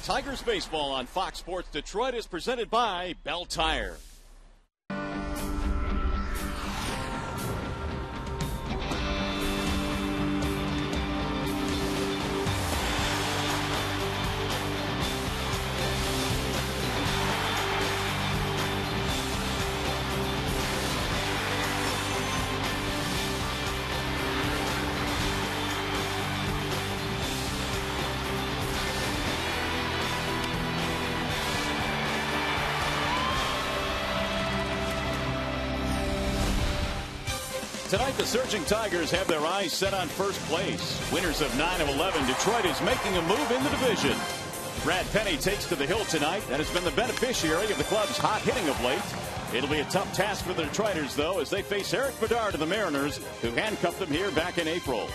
Tigers baseball on Fox Sports Detroit is presented by Bell Tire. Tonight, the surging Tigers have their eyes set on first place. Winners of 9 of 11, Detroit is making a move in the division. Brad Penny takes to the hill tonight and has been the beneficiary of the club's hot hitting of late. It'll be a tough task for the Detroiters, though, as they face Eric Bedard of the Mariners, who handcuffed them here back in April.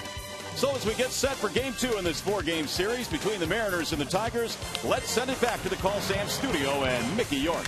So as we get set for Game 2 in this 4-game series between the Mariners and the Tigers, let's send it back to the Call Sam studio and Mickey York.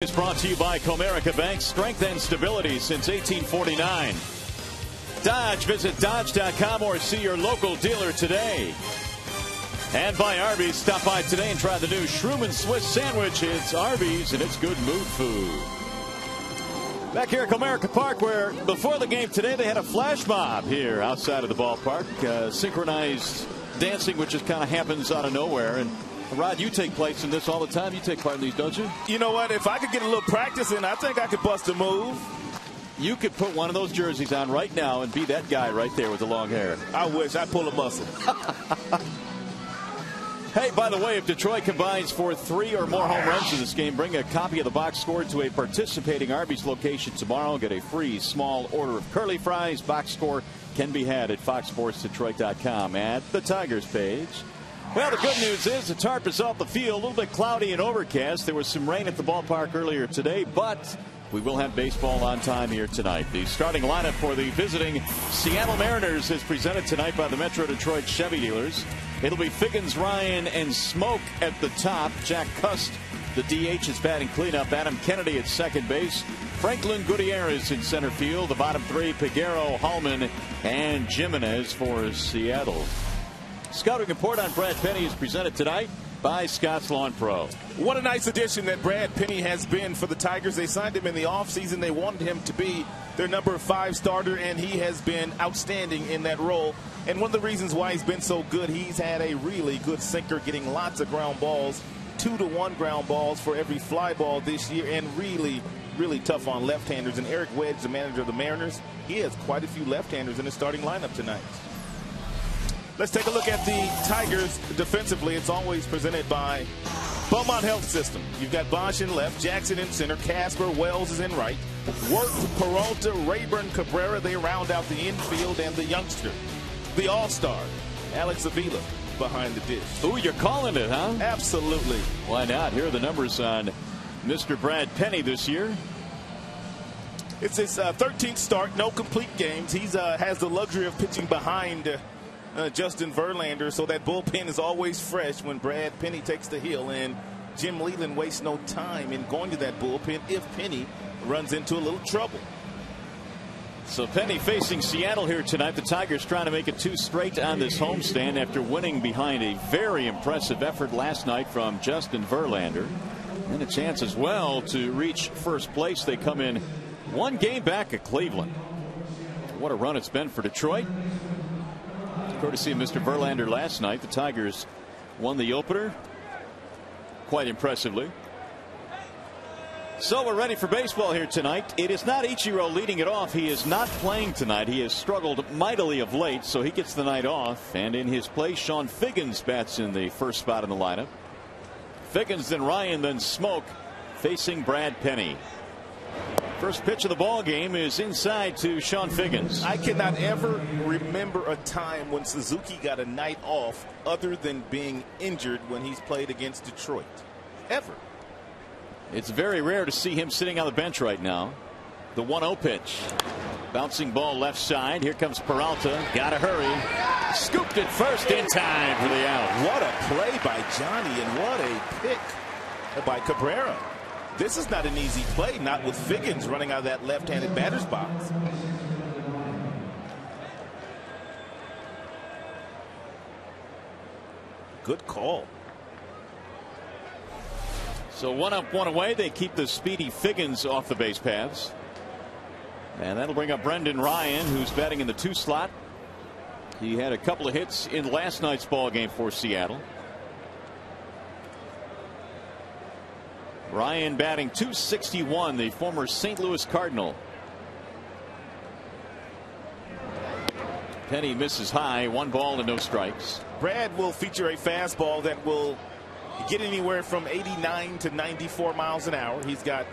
Is brought to you by Comerica Bank, strength and stability since 1849. Dodge, visit Dodge.com or see your local dealer today. And by Arby's, stop by today and try the new Shroomin' Swiss sandwich. It's Arby's and it's good mood food. Back here at Comerica Park, where before the game today they had a flash mob here outside of the ballpark. Synchronized dancing, which just kind of happens out of nowhere. And Rod, you take place in this all the time. You take part in these, don't you? You know what? If I could get a little practice in, I think I could bust a move. You could put one of those jerseys on right now and be that guy right there with the long hair. I wish. I'd pull a muscle. Hey, by the way, if Detroit combines for 3 or more home runs in this game, bring a copy of the box score to a participating Arby's location tomorrow. Get a free small order of curly fries. Box score can be had at foxsportsdetroit.com at the Tigers page. Well, the good news is the tarp is off the field. A little bit cloudy and overcast. There was some rain at the ballpark earlier today, but we will have baseball on time here tonight. The starting lineup for the visiting Seattle Mariners is presented tonight by the Metro Detroit Chevy dealers. It'll be Figgins, Ryan, and Smoke at the top. Jack Cust The DH is batting cleanup. Adam Kennedy at second base. Franklin Gutierrez in center field. The bottom three, Peguero, Hallman, and Jimenez for Seattle. Scouting report on Brad Penny is presented tonight by Scott's Lawn Pro. What a nice addition that Brad Penny has been for the Tigers. They signed him in the offseason. They wanted him to be their number 5 starter, and he has been outstanding in that role. And one of the reasons why he's been so good, he's had a really good sinker, getting lots of ground balls, 2-to-1 ground balls for every fly ball this year, and really tough on left-handers. And Eric Wedge, the manager of the Mariners, he has quite a few left-handers in his starting lineup tonight. Let's take a look at the Tigers defensively. It's always presented by Beaumont Health System. You've got BOESCH in left, Jackson in center, Casper, Wells is in right. Work, Peralta, Rayburn, Cabrera, they round out the infield, and the youngster, the all-star, Alex Avila, behind the dish. Ooh, you're calling it, huh? Absolutely. Why not? Here are the numbers on Mr. Brad Penny this year. It's his 13th start, no complete games. He's has the luxury of pitching behind Justin Verlander, so that bullpen is always fresh when Brad Penny takes the hill, and Jim Leyland wastes no time in going to that bullpen if Penny runs into a little trouble. So Penny facing Seattle here tonight. The Tigers trying to make it 2 straight on this homestand after winning behind a very impressive effort last night from Justin Verlander, and a chance as well to reach first place. They come in 1 game back at Cleveland. What a run it's been for Detroit. Courtesy of Mr. Verlander last night, the Tigers won the opener quite impressively. So we're ready for baseball here tonight. It is not Ichiro leading it off. He is not playing tonight. He has struggled mightily of late, so he gets the night off. And in his place, Sean Figgins bats in the first spot in the lineup. Figgins, then Ryan, then Smoke facing Brad Penny. First pitch of the ball game is inside to Sean Figgins. I cannot ever remember a time when Suzuki got a night off other than being injured when he's played against Detroit. Ever. It's very rare to see him sitting on the bench right now. The 1-0 pitch. Bouncing ball left side. Here comes Peralta. Gotta hurry. Scooped it first in time for the out. What a play by Johnny, and what a pick by Cabrera. This is not an easy play, not with Figgins running out of that left-handed batter's box. Good call. So 1 up, 1 away. They keep the speedy Figgins off the base paths. And that'll bring up Brendan Ryan, who's batting in the 2 slot. He had a couple of hits in last night's ball game for Seattle. Ryan batting .261, the former St. Louis Cardinal. Penny misses high, 1 ball and no strikes. Brad will feature a fastball that will get anywhere from 89 to 94 miles an hour. He's got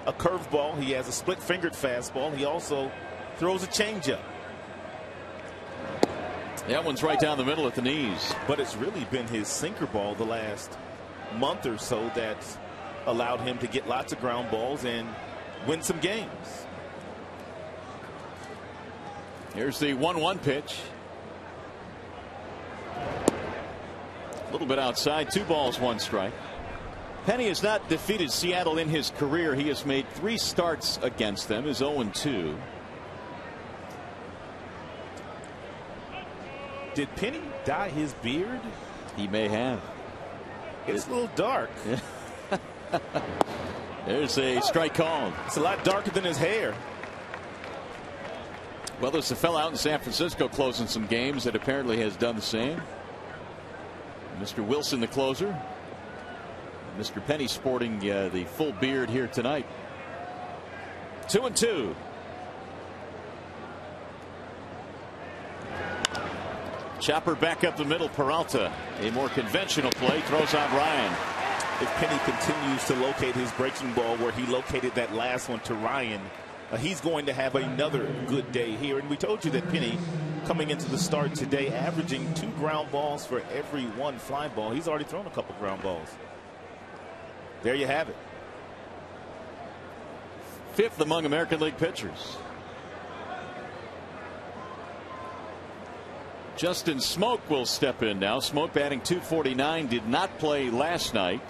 a curveball. He has a split-fingered fastball. He also throws a changeup. That one's right down the middle at the knees. But it's really been his sinker ball the last month or so that's allowed him to get lots of ground balls and win some games. Here's the 1-1 pitch. A little bit outside. 2 balls, 1 strike. Penny has not defeated Seattle in his career. He has made 3 starts against them. Is 0-2. Did Penny dye his beard? He may have. It's a little dark. There's a strike called. It's a lot darker than his hair. Well, there's a fellow out in San Francisco closing some games that apparently has done the same. Mr. Wilson, the closer. Mr. Penny sporting the full beard here tonight. 2-2. Chopper back up the middle. Peralta, a more conventional play, throws out Ryan. If Penny continues to locate his breaking ball where he located that last one to Ryan, he's going to have another good day here. And we told you that Penny, coming into the start today, averaging 2 ground balls for every 1 fly ball. He's already thrown a couple ground balls. There you have it. 5th among American League pitchers. Justin Smoke will step in now. Smoke batting .249, did not play last night.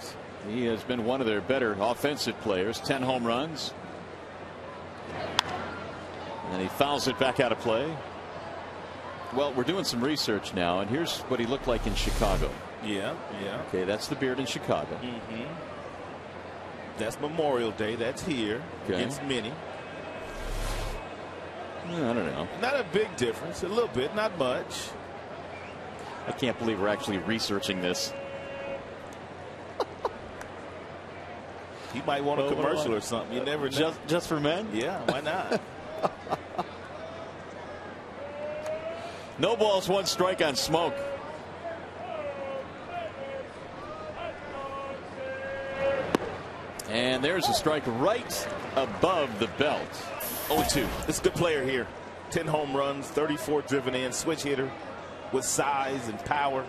He has been one of their better offensive players. 10 home runs. And he fouls it back out of play. Well, we're doing some research now, and here's what he looked like in Chicago. Yeah. Okay, that's the beard in Chicago. That's Memorial Day. That's here against Minnie. I don't know. Not a big difference. A little bit, not much. I can't believe we're actually researching this. He might want a commercial or something. You never know. Just for men? Yeah, why not? No balls, 1 strike on Smoke. And there's a strike right above the belt. 0-2. This is a good player here. 10 home runs, 34 driven in, switch hitter with size and power.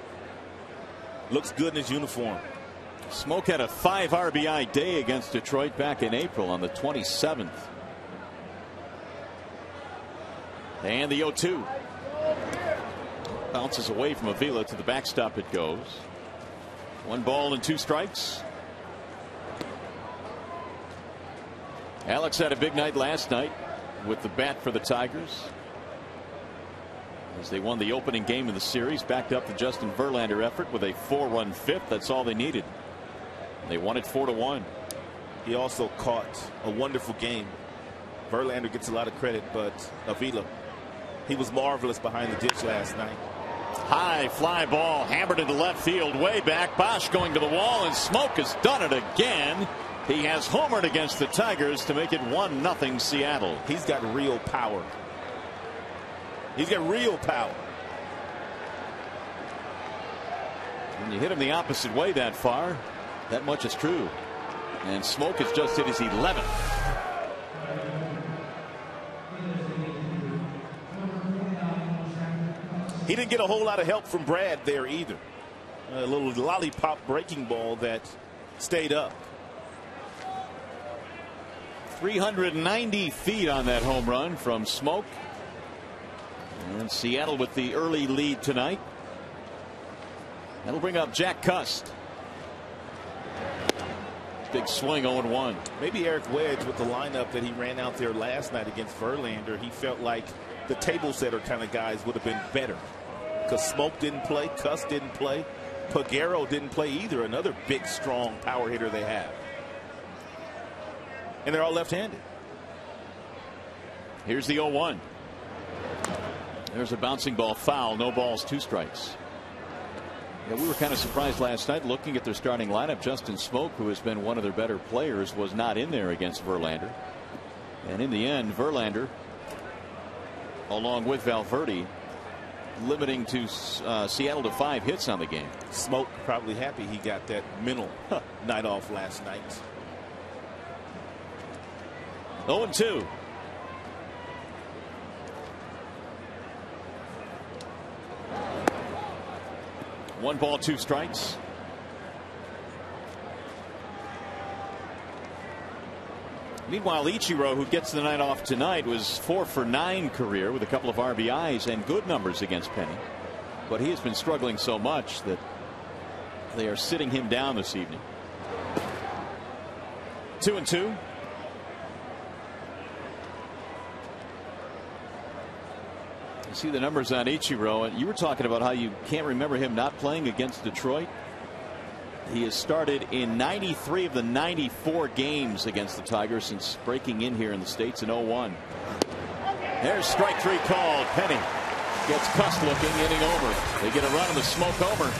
Looks good in his uniform. Smoke had a 5 RBI day against Detroit back in April on the 27th. And the 0-2. Bounces away from Avila. To the backstop it goes. 1 ball and 2 strikes. Alex had a big night last night with the bat for the Tigers, as they won the opening game of the series, backed up the Justin Verlander effort with a 4-run fifth. That's all they needed. They won it 4-1. He also caught a wonderful game. Verlander gets a lot of credit, but Avila, he was marvelous behind the dish last night. High fly ball hammered into left field, way back. BOESCH going to the wall, and Smoke has done it again. He has homered against the Tigers to make it 1-0 Seattle. He's got real power. He's got real power. When you hit him the opposite way that far, that much is true. And Smoke has just hit his 11th. He didn't get a whole lot of help from Brad there either. A little lollipop breaking ball that stayed up. 390 feet on that home run from Smoke. And Seattle with the early lead tonight. That'll bring up Jack Cust. Big swing, 0-1. Maybe Eric Wedge, with the lineup that he ran out there last night against Verlander, he felt like the table setter kind of guys would have been better. Because Smoke didn't play, Cust didn't play, Peguero didn't play either. Another big, strong power hitter they have. And they're all left-handed. Here's the 0-1. There's a bouncing ball foul. No balls, 2 strikes. Yeah, we were kind of surprised last night looking at their starting lineup. Justin Smoke, who has been one of their better players, was not in there against Verlander. And in the end, Verlander, along with Valverde, limiting to Seattle to 5 hits on the game. Smoke probably happy he got that mental night off last night. 0-2. One ball, 2 strikes. Meanwhile, Ichiro, who gets the night off tonight, was 4 for 9 career with a couple of RBIs and good numbers against Penny. But he has been struggling so much that they are sitting him down this evening. 2-2. You see the numbers on Ichiro, and you were talking about how you can't remember him not playing against Detroit. He has started in 93 of the 94 games against the Tigers since breaking in here in the States in 01. There's strike 3 called. Penny gets Cust looking, inning over. They get a run on the Smoke homer.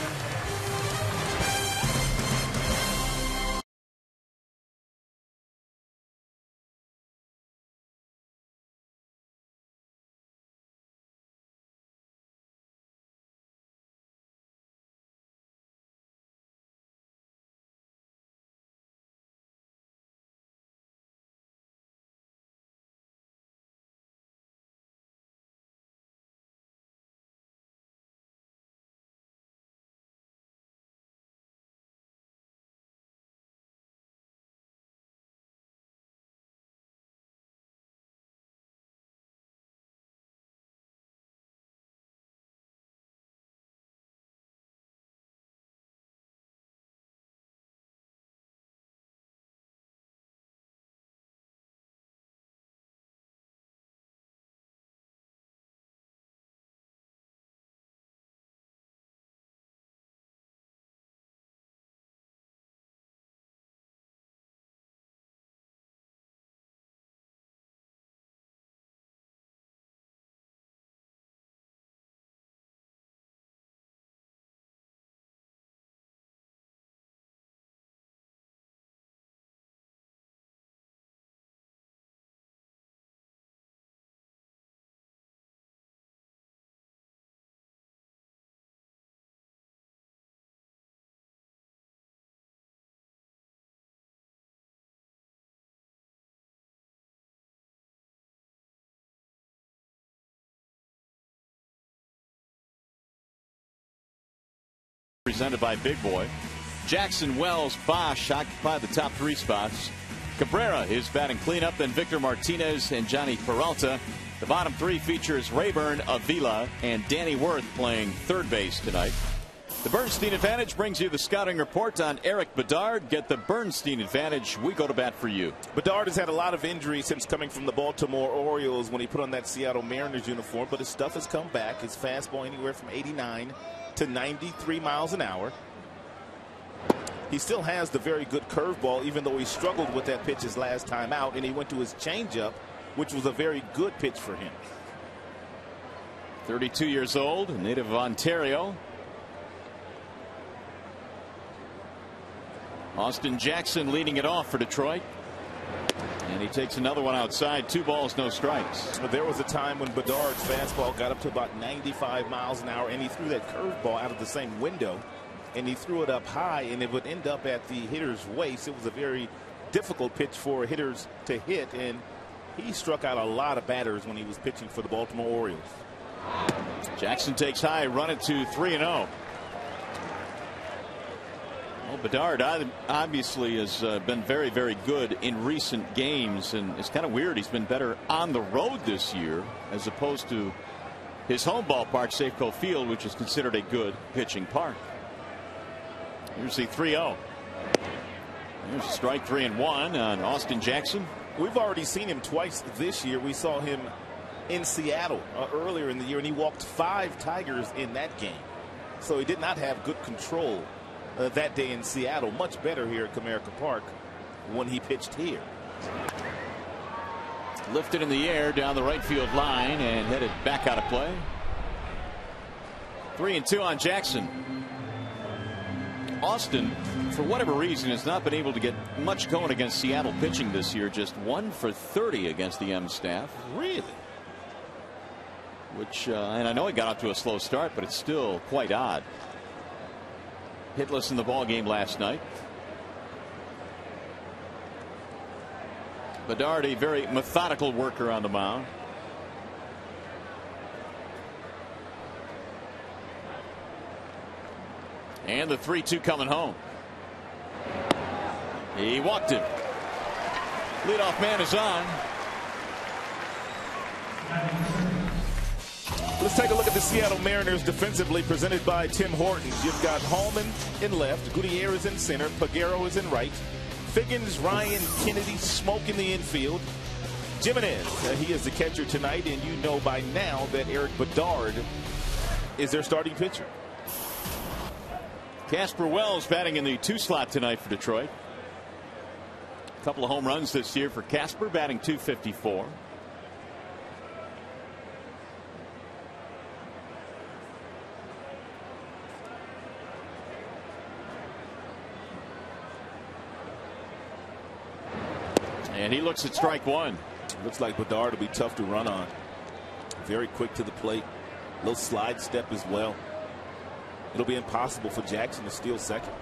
presented by Big Boy. Jackson, Wells, BOESCH occupy the top 3 spots. Cabrera is batting cleanup, then Victor Martinez and Johnny Peralta. The bottom 3 features Rayburn, Avila, and Danny Worth playing third base tonight. The Bernstein Advantage brings you the scouting report on Eric Bedard. Get the Bernstein Advantage. We go to bat for you. Bedard has had a lot of injuries since coming from the Baltimore Orioles when he put on that Seattle Mariners uniform, but his stuff has come back. His fastball anywhere from 89 to 93 miles an hour. He still has the very good curveball, even though he struggled with that pitch his last time out, and he went to his changeup, which was a very good pitch for him. 32 years old, native of Ontario. Austin Jackson leading it off for Detroit. And he takes another one outside. 2 balls, no strikes. But there was a time when Bedard's fastball got up to about 95 miles an hour, and he threw that curveball out of the same window, and he threw it up high, and it would end up at the hitter's waist. It was a very difficult pitch for hitters to hit, and he struck out a lot of batters when he was pitching for the Baltimore Orioles. Jackson takes high, run it to 3-0. Well, Bedard obviously has been very, very good in recent games, and it's kind of weird. He's been better on the road this year as opposed to his home ballpark, Safeco Field, which is considered a good pitching park. Here's the 3-0. There's a strike, 3-1 on Austin Jackson. We've already seen him twice this year. We saw him in Seattle earlier in the year, and he walked 5 Tigers in that game. So he did not have good control that day in Seattle. Much better here at Comerica Park when he pitched here. Lifted in the air down the right field line and headed back out of play. 3-2 on Jackson. Austin, for whatever reason, has not been able to get much going against Seattle pitching this year. Just 1 for 30 against the M staff. Really? Which, and I know he got off to a slow start, but it's still quite odd. Hitless in the ball game last night. Bedard, a very methodical worker on the mound. And the 3-2 coming home. He walked him. Leadoff man is on. Let's take a look at the Seattle Mariners defensively, presented by Tim Hortons. You've got Hallman in left, Gutierrez in center, Peguero is in right, Figgins, Ryan, Kennedy smoking the infield. Jimenez, he is the catcher tonight, and you know by now that Eric Bedard is their starting pitcher. Casper Wells batting in the 2 slot tonight for Detroit. A couple of home runs this year for Casper, batting .254. And he looks at strike 1. Looks like Bedard will be tough to run on. Very quick to the plate. Little slide step as well. It'll be impossible for Jackson to steal second.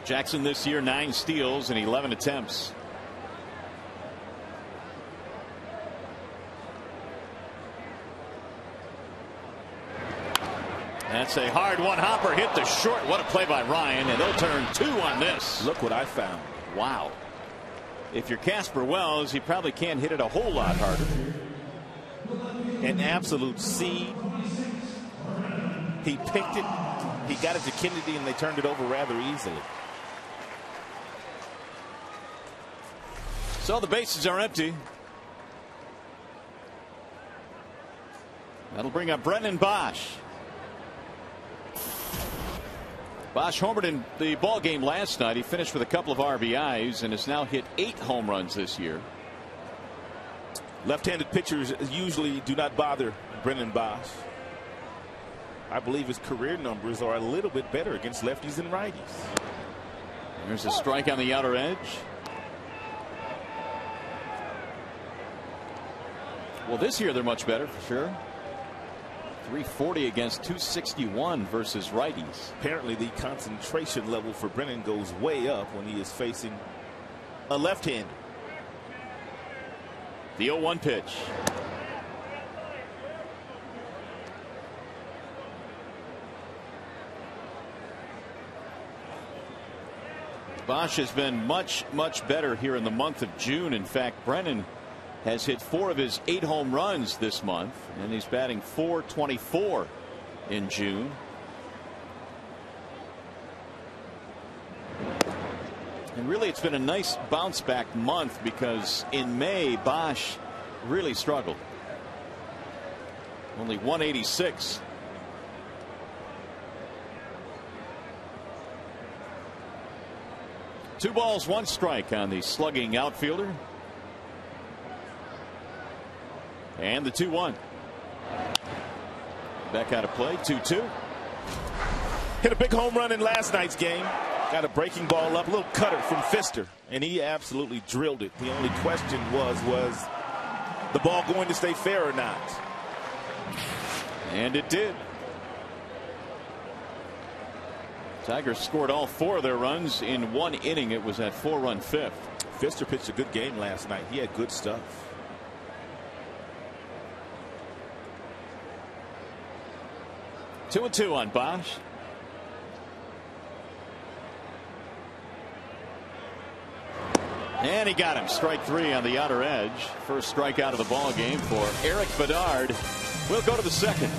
Jackson this year 9 steals and 11 attempts. That's a hard one. Hopper hit the short. What a play by Ryan, and they'll turn 2 on this. Look what I found. Wow. If you're Casper Wells, he probably can't hit it a whole lot harder. An absolute seed. He picked it. He got it to Kennedy, and they turned it over rather easily. So the bases are empty. That'll bring up Brennan BOESCH. BOESCH homered in the ball game last night. He finished with a couple of RBIs and has now hit 8 home runs this year. Left-handed pitchers usually do not bother Brennan BOESCH. I believe his career numbers are a little bit better against lefties and righties. There's a strike on the outer edge. Well, this year they're much better for sure. 340 against 261 versus righties. Apparently the concentration level for Brennan goes way up when he is facing a left-hander. The 0-1 pitch. BOESCH has been much better here in the month of June. In fact, Brennan has hit 4 of his 8 home runs this month, and he's batting .424 in June. And really, it's been a nice bounce back month, because in May, BOESCH really struggled. Only 186. Two balls, 1 strike on the slugging outfielder. And the 2-1. Back out of play. 2-2. Hit a big home run in last night's game. Got a breaking ball up, a little cutter from Pfister, and he absolutely drilled it. The only question was the ball going to stay fair or not? And it did. Tigers scored all 4 of their runs in 1 inning. It was that 4-run 5th. Pfister pitched a good game last night. He had good stuff. Two and 2 on BOESCH. And he got him. Strike 3 on the outer edge. First strikeout of the ball game for Eric Bedard. We'll go to the second.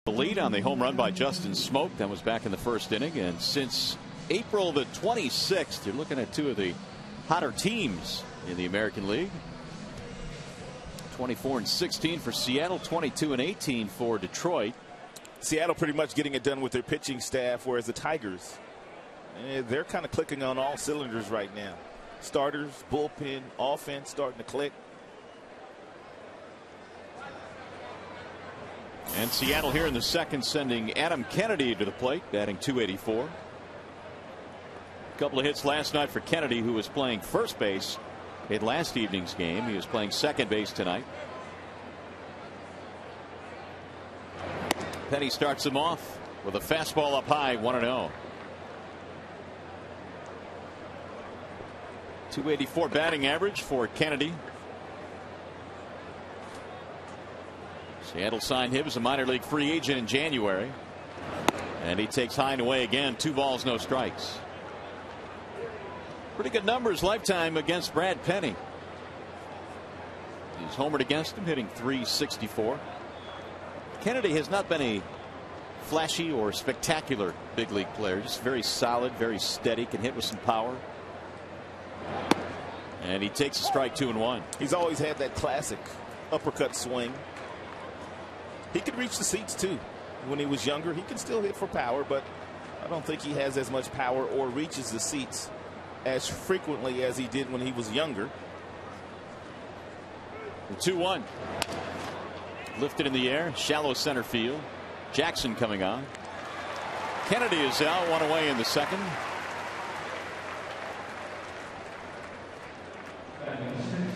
The lead on the home run by Justin Smoke. That was back in the first inning. And since April the 26th, you're looking at 2 of the hotter teams in the American League. 24-16 for Seattle, 22-18 for Detroit. Seattle pretty much getting it done with their pitching staff, whereas the Tigers, they're kind of clicking on all cylinders right now. Starters, bullpen, offense starting to click. And Seattle here in the second, sending Adam Kennedy to the plate, batting .284. A couple of hits last night for Kennedy, who was playing first base in last evening's game. He was playing second base tonight. Penny starts him off with a fastball up high, 1-0. .284 batting average for Kennedy. Seattle signed him as a minor league free agent in January. And he takes high and away again. 2 balls, no strikes. Pretty good numbers lifetime against Brad Penny. He's homered against him, hitting .364. Kennedy has not been a flashy or spectacular big league player. Just very solid, very steady, can hit with some power. And he takes a strike, 2-1. He's always had that classic uppercut swing. He could reach the seats too. When he was younger, he can still hit for power, but I don't think he has as much power or reaches the seats as frequently as he did when he was younger. 2-1. Lifted in the air, shallow center field. Jackson coming on. Kennedy is out, 1 away in the second.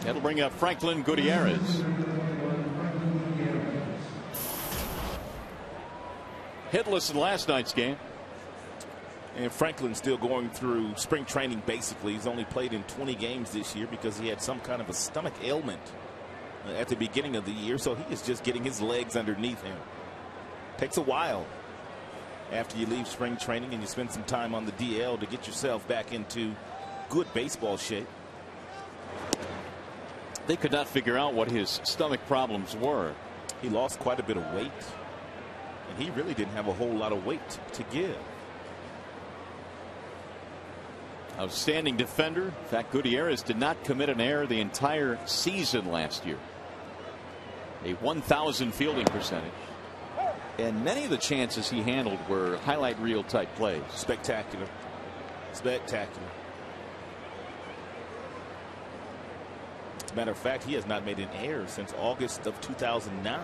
That'll bring up Franklin Gutierrez. Hitless in last night's game. And Franklin's still going through spring training, basically. He's only played in 20 games this year because he had some kind of a stomach ailment at the beginning of the year. So he is just getting his legs underneath him. Takes a while after you leave spring training and you spend some time on the DL to get yourself back into good baseball shape. They could not figure out what his stomach problems were. He lost quite a bit of weight, and he really didn't have a whole lot of weight to give. Outstanding defender. In fact, Gutierrez did not commit an error the entire season last year. A 1,000 fielding percentage. And many of the chances he handled were highlight reel type plays. Spectacular. Spectacular. As a matter of fact, he has not made an error since August of 2009.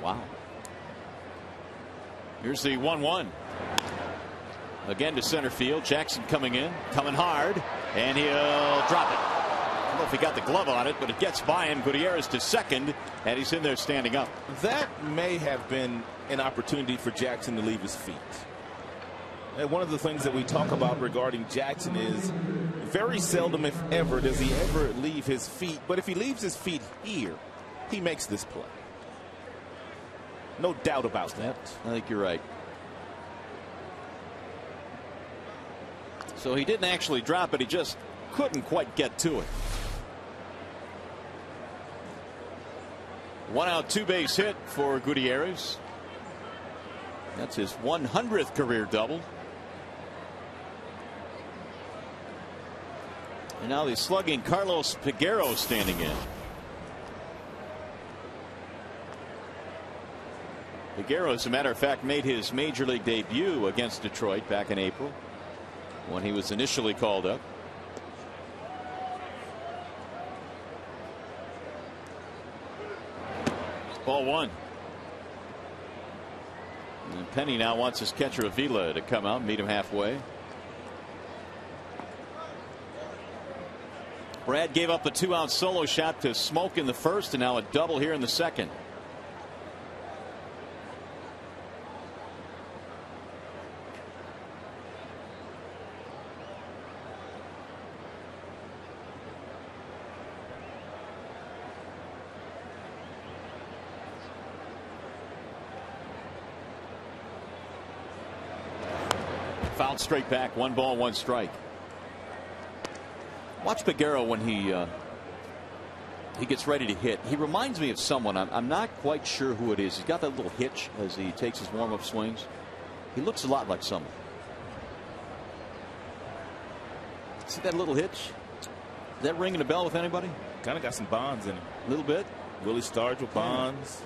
Wow. Here's the 1-1. Again to center field. Jackson coming in, coming hard, and he'll drop it. I don't know if he got the glove on it, but it gets by him. Gutierrez to second, and he's in there standing up. That may have been an opportunity for Jackson to leave his feet. And one of the things that we talk about regarding Jackson is very seldom, if ever, does he ever leave his feet. But if he leaves his feet here, he makes this play. No doubt about that. I think you're right. So he didn't actually drop it. He just couldn't quite get to it. 1 out, 2 base hit for Gutierrez. That's his 100th career double. And now the slugging Carlos Peguero standing in. Peguero, as a matter of fact, made his major league debut against Detroit back in April when he was initially called up. Ball 1. And Penny now wants his catcher Avila to come out and meet him halfway. Brad gave up a 2-out solo shot to Smoke in the first, and now a double here in the second. Fouled straight back. 1 ball, 1 strike. Watch Peguero when he gets ready to hit. He reminds me of someone. I'm not quite sure who it is. He's got that little hitch as he takes his warm-up swings. He looks a lot like someone. See that little hitch? Is that ringing a bell with anybody? Kind of got some Bonds in him. A little bit. Willie Stargell, Bonds.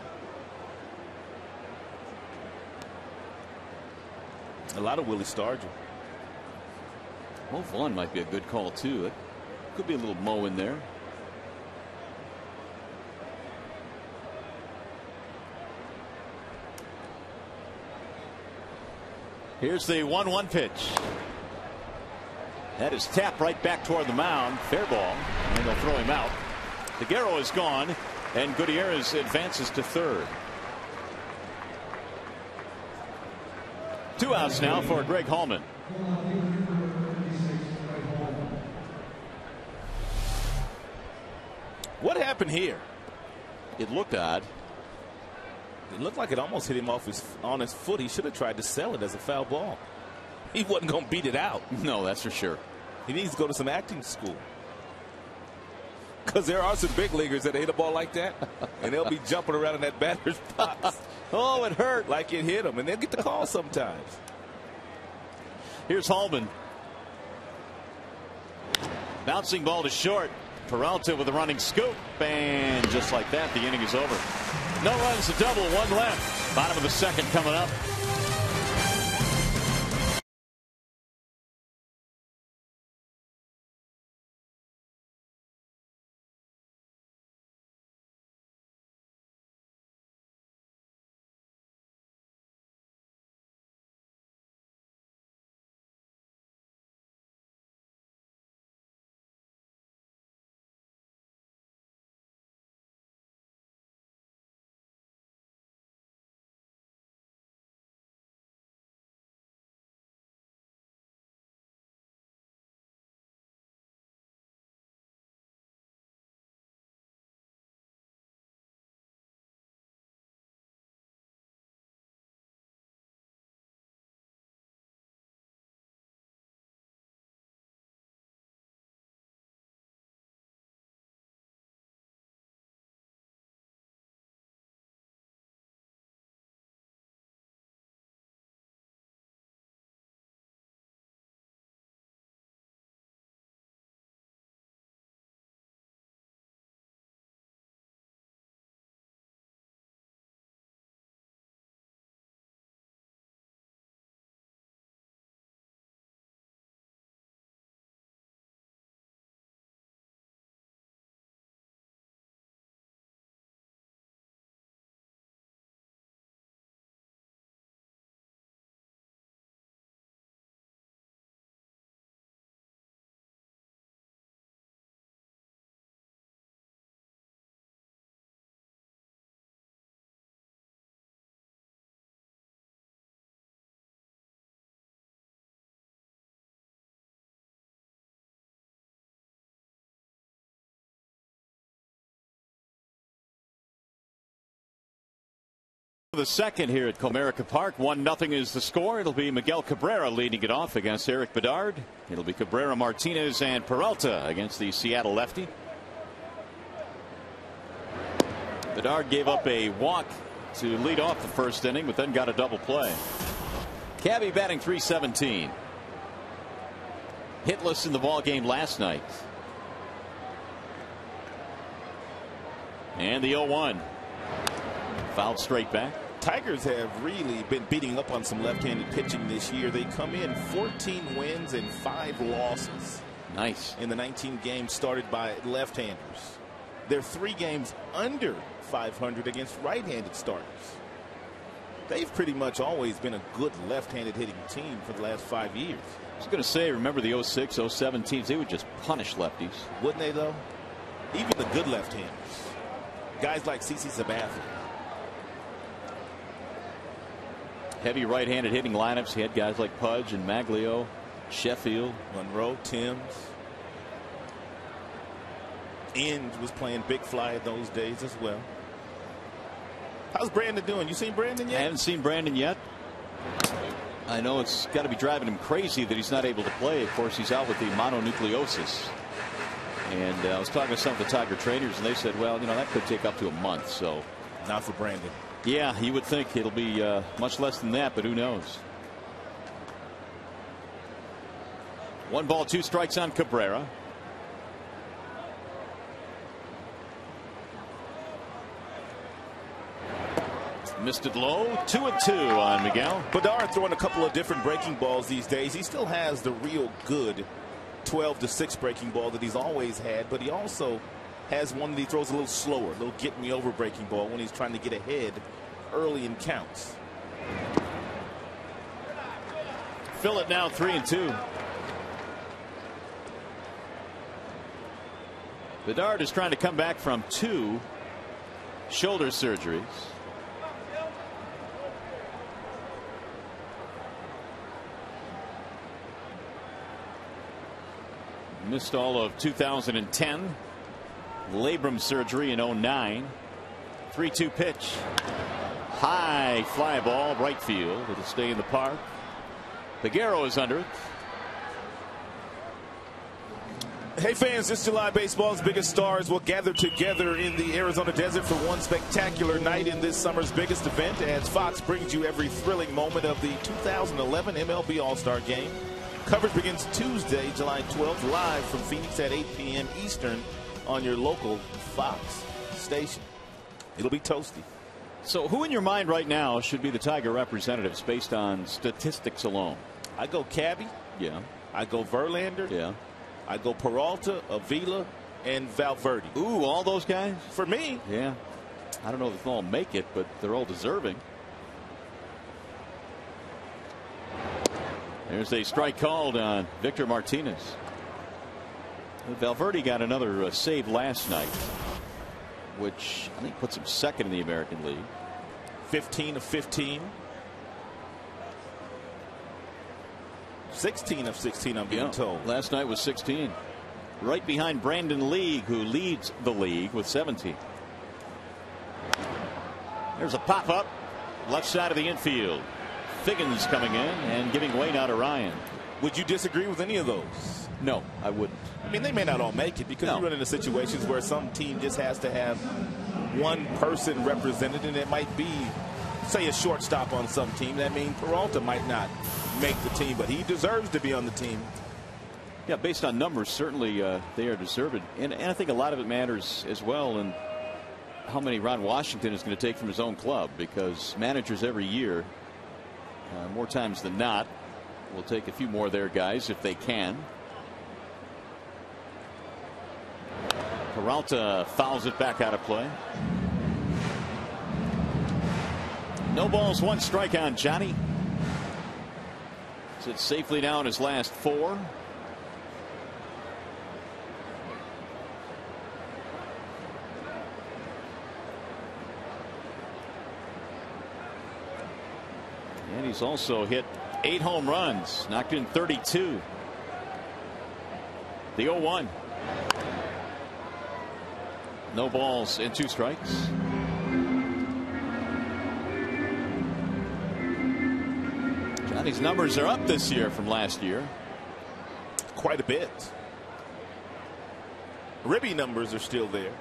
A lot of Willie Stargell. Mo Vaughn might be a good call too. It could be a little Mo in there. Here's the 1-1 pitch. That is tapped right back toward the mound. Fair ball. And they'll throw him out. Peguero is gone, and Gutierrez advances to third. 2 outs now for Greg Hallman. What happened here? It looked odd. It looked like it almost hit him on his foot. He should have tried to sell it as a foul ball. He wasn't going to beat it out. No, that's for sure. He needs to go to some acting school. Because there are some big leaguers that hit a ball like that, and they'll be jumping around in that batter's box. Oh, it hurt. Like it hit them, and they'll get the call sometimes. Here's Hallman. Bouncing ball to short. Peralta with a running scoop, and just like that, the inning is over. No runs, a double, 1 left. Bottom of the second coming up. of the second here at Comerica Park. 1-0 is the score. It'll be Miguel Cabrera leading it off against Eric Bedard. It'll be Cabrera, Martinez, and Peralta against the Seattle lefty. Bedard gave up a walk to lead off the first inning, but then got a double play. Cabby batting .317. Hitless in the ball game last night. And the 0-1. Fouled straight back. Tigers have really been beating up on some left-handed pitching this year. They come in 14 wins and 5 losses. Nice. In the 19 games started by left-handers. They're 3 games under 500 against right-handed starters. They've pretty much always been a good left-handed hitting team for the last 5 years. I was going to say, remember the 06, 07 teams? They would just punish lefties. Wouldn't they, though? Even the good left-handers. Guys like CC Sabathia. Heavy right-handed hitting lineups. He had guys like Pudge and Maglio, Sheffield, Monroe, Timms. Inge was playing big fly in those days as well. How's Brandon doing? You seen Brandon yet? I haven't seen Brandon yet. I know it's got to be driving him crazy that he's not able to play. Of course, he's out with the mononucleosis. And I was talking to some of the Tiger trainers, and they said, well, you know, that could take up to a month. So, not for Brandon. Yeah, you would think it'll be much less than that, but who knows? 1 ball, 2 strikes on Cabrera. Missed it low. 2-2 on Miguel. Bedard throwing a couple of different breaking balls these days. He still has the real good 12-6 breaking ball that he's always had, but he also has one that he throws a little slower, a little get me over breaking ball when he's trying to get ahead early in counts. Fill it now, 3-2. Bedard is trying to come back from 2 shoulder surgeries. Missed all of 2010. Labrum surgery in 09. 3-2 pitch. High fly ball, right field. It'll stay in the park. Figueroa is under it. Hey fans, this July baseball's biggest stars will gather together in the Arizona desert for one spectacular night in this summer's biggest event as Fox brings you every thrilling moment of the 2011 MLB All-Star Game. Coverage begins Tuesday, July 12th, live from Phoenix at 8 p.m. Eastern on your local Fox station. It'll be toasty. So who in your mind right now should be the Tiger representatives based on statistics alone? I go Cabby. Yeah. I go Verlander. Yeah. I go Peralta, Avila, and Valverde. Ooh, all those guys? For me. Yeah. I don't know if they'll all make it, but they're all deserving. There's a strike called on Victor Martinez. Valverde got another save last night, which I think puts him second in the American League. 15 of 15. 16 of 16, I'm being told. Last night was 16. Right behind Brandon Lee, who leads the league with 17. There's a pop-up. Left side of the infield. Figgins coming in and giving way now to Ryan. Would you disagree with any of those? No, I wouldn't. I mean, they may not all make it because you run into situations where some team just has to have one person represented, and it might be, say, a shortstop on some team. That means Peralta might not make the team, but he deserves to be on the team. Yeah, based on numbers, certainly they are deserved. And I think a lot of it matters as well in how many Ron Washington is going to take from his own club, because managers every year, more times than not, will take a few more of their guys if they can. Peralta fouls it back out of play. No balls, 1 strike on Johnny. Sits safely down his last 4. And he's also hit 8 home runs, knocked in 32. The 0-1. No balls and 2 strikes. Johnny's numbers are up this year from last year. Quite a bit. Ribby numbers are still there.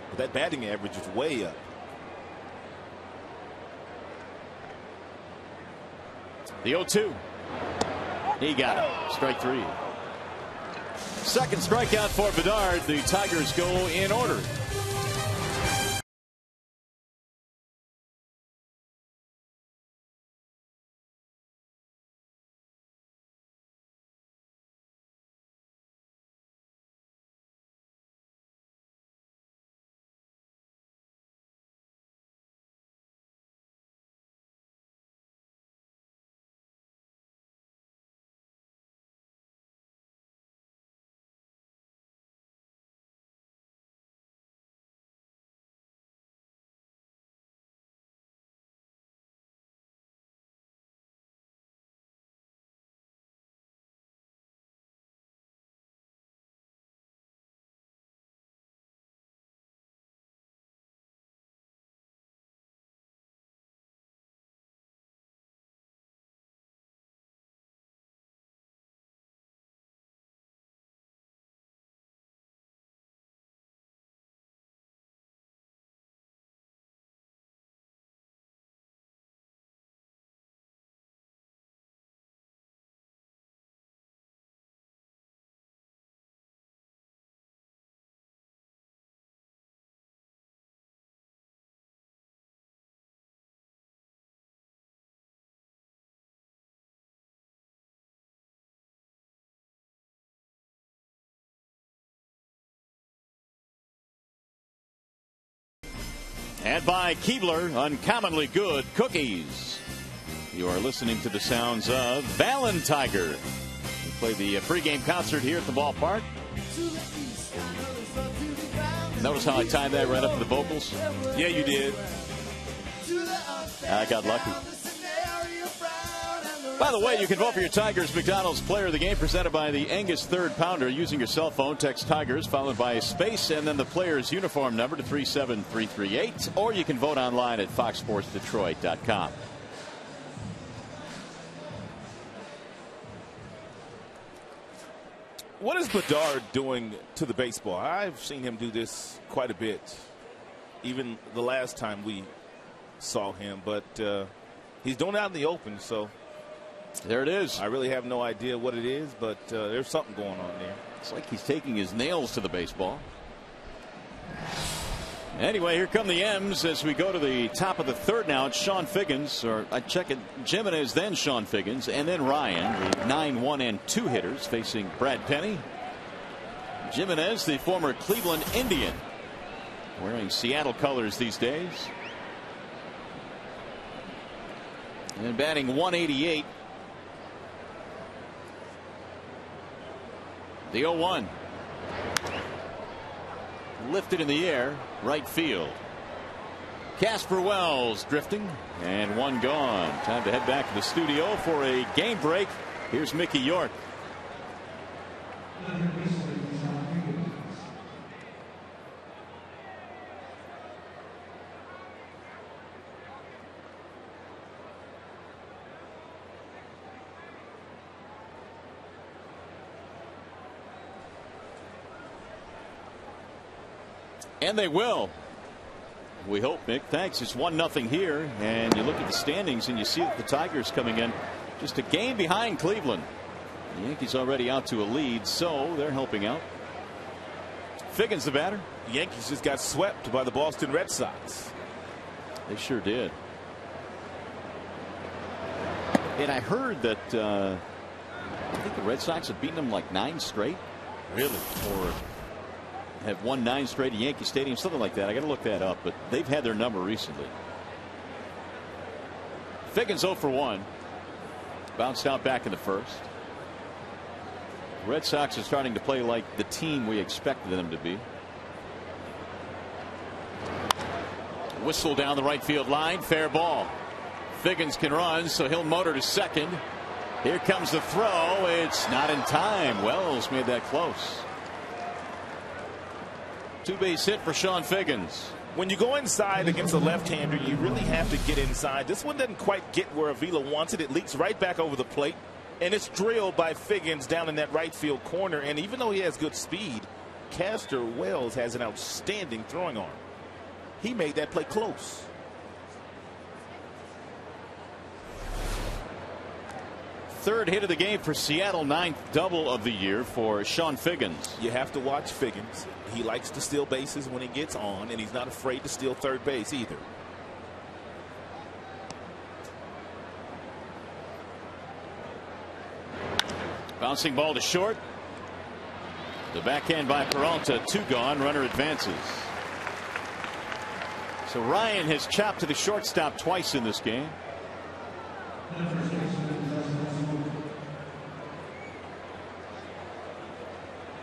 But that batting average is way up. The 0-2. He got it. Strike 3. Second strikeout for Bedard. The Tigers go in order. And by Keebler, uncommonly good cookies. You are listening to the sounds of Valentiger. We play the pregame concert here at the ballpark. Notice how I timed that right up to the vocals? Yeah, you did. I got lucky. By the way, you can vote for your Tigers McDonald's Player of the Game, presented by the Angus Third Pounder. Using your cell phone, text Tigers followed by a space and then the player's uniform number to 37338. Or you can vote online at foxsportsdetroit.com. What is Bedard doing to the baseball? I've seen him do this quite a bit, even the last time we saw him. But he's doing it out in the open, so there it is. I really have no idea what it is, but there's something going on there. It's like he's taking his nails to the baseball. Anyway, here come the M's as we go to the top of the third now. It's Sean Figgins, or I check it, Jimenez, then Sean Figgins, and then Ryan, the 9-1 and 2 hitters facing Brad Penny. Jimenez, the former Cleveland Indian, wearing Seattle colors these days. And batting 188. The 0-1. Lifted in the air, right field. Casper Wells drifting, and one gone. Time to head back to the studio for a game break. Here's Mickey York. And they will. We hope, Nick. Thanks. It's 1-0 here. And you look at the standings and you see that the Tigers coming in just a game behind Cleveland. The Yankees already out to a lead, so they're helping out. Figgins the batter. The Yankees just got swept by the Boston Red Sox. They sure did. And I heard that I think the Red Sox have beaten them like 9 straight. Really? Or have won 9 straight at Yankee Stadium, something like that. I got to look that up, but they've had their number recently. Figgins 0 for 1. Bounced out back in the first. Red Sox are starting to play like the team we expected them to be. Whistle down the right field line. Fair ball. Figgins can run, so he'll motor to second. Here comes the throw. It's not in time. Wells made that close. 2-base hit for Sean Figgins. When you go inside against a left-hander, you really have to get inside. This one doesn't quite get where Avila wants it. It leaks right back over the plate, and it's drilled by Figgins down in that right field corner. And even though he has good speed, Castor Wells has an outstanding throwing arm. He made that play close. Third hit of the game for Seattle, 9th double of the year for Sean Figgins. You have to watch Figgins. He likes to steal bases when he gets on, and he's not afraid to steal third base either. Bouncing ball to short. The backhand by Peralta, 2 gone. Runner advances. So Ryan has chopped to the shortstop twice in this game.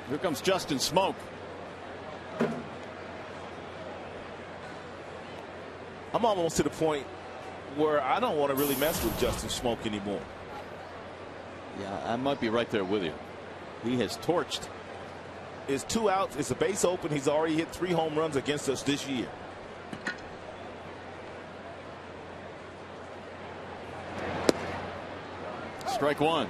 Here comes Justin Smoke. I'm almost to the point where I don't want to really mess with Justin Smoke anymore. Yeah, I might be right there with you. He has torched. It's 2 outs. It's a base open. He's already hit 3 home runs against us this year. Strike 1.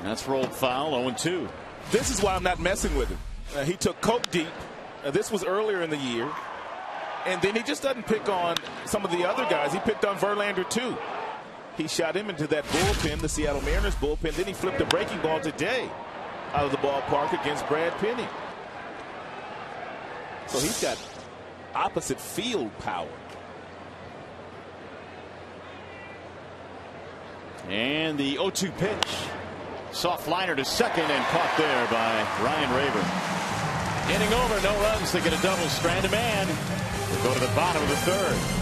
That's rolled foul, 0-2. This is why I'm not messing with him. He took Coke deep. This was earlier in the year. And then he just doesn't pick on some of the other guys. He picked on Verlander, too. He shot him into that bullpen, the Seattle Mariners bullpen. Then he flipped a breaking ball today out of the ballpark against Brad Penny. So he's got opposite field power. And the 0-2 pitch. Soft liner to second and caught there by Ryan Rayburn. Inning over, no runs. They get a double. Strand a man. We'll go to the bottom of the third.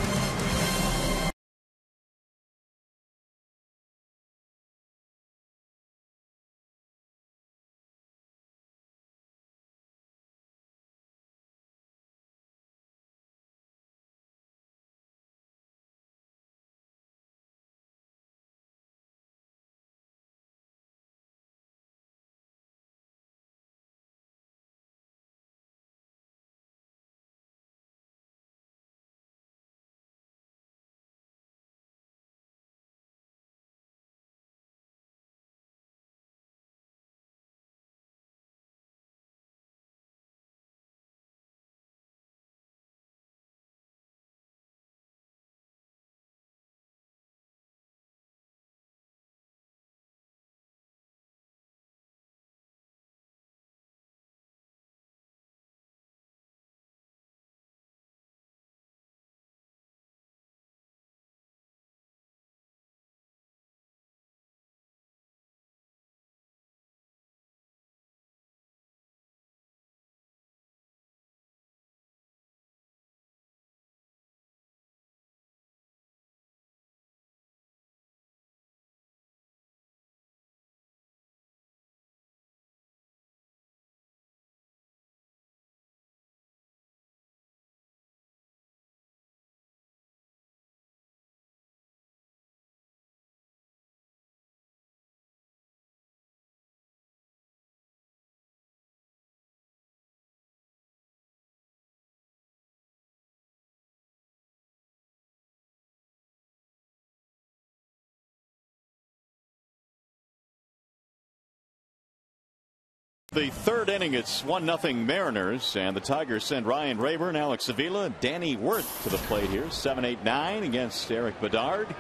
The third inning, it's 1-0 Mariners, and the Tigers send Ryan Rayburn, Alex Avila, Danny Wirth to the plate here. 7-8-9 against Eric Bedard.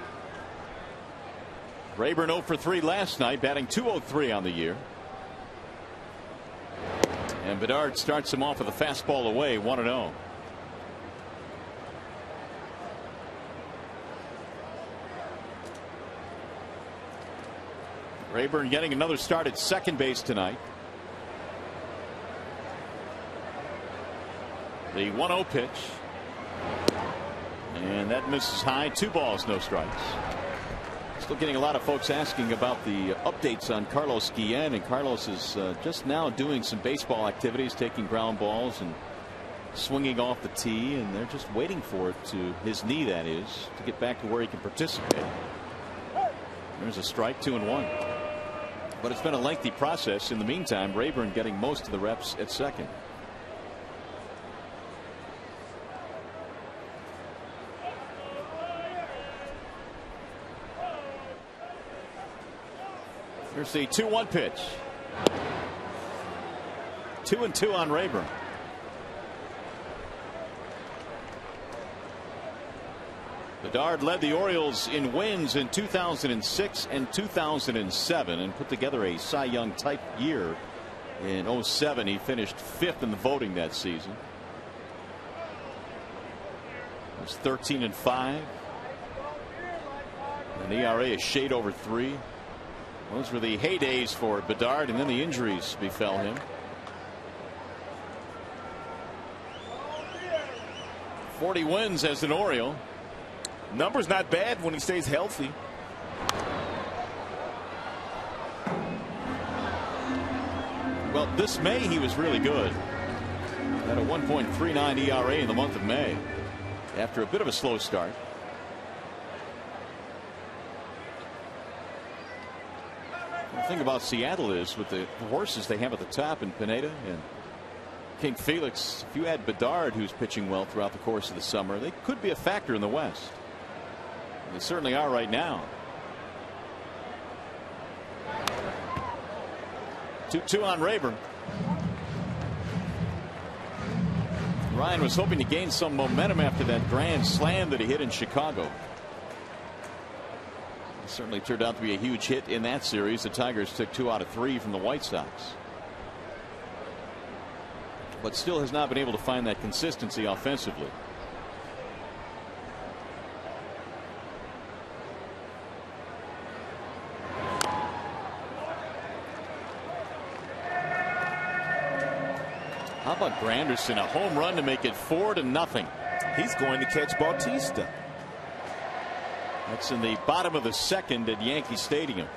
Rayburn 0 for 3 last night, batting .203 on the year. And Bedard starts him off with a fastball away, 1-0. Rayburn getting another start at second base tonight. The 1-0 pitch. And that misses high. 2 balls, no strikes. Still getting a lot of folks asking about the updates on Carlos Guillen, and Carlos is just now doing some baseball activities, taking ground balls and swinging off the tee, and they're just waiting for it, to his knee that is, to get back to where he can participate. There's a strike, 2-1. But it's been a lengthy process. In the meantime, Rayburn getting most of the reps at second. Here's the 2-1 pitch. 2-2 on Rayburn. Bedard led the Orioles in wins in 2006 and 2007 and put together a Cy Young type year in 07. He finished 5th in the voting that season. It was 13-5. An ERA a shade over 3. Those were the heydays for Bedard, and then the injuries befell him. 40 wins as an Oriole. Numbers not bad when he stays healthy. Well, this May he was really good. Had a 1.39 ERA in the month of May after a bit of a slow start. The thing about Seattle is, with the horses they have at the top in Pineda and King Felix, if you add Bedard, who's pitching well throughout the course of the summer, they could be a factor in the West. They certainly are right now. 2-2 on Rayburn. Ryan was hoping to gain some momentum after that grand slam that he hit in Chicago. It certainly turned out to be a huge hit in that series. The Tigers took 2 out of 3 from the White Sox, but still has not been able to find that consistency offensively. How about Granderson? A home run to make it 4-0. He's going to catch Bautista. That's in the bottom of the second at Yankee Stadium.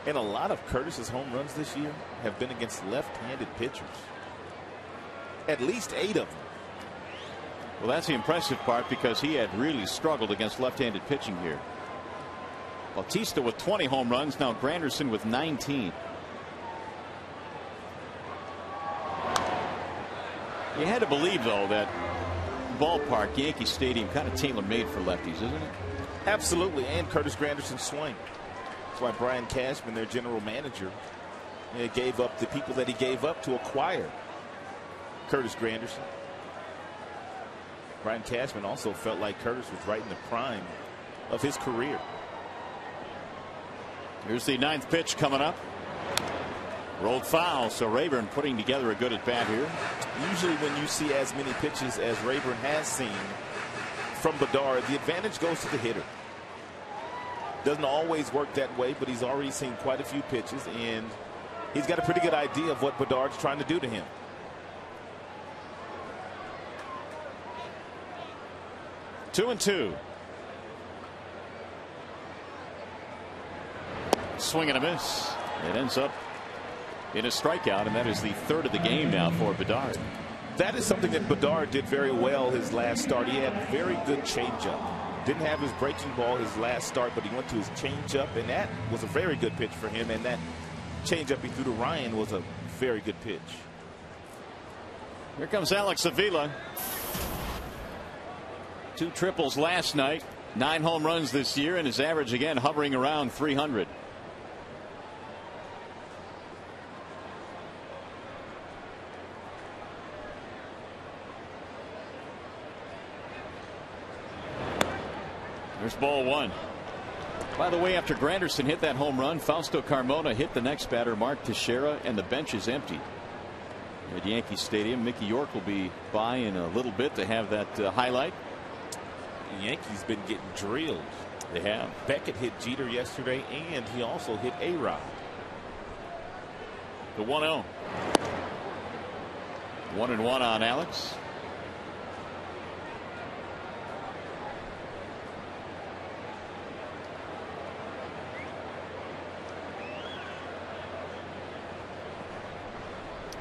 And a lot of Curtis's home runs this year have been against left-handed pitchers. At least 8 of them. Well, that's the impressive part, because he had really struggled against left-handed pitching here. Bautista with 20 home runs. Now Granderson with 19. You had to believe, though, that ballpark, Yankee Stadium, kind of tailor-made for lefties, isn't it? Absolutely, and Curtis Granderson's swing. That's why Brian Cashman, their general manager, gave up the people that he gave up to acquire Curtis Granderson. Brian Cashman also felt like Curtis was right in the prime of his career. Here's the 9th pitch coming up. Rolled foul, so Rayburn putting together a good at bat here. Usually when you see as many pitches as Rayburn has seen from Bedard, the advantage goes to the hitter. Doesn't always work that way, but he's already seen quite a few pitches, and he's got a pretty good idea of what Bedard's trying to do to him. Two and two. Swing and a miss. It ends up in a strikeout, and that is the 3rd of the game now for Bedard. That is something that Bedard did very well his last start. He had very good changeup. Didn't have his breaking ball his last start, but he went to his changeup, and that was a very good pitch for him. And that changeup he threw to Ryan was a very good pitch. Here comes Alex Avila. 2 triples last night, 9 home runs this year, and his average again hovering around 300. There's ball 1. By the way, after Granderson hit that home run, Fausto Carmona hit the next batter, Mark Teixeira, and the bench is empty at Yankee Stadium. Mickey York will be by in a little bit to have that highlight. The Yankees been getting drilled. They have. Beckett hit Jeter yesterday, and he also hit A-Rod. The 1-0. 1-1 on Alex.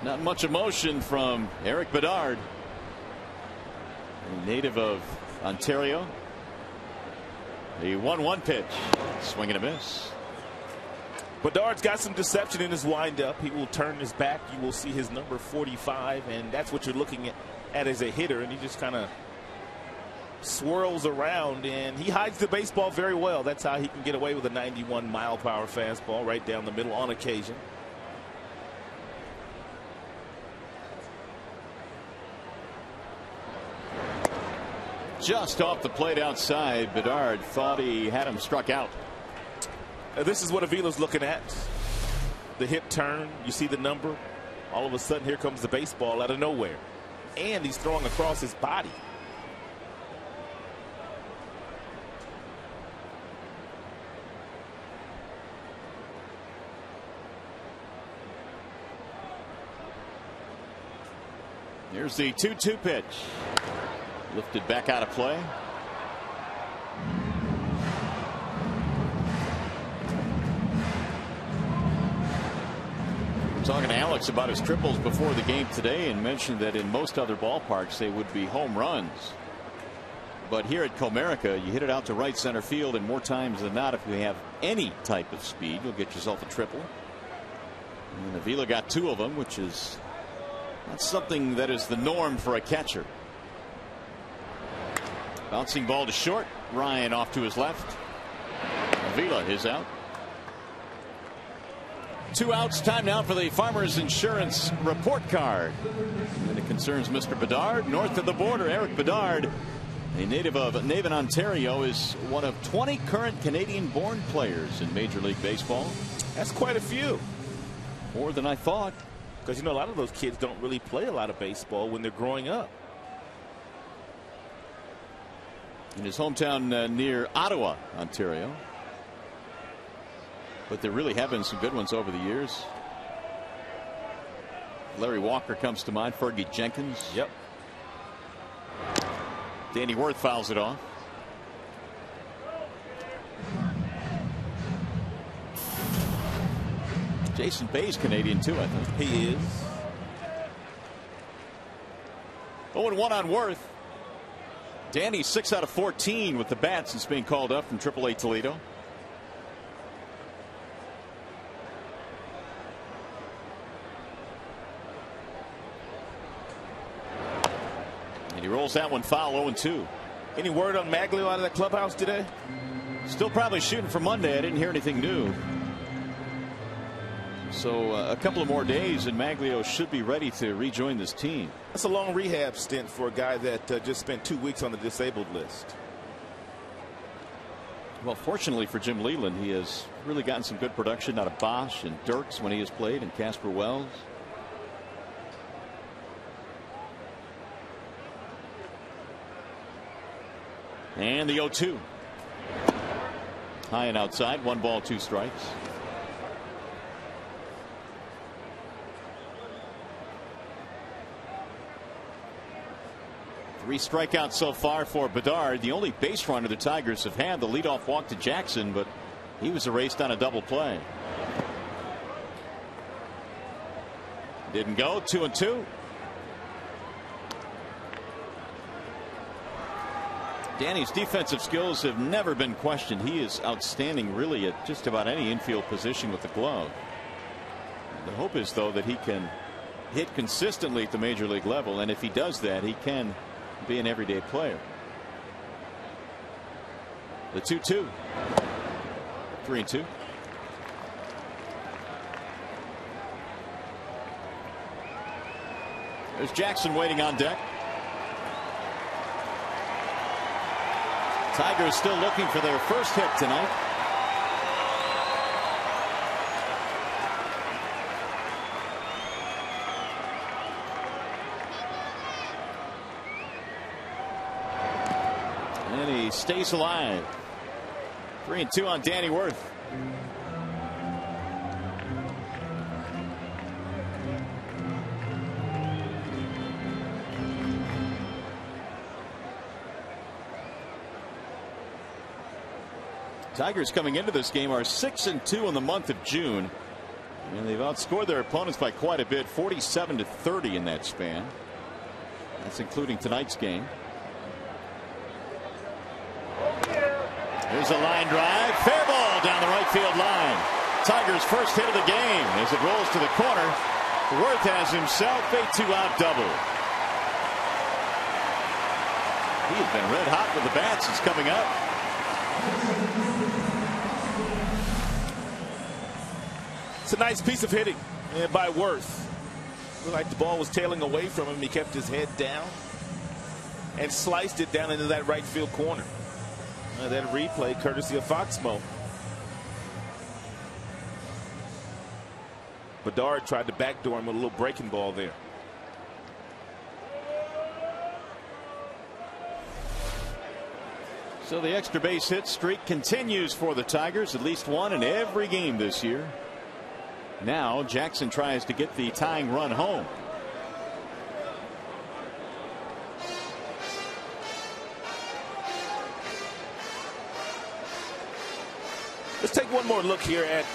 Not much emotion from Eric Bedard, a native of Ontario. The 1-1 pitch. Swing and a miss. Bedard's got some deception in his windup. He will turn his back. You will see his number 45, and that's what you're looking at as a hitter. And he just kind of swirls around, and he hides the baseball very well. That's how he can get away with a 91-mile-per-hour fastball right down the middle on occasion. Just off the plate outside. Bedard thought he had him struck out. This is what Avila's looking at. The hip turn. You see the number. All of a sudden, here comes the baseball out of nowhere. And he's throwing across his body. Here's the 2-2 pitch. Lifted back out of play. Talking to Alex about his triples before the game today, and mentioned that in most other ballparks they would be home runs. But here at Comerica, you hit it out to right center field, and more times than not, if you have any type of speed, you'll get yourself a triple. And Avila got 2 of them, which is not something that is the norm for a catcher. Bouncing ball to short. Ryan off to his left. Avila is out. 2 outs. Time now for the Farmers Insurance report card. And it concerns Mr. Bedard. North of the border, Eric Bedard, a native of Navan, Ontario, is one of 20 current Canadian-born players in Major League Baseball. That's quite a few. More than I thought. Because, you know, a lot of those kids don't really play a lot of baseball when they're growing up. In his hometown near Ottawa, Ontario. But there really have been some good ones over the years. Larry Walker comes to mind. Fergie Jenkins. Yep. Danny Worth fouls it off. Jason Bay's Canadian too, I think. He is. 0-1 on Worth. Danny 6 out of 14 with the bat since being called up from AAA Toledo. And he rolls that one foul. 0-2. Any word on Maglio out of the clubhouse today? Still probably shooting for Monday. I didn't hear anything new. So a couple of more days and Maglio should be ready to rejoin this team. That's a long rehab stint for a guy that just spent 2 weeks on the disabled list. Well, fortunately for Jim Leland, he has really gotten some good production out of BOESCH and Dirks when he has played, and Casper Wells. And the 0-2. High and outside. 1 ball, 2 strikes. Three strikeouts so far for Bedard. The only base runner the Tigers have had. The leadoff walk to Jackson, but he was erased on a double play. Didn't go. 2-2. Danny's defensive skills have never been questioned. He is outstanding really at just about any infield position with the glove. The hope is, though, that he can hit consistently at the major league level, and if he does that, he can be an everyday player. The 2-2. 3-2. There's Jackson waiting on deck. Tigers still looking for their first hit tonight. And he stays alive. 3-2 on Danny Worth. Tigers coming into this game are 6-2 in the month of June. And they've outscored their opponents by quite a bit, 47-30 in that span. That's including tonight's game. Here's a line drive. Fair ball down the right field line. Tigers' first hit of the game as it rolls to the corner. Worth has himself a 2-out double. He has been red hot with the bats. It's coming up. It's a nice piece of hitting by Worth. Looked like the ball was tailing away from him. He kept his head down and sliced it down into that right field corner. That replay courtesy of Foxmo. Bedard tried to backdoor him with a little breaking ball there. So the extra base hit streak continues for the Tigers, at least one in every game this year. Now Jackson tries to get the tying run home. Let's take one more look here at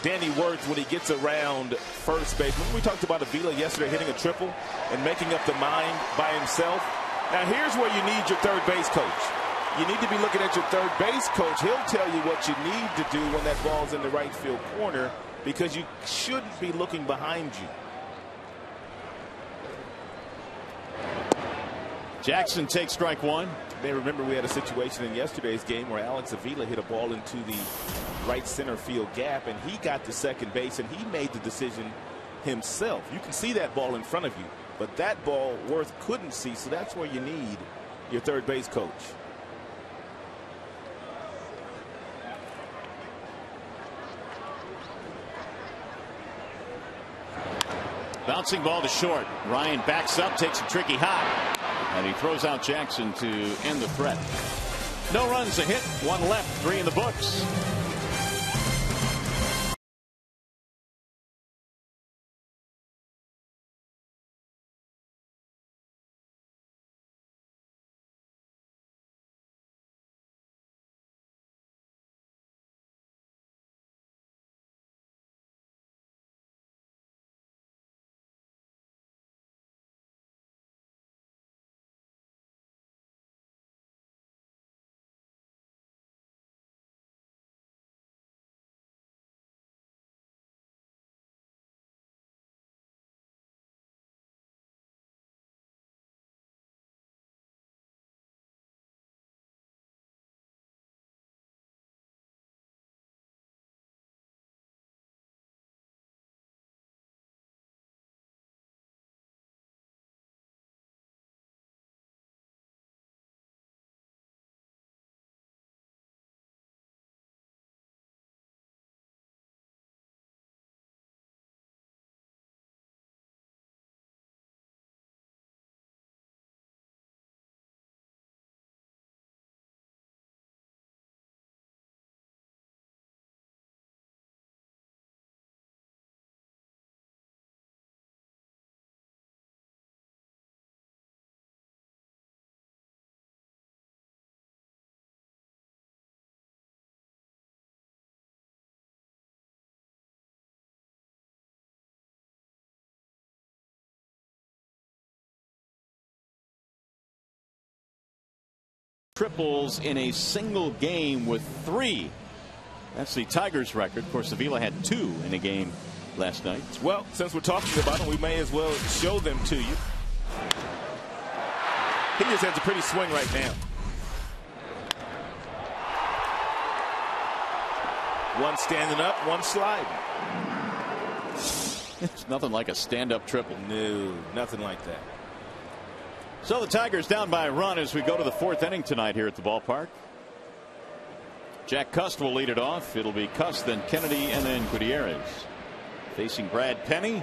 Danny Worth when he gets around first base. When we talked about Avila yesterday hitting a triple and making up the mind by himself. Now here's where you need your third base coach. You need to be looking at your third base coach. He'll tell you what you need to do when that ball's in the right field corner, because you shouldn't be looking behind you. Jackson takes strike one. They remember we had a situation in yesterday's game where Alex Avila hit a ball into the right center field gap, and he got to second base, and he made the decision himself. You can see that ball in front of you, but that ball Worth couldn't see, so that's where you need your third base coach. Bouncing ball to short. Ryan backs up, takes a tricky hop, and he throws out Jackson to end the threat. No runs, a hit, one left, 3 in the books. Triples in a single game with 3. That's the Tigers record. Of course, Avila had 2 in a game last night. Well, since we're talking about them, we may as well show them to you. He just has a pretty swing right now. One standing up, one sliding. It's nothing like a stand-up triple. No, nothing like that. So the Tigers down by a run as we go to the 4th inning tonight here at the ballpark. Jack Cust will lead it off. It'll be Cust, then Kennedy, and then Gutierrez. Facing Brad Penny.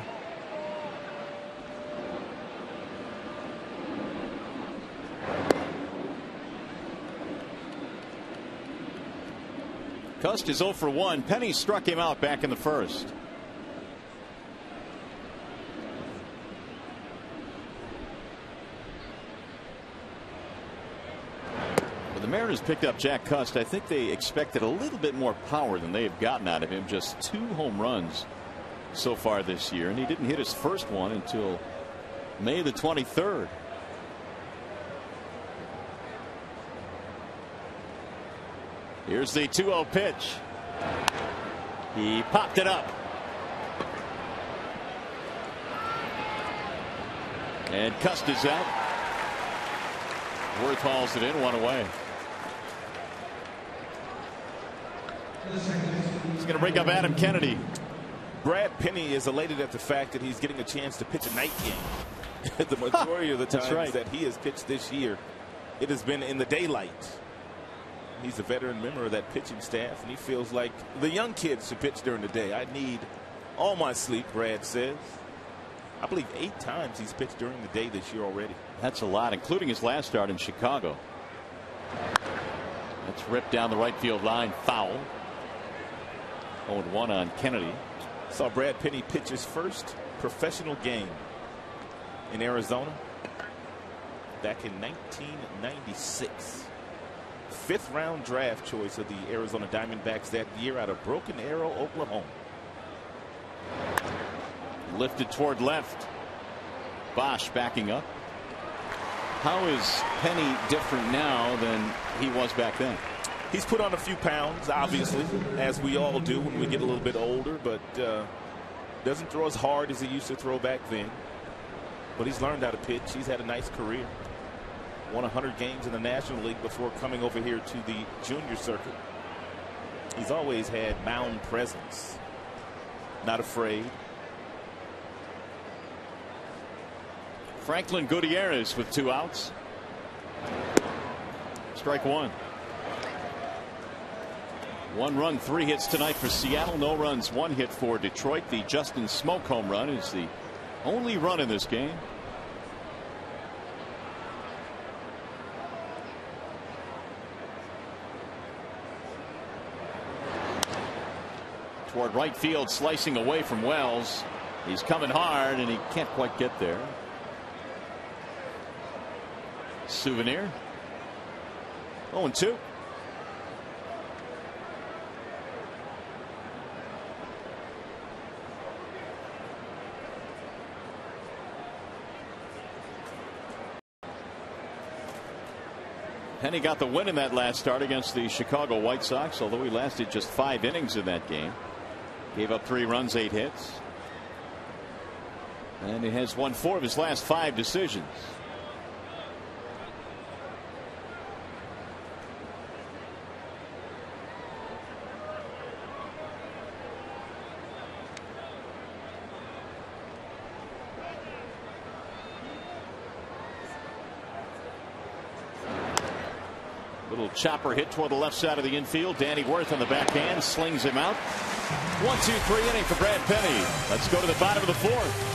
Cust is 0 for 1. Penny struck him out back in the first. The Mariners picked up Jack Cust. I think they expected a little bit more power than they have gotten out of him. Just 2 home runs so far this year, and he didn't hit his first one until May the 23rd. Here's the 2-0 pitch. He popped it up. And Custis out. Worth hauls it in, 1 away. He's going to bring up Adam Kennedy. Brad Penny is elated at the fact that he's getting a chance to pitch a night game. The majority of the times that he has pitched this year, it has been in the daylight. He's a veteran member of that pitching staff, and he feels like the young kids should pitch during the day. I need all my sleep, Brad says. I believe 8 times he's pitched during the day this year already. That's a lot, including his last start in Chicago. That's ripped down the right field line, foul. 0-1 on Kennedy. Saw Brad Penny pitch his first professional game in Arizona back in 1996. 5th round draft choice of the Arizona Diamondbacks that year out of Broken Arrow, Oklahoma. Lifted toward left. BOESCH backing up. How is Penny different now than he was back then? He's put on a few pounds, obviously, as we all do when we get a little bit older, but doesn't throw as hard as he used to throw back then. But he's learned how to pitch. He's had a nice career. Won 100 games in the National League before coming over here to the junior circuit. He's always had mound presence. Not afraid. Franklin Gutierrez with 2 outs. Strike 1. 1 run, 3 hits tonight for Seattle. No runs, 1 hit for Detroit. The Justin Smoke home run is the only run in this game. Toward right field, slicing away from Wells. He's coming hard and he can't quite get there. Souvenir. 0-2. Penny got the win in that last start against the Chicago White Sox, although he lasted just 5 innings in that game. Gave up 3 runs, 8 hits. And he has won 4 of his last 5 decisions. Little chopper hit toward the left side of the infield. Danny Worth on the backhand slings him out. 1-2-3 inning for Brad Penny. Let's go to the bottom of the 4th.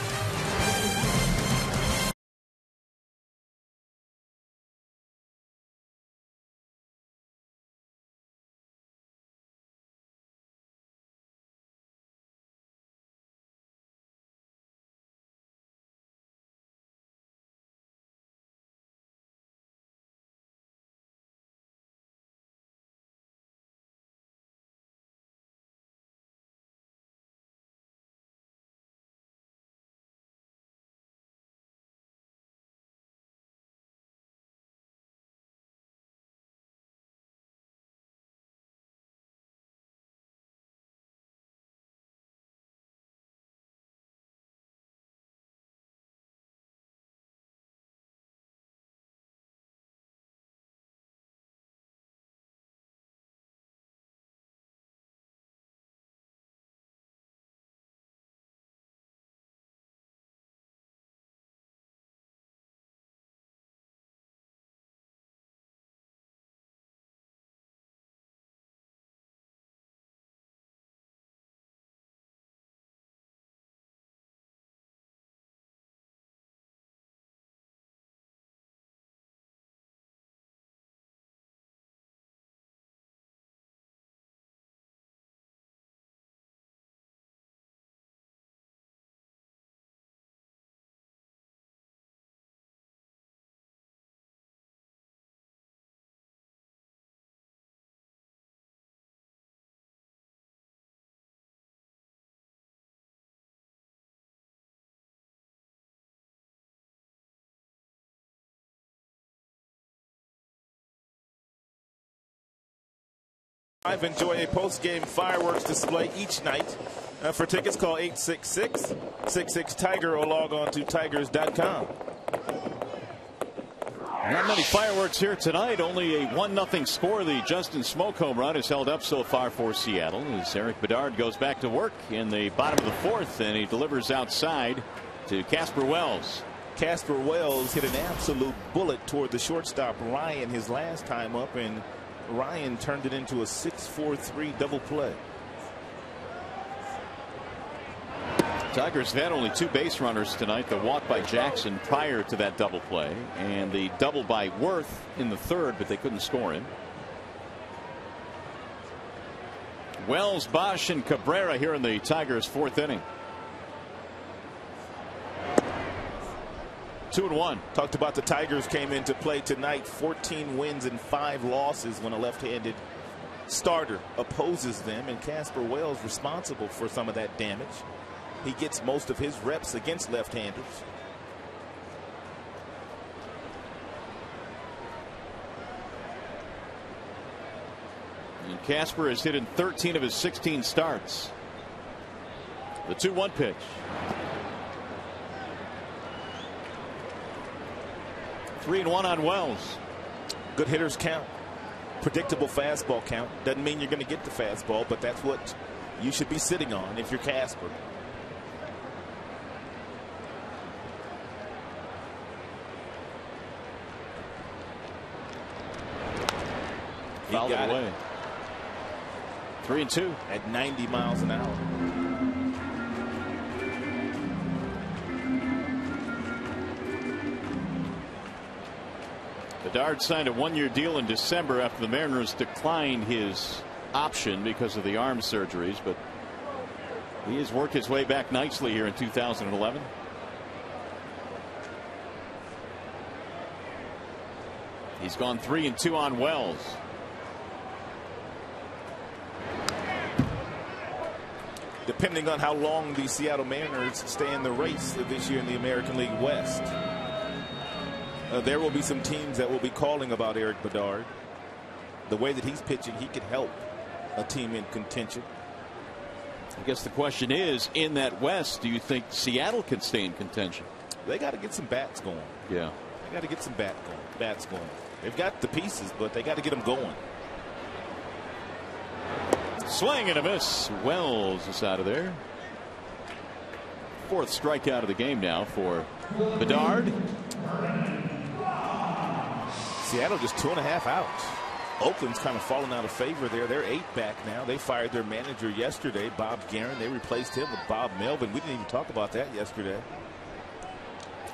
Enjoy a post-game fireworks display each night. For tickets, call 866-66-TIGER or log on to tigers.com. Not many fireworks here tonight. Only a 1-0 score. The Justin Smoke home run has held up so far for Seattle as Eric Bedard goes back to work in the bottom of the fourth, and he delivers outside to Casper Wells. Casper Wells hit an absolute bullet toward the shortstop Ryan his last time up, and Ryan turned it into a 6-4-3 double play. Tigers had only 2 base runners tonight. The walk by Jackson prior to that double play, and the double by Worth in the third, but they couldn't score him. Wells, Bosch, and Cabrera here in the Tigers' 4th inning. 2-1. Talked about the Tigers came into play tonight. 14 wins and 5 losses when a left-handed starter opposes them, and Casper Wells responsible for some of that damage. He gets most of his reps against left-handers. And Casper has hit in 13 of his 16 starts. The 2-1 pitch. 3-1 on Wells. Good hitters count. Predictable fastball count. Doesn't mean you're going to get the fastball, but that's what you should be sitting on if you're Casper. Fouled it away. 3-2 at 90 miles an hour. Bedard signed a 1-year deal in December after the Mariners declined his option because of the arm surgeries, but he has worked his way back nicely here in 2011. He's gone 3-2 on Wells. Depending on how long the Seattle Mariners stay in the race this year in the American League West, there will be some teams that will be calling about Eric Bedard. The way that he's pitching, he could help a team in contention. I guess the question is, in that West, do you think Seattle can stay in contention? They got to get some bats going. Yeah. They got to get some bats going. They've got the pieces, but they got to get them going. Swing and a miss. Wells is out of there. 4th strikeout of the game now for Bedard. Seattle just 2.5 outs. Oakland's kind of fallen out of favor there. They're 8 back now. They fired their manager yesterday, Bob Guerin. They replaced him with Bob Melvin. We didn't even talk about that yesterday.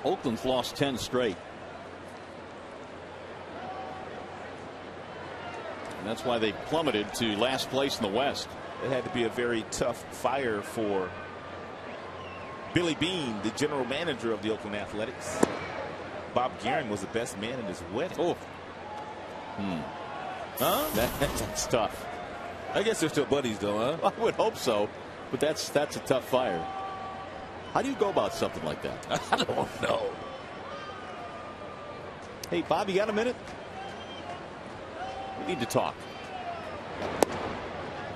Oakland's lost 10 straight. And that's why they plummeted to last place in the West. It had to be a very tough fire for Billy Beane, the general manager of the Oakland Athletics. Bob Guerin was the best man in his wedding. Oh. Huh? That's tough. I guess they're still buddies, though, huh? I would hope so, but that's a tough fire. How do you go about something like that? I don't know. Hey, Bob, you got a minute? We need to talk.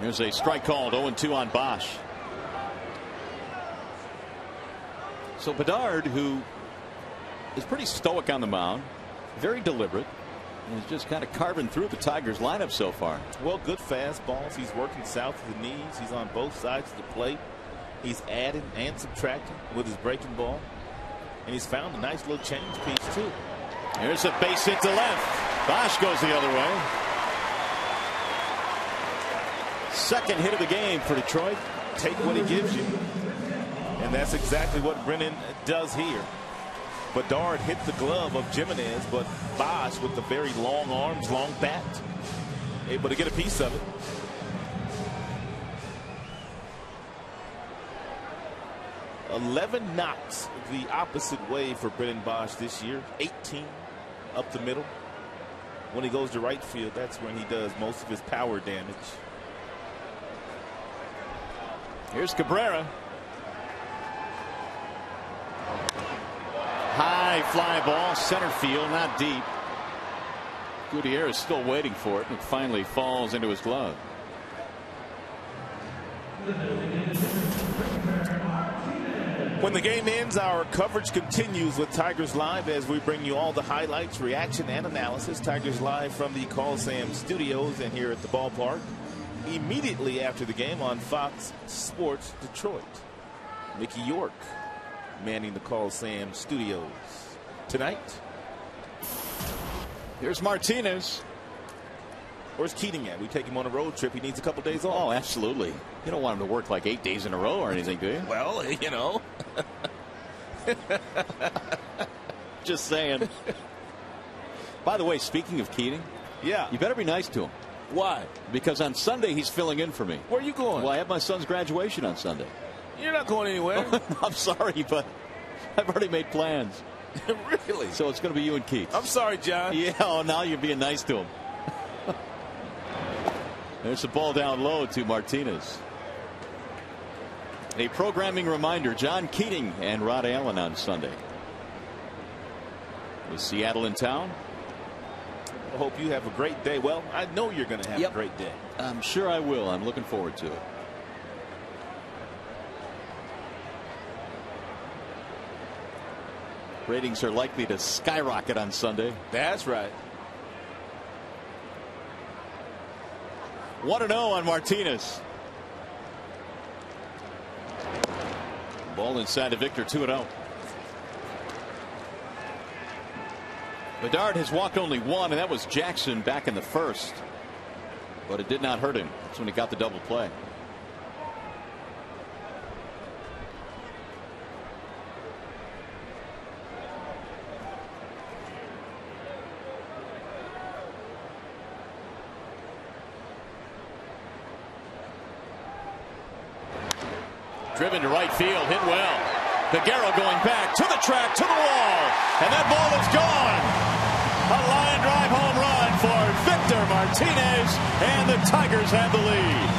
Here's a strike called. 0-2 on Bosch. So Bedard, who is pretty stoic on the mound, very deliberate, and is just kind of carving through the Tigers lineup so far. Well, good fastballs. He's working south of the knees. He's on both sides of the plate. He's adding and subtracting with his breaking ball. And he's found a nice little change piece, too. Here's a base hit to left. Bosch goes the other way. 2nd hit of the game for Detroit. Take what he gives you. And that's exactly what Brennan does here. Bedard hit the glove of Jimenez, but Bosch with the very long arms, long bat, able to get a piece of it. $11 knocks the opposite way for Brennan Bosch this year. 18 up the middle. When he goes to right field, that's when he does most of his power damage. Here's Cabrera. High fly ball, center field, not deep. Gutierrez is still waiting for it, and it finally falls into his glove. When the game ends, our coverage continues with Tigers Live as we bring you all the highlights, reaction, and analysis. Tigers Live from the Coliseum studios and here at the ballpark. Immediately after the game on Fox Sports Detroit. Mickey York manning the Coliseum studios tonight. Here's Martinez. Where's Keating at? We take him on a road trip. He needs a couple days off. Oh, absolutely. You don't want him to work like 8 days in a row or anything, do you? Well, you know. Just saying. By the way, speaking of Keating, yeah, you better be nice to him. Why? Because on Sunday he's filling in for me. Where are you going? Well, I have my son's graduation on Sunday. You're not going anywhere. I'm sorry, but I've already made plans. Really? So it's going to be you and Keith. I'm sorry, John. Yeah, oh, now you're being nice to him. There's the ball down low to Martinez. A programming reminder, John Keating and Rod Allen on Sunday. With Seattle in town. I hope you have a great day. Well, I know you're going to have a great day. I'm sure I will. I'm looking forward to it. Ratings are likely to skyrocket on Sunday. That's right. 1-0 on Martinez. Ball inside to Victor, 2-0. Bedard has walked only one, and that was Jackson back in the first. But it did not hurt him. That's when he got the double play. Driven to right field, hit well. Figueroa going back to the track, to the wall, and that ball is gone. A line drive home run for Victor Martinez, and the Tigers have the lead.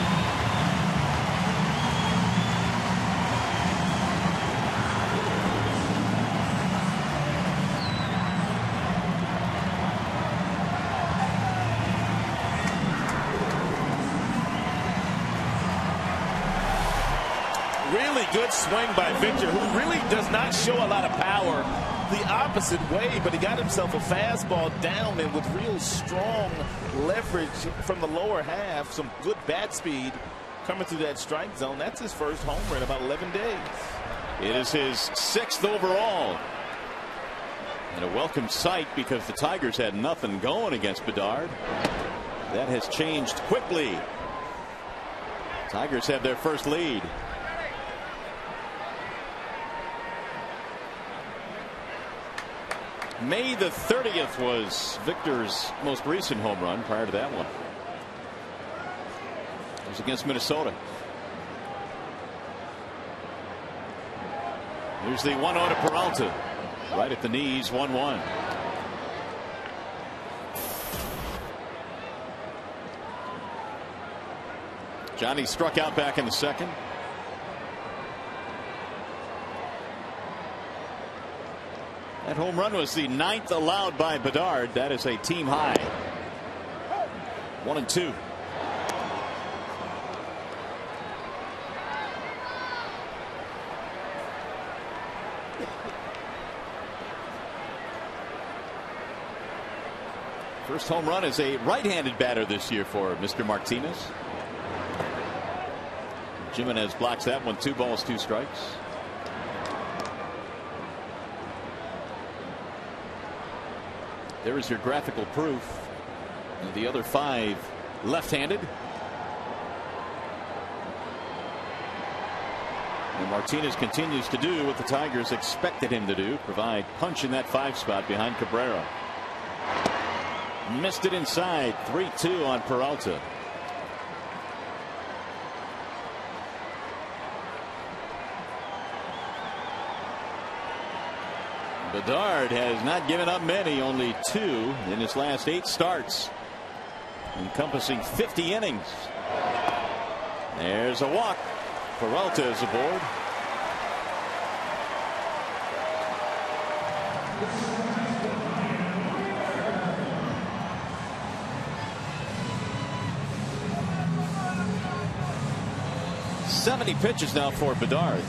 Really good swing by Victor, who really does not show a lot of power the opposite way, but he got himself a fastball down, and with real strong leverage from the lower half, some good bat speed coming through that strike zone. That's his first homer in about 11 days. It is his 6th overall. And a welcome sight because the Tigers had nothing going against Bedard. That has changed quickly. Tigers have their first lead. May the 30th was Victor's most recent home run. Prior to that one, it was against Minnesota. Here's the 1-0 to Peralta, right at the knees, 1-1. Johnny struck out back in the second. That home run was the 9th allowed by Bedard. That is a team high. 1-2. First home run as a right-handed batter this year for Mr. Martinez. Jimenez blocks that one. 2 balls, 2 strikes. There is your graphical proof. And the other 5 left-handed. And Martinez continues to do what the Tigers expected him to do, provide punch in that 5 spot behind Cabrera. Missed it inside. 3-2 on Peralta. Bedard has not given up many, only 2 in his last 8 starts, encompassing 50 innings. There's a walk. Peralta is aboard. 70 pitches now for Bedard.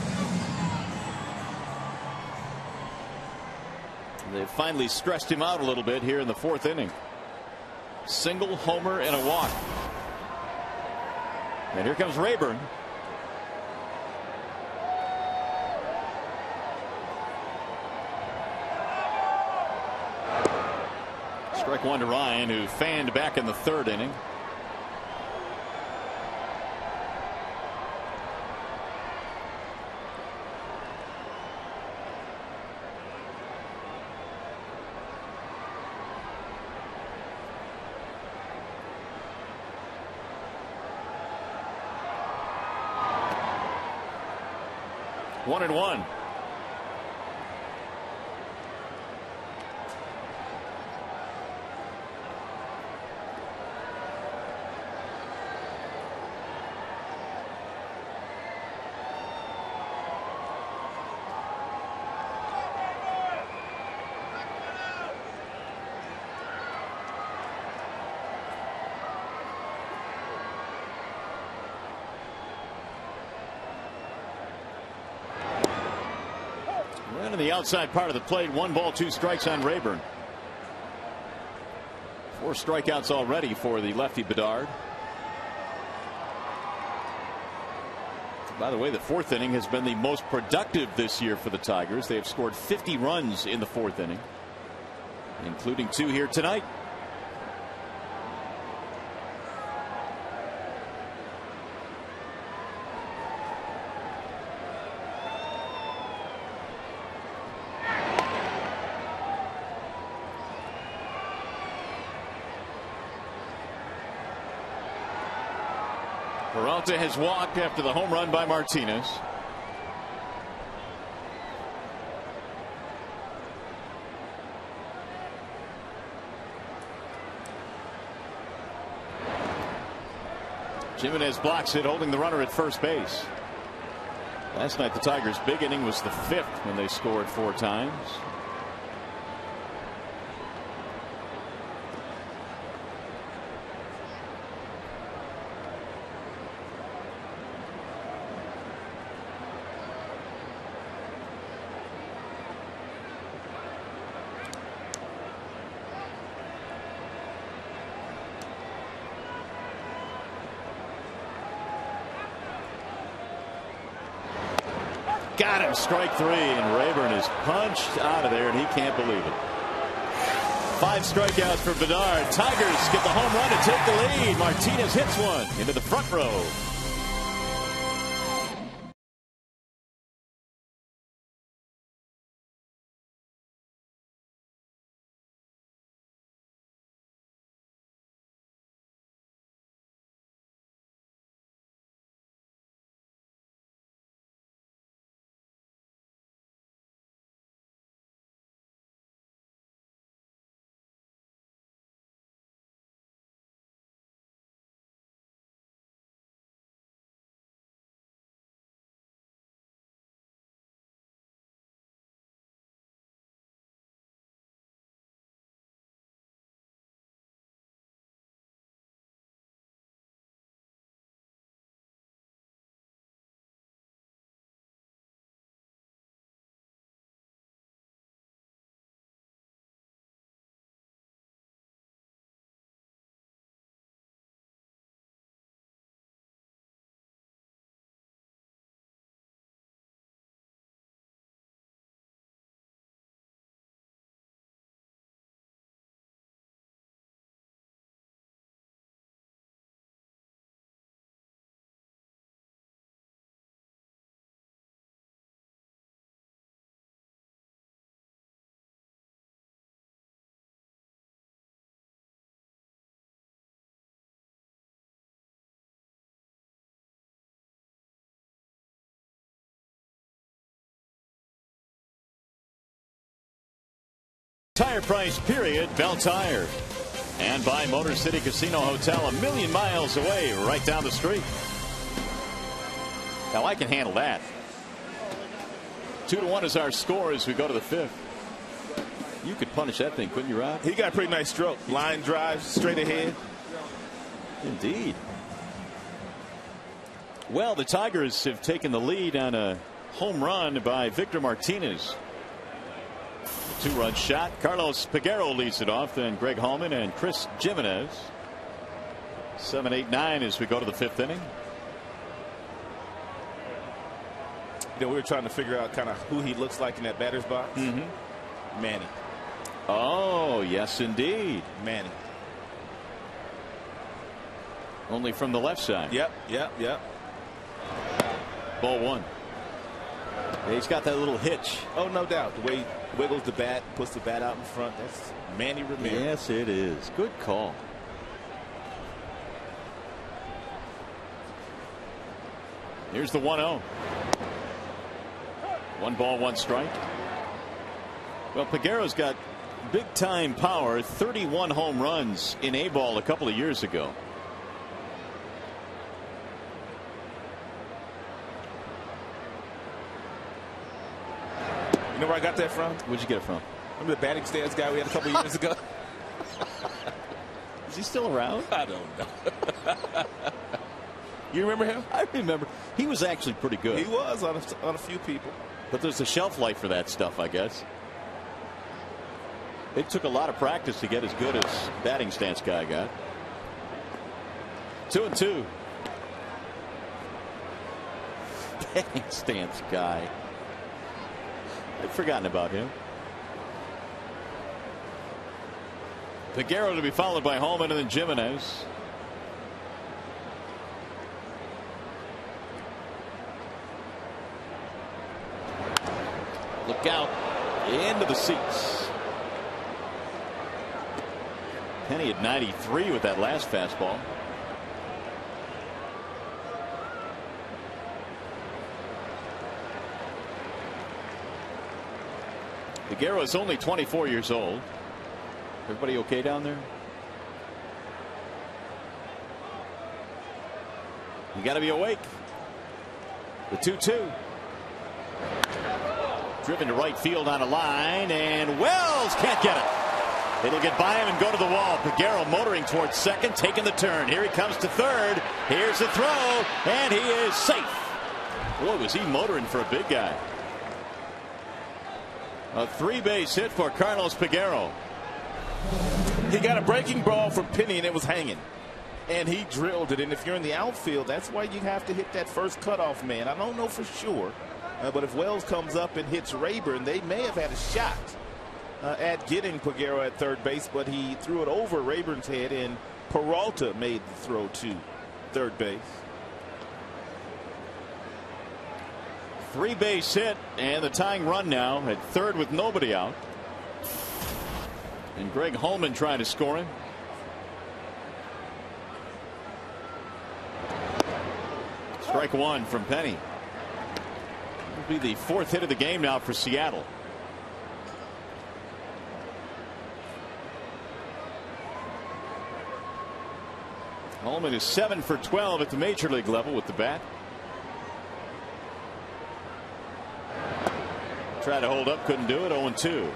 They finally stressed him out a little bit here in the 4th inning. Single, homer, and a walk. And here comes Rayburn. Strike one to Ryan, who fanned back in the 3rd inning. One and one. Right on the outside part of the plate. 1 ball, 2 strikes on Rayburn. 4 strikeouts already for the lefty Bedard. By the way, the 4th inning has been the most productive this year for the Tigers. They have scored 50 runs in the 4th inning, including 2 here tonight. Peralta has walked after the home run by Martinez. Jimenez blocks it, holding the runner at first base. Last night the Tigers' big inning was the 5th when they scored 4 times. Got him, strike 3, and Rayburn is punched out of there, and he can't believe it. 5 strikeouts for Bedard. Tigers get the home run to take the lead. Martinez hits one into the front row. Tire price period, Bell Tire. And by Motor City Casino Hotel, 1,000,000 miles away, right down the street. Now I can handle that. 2-1 is our score as we go to the 5th. You could punish that thing, couldn't you, Rob? He got a pretty nice stroke. Line drive, straight ahead. Indeed. Well, the Tigers have taken the lead on a home run by Victor Martinez. Two-run shot. Carlos Peguero leads it off, then Greg Hallman and Chris Jimenez. 7, 8, 9 as we go to the 5th inning. We were trying to figure out kind of who he looks like in that batter's box. Manny. Oh, yes, indeed. Manny. Only from the left side. Yep. Ball 1. Yeah, he's got that little hitch. Oh, no doubt. The way he wiggles the bat, puts the bat out in front. That's Manny Ramirez. Yes, it is. Good call. Here's the 1-0. 1 ball, 1 strike. Well, Peguero's got big time power. 31 home runs in A-ball a couple of years ago. You know where I got that from? Where'd you get it from? Remember the batting stance guy we had a couple years ago? Is he still around? I don't know. You remember him? I remember. He was actually pretty good. He was on a few people. But there's a shelf life for that stuff, I guess. It took a lot of practice to get as good as batting stance guy got. 2-2. Batting stance guy. I'd forgotten about him. Peguero to be followed by Hallman and then Jimenez. Look out into the seats. Penny at 93 with that last fastball. Peguero is only 24 years old. Everybody okay down there? You got to be awake. The 2-2. Driven to right field on a line, and Wells can't get it. It'll get by him and go to the wall. Peguero motoring towards second, taking the turn. Here he comes to third. Here's the throw, and he is safe. Boy, was he motoring for a big guy. A 3-base hit for Carlos Peguero. He got a breaking ball from Penny, and it was hanging. And he drilled it. And if you're in the outfield, that's why you have to hit that first cutoff man. I don't know for sure. But if Wells comes up and hits Rayburn, they may have had a shot at getting Peguero at third base. But he threw it over Rayburn's head, and Peralta made the throw to third base. 3-base hit, and the tying run now at third with nobody out. And Greg Hallman trying to score him. Strike 1 from Penny. It'll be the 4th hit of the game now for Seattle. Hallman is 7 for 12 at the major league level with the bat. Tried to hold up, couldn't do it. 0-2.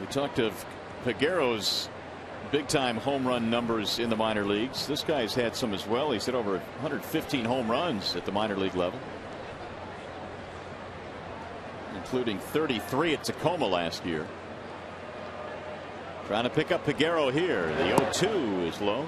We talked of Peguero's big-time home run numbers in the minor leagues. This guy's had some as well. He's hit over 115 home runs at the minor league level, including 33 at Tacoma last year. Trying to pick up Peguero here. The 0-2 is low.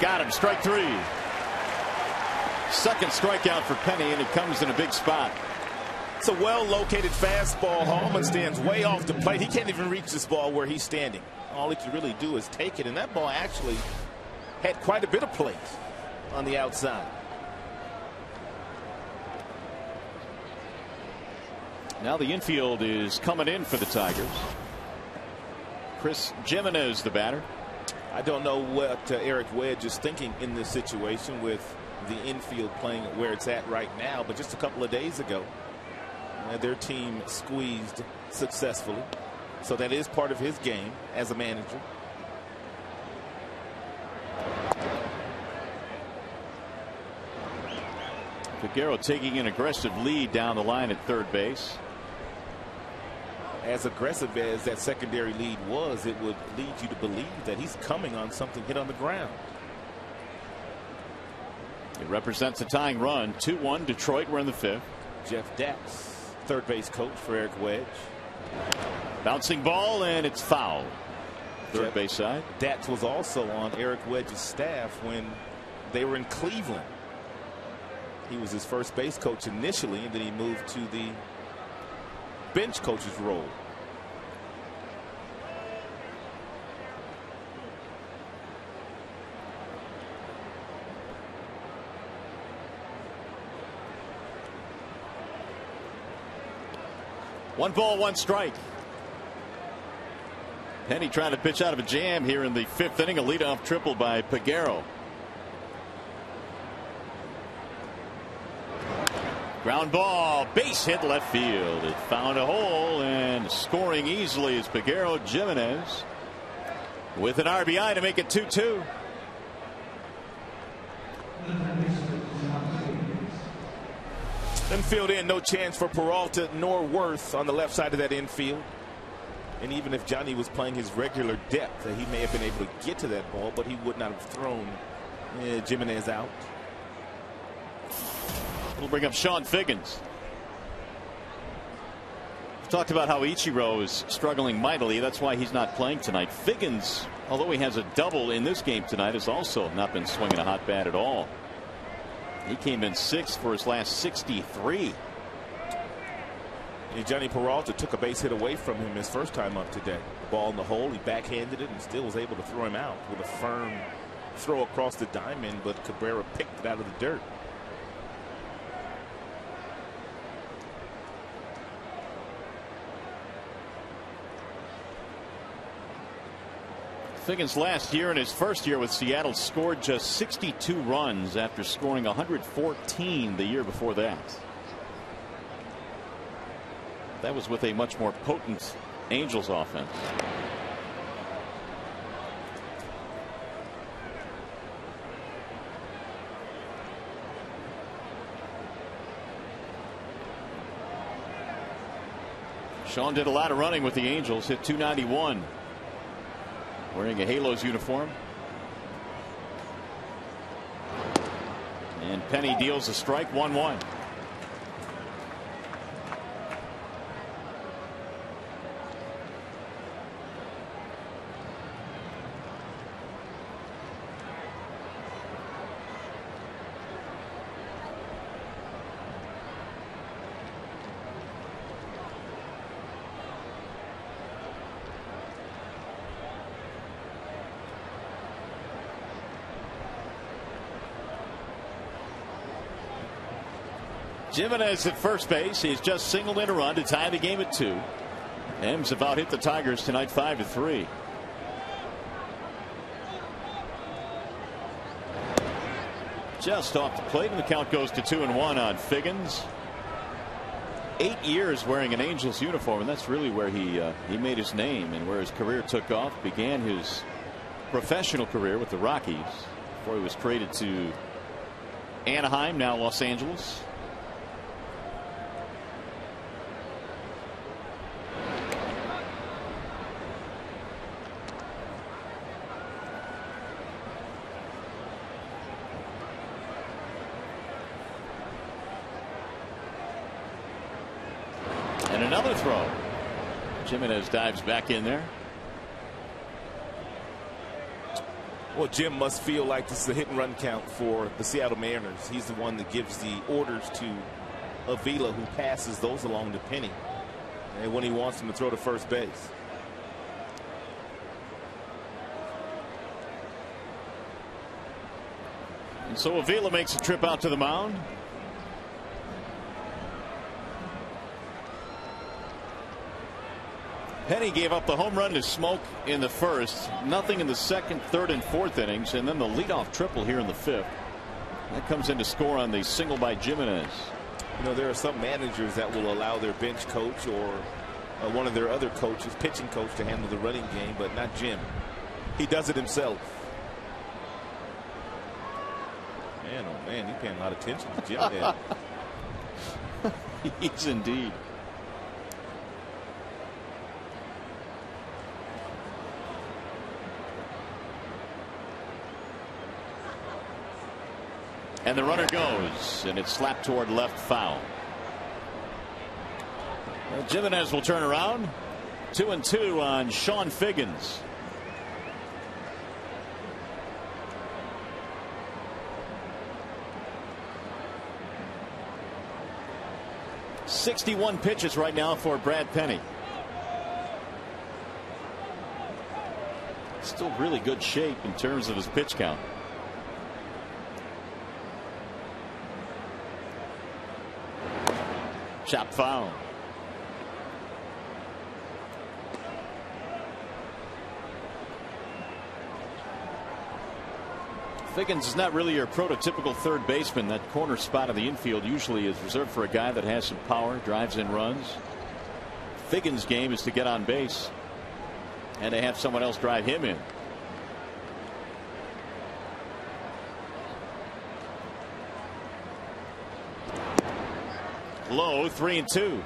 Got him. Strike 3. Second strikeout for Penny, and it comes in a big spot. It's a well-located fastball. Hallman stands way off the plate. He can't even reach this ball where he's standing. All he can really do is take it, and that ball actually had quite a bit of plate on the outside. Now the infield is coming in for the Tigers. Chris Jimenez, the batter. I don't know what Eric Wedge is thinking in this situation with the infield playing where it's at right now, but just a couple of days ago their team squeezed successfully. So that is part of his game as a manager. Peguero taking an aggressive lead down the line at third base. As aggressive as that secondary lead was, it would lead you to believe that he's coming on something hit on the ground. It represents a tying run. 2-1 Detroit. We're in the fifth. Jeff Dax, third base coach for Eric Wedge. Bouncing ball, and it's foul. Third base side. Dax was also on Eric Wedge's staff when they were in Cleveland. He was his first base coach initially, and then he moved to the bench coach's role. One ball, one strike. Penny trying to pitch out of a jam here in the fifth inning. A leadoff triple by Peguero. Ground ball, base hit left field. It found a hole, and scoring easily is Peguero. Jimenez with an RBI to make it 2-2. Infield in, no chance for Peralta nor Worth on the left side of that infield. And even if Johnny was playing his regular depth, he may have been able to get to that ball, but he would not have thrown Jimenez out. We'll bring up Sean Figgins. We've talked about how Ichiro is struggling mightily. That's why he's not playing tonight. Figgins, although he has a double in this game tonight, has also not been swinging a hot bat at all. He came in sixth for his last 63. And Johnny Peralta took a base hit away from him his first time up today. The ball in the hole, he backhanded it and still was able to throw him out with a firm throw across the diamond, but Cabrera picked it out of the dirt. Figgins last year, in his first year with Seattle, scored just 62 runs after scoring 114 the year before that. That was with a much more potent Angels offense. Sean did a lot of running with the Angels, hit 291. Wearing a Halos uniform. And Penny deals a strike. 1-1. Jimenez at first base. He's just singled in a run to tie the game at 2. M's about hit the Tigers tonight 5-3. Just off the plate, and the count goes to 2-1 on Figgins. 8 years wearing an Angels uniform, and that's really where he made his name and where his career took off. Began his professional career with the Rockies before he was traded to Anaheim, now Los Angeles. And another throw. Jimenez dives back in there. Well, Jim must feel like this is a hit and run count for the Seattle Mariners. He's the one that gives the orders to Avila, who passes those along to Penny, and when he wants him to throw to first base. And so Avila makes a trip out to the mound. Penny gave up the home run to Smoke in the first. Nothing in the second, third, and fourth innings. And then the leadoff triple here in the fifth. That comes in to score on the single by Jimenez. You know, there are some managers that will allow their bench coach or one of their other coaches, pitching coach, to handle the running game, but not Jim. He does it himself. Man, oh man, he's paying a lot of attention to Jim there. He's indeed. And the runner goes, and it's slapped toward left, foul. Well, Jimenez will turn around. 2-2 on Sean Figgins. .61 pitches right now for Brad Penny. Still really good shape in terms of his pitch count. Chop foul. Figgins is not really your prototypical third baseman. That corner spot of the infield usually is reserved for a guy that has some power, drives in runs. Figgins' game is to get on base and to have someone else drive him in. Low, 3-2.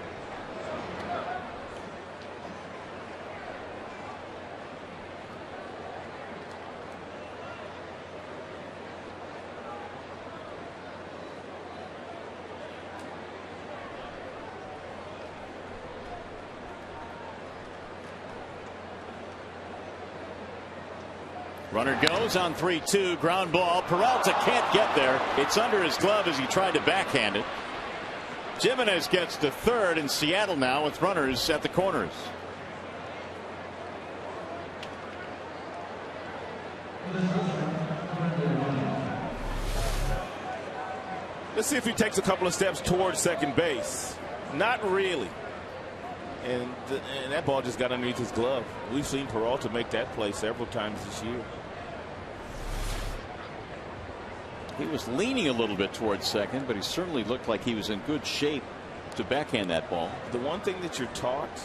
Runner goes on 3-2, ground ball. Peralta can't get there. It's under his glove as he tried to backhand it. Jimenez gets to third in Seattle now with runners at the corners. Let's see if he takes a couple of steps towards second base. Not really. And that ball just got underneath his glove. We've seen Peralta make that play several times this year. He was leaning a little bit towards second, but he certainly looked like he was in good shape to backhand that ball. The one thing that you're taught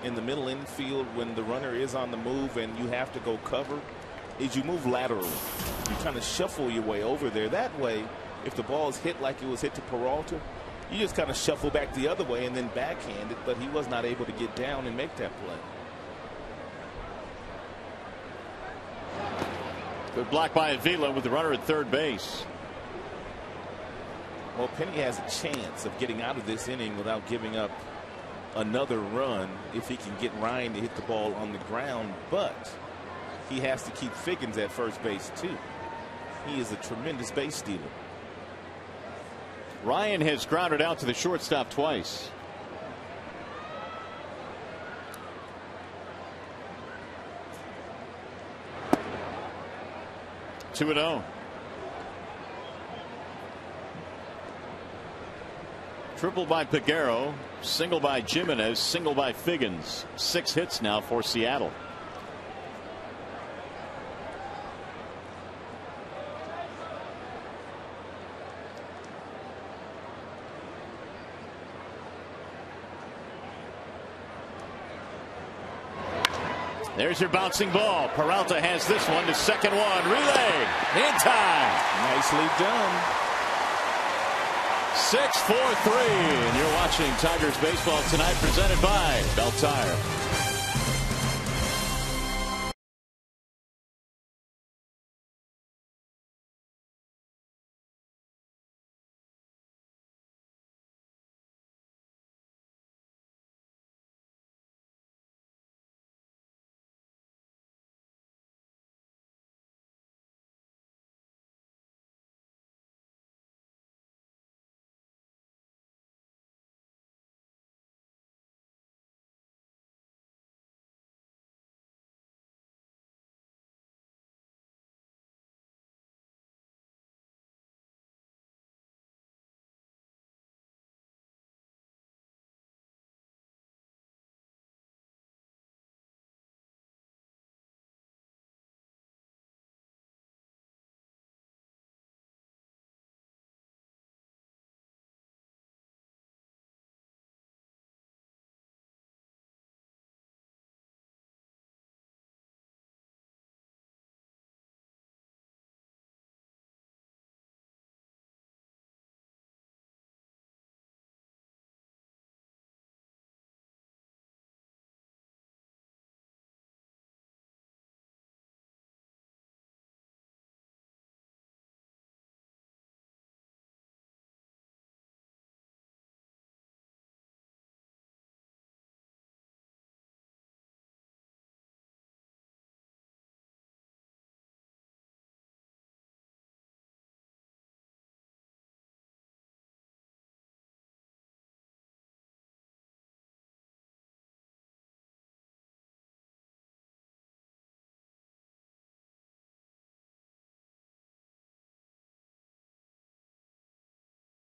in the middle infield when the runner is on the move and you have to go cover is you move laterally. You kind of shuffle your way over there. That way, if the ball is hit like it was hit to Peralta, you just kind of shuffle back the other way and then backhand it, but he was not able to get down and make that play. Good block by Avila with the runner at third base. Well, Penny has a chance of getting out of this inning without giving up another run if he can get Ryan to hit the ball on the ground, but he has to keep Figgins at first base too. He is a tremendous base stealer. Ryan has grounded out to the shortstop twice. Two and 0. Triple by Peguero, single by Jimenez, single by Figgins. 6 hits now for Seattle. There's your bouncing ball. Peralta has this one to second one. Relay in time. Nicely done. 6-4-3. And you're watching Tigers baseball tonight, presented by Bell Tire.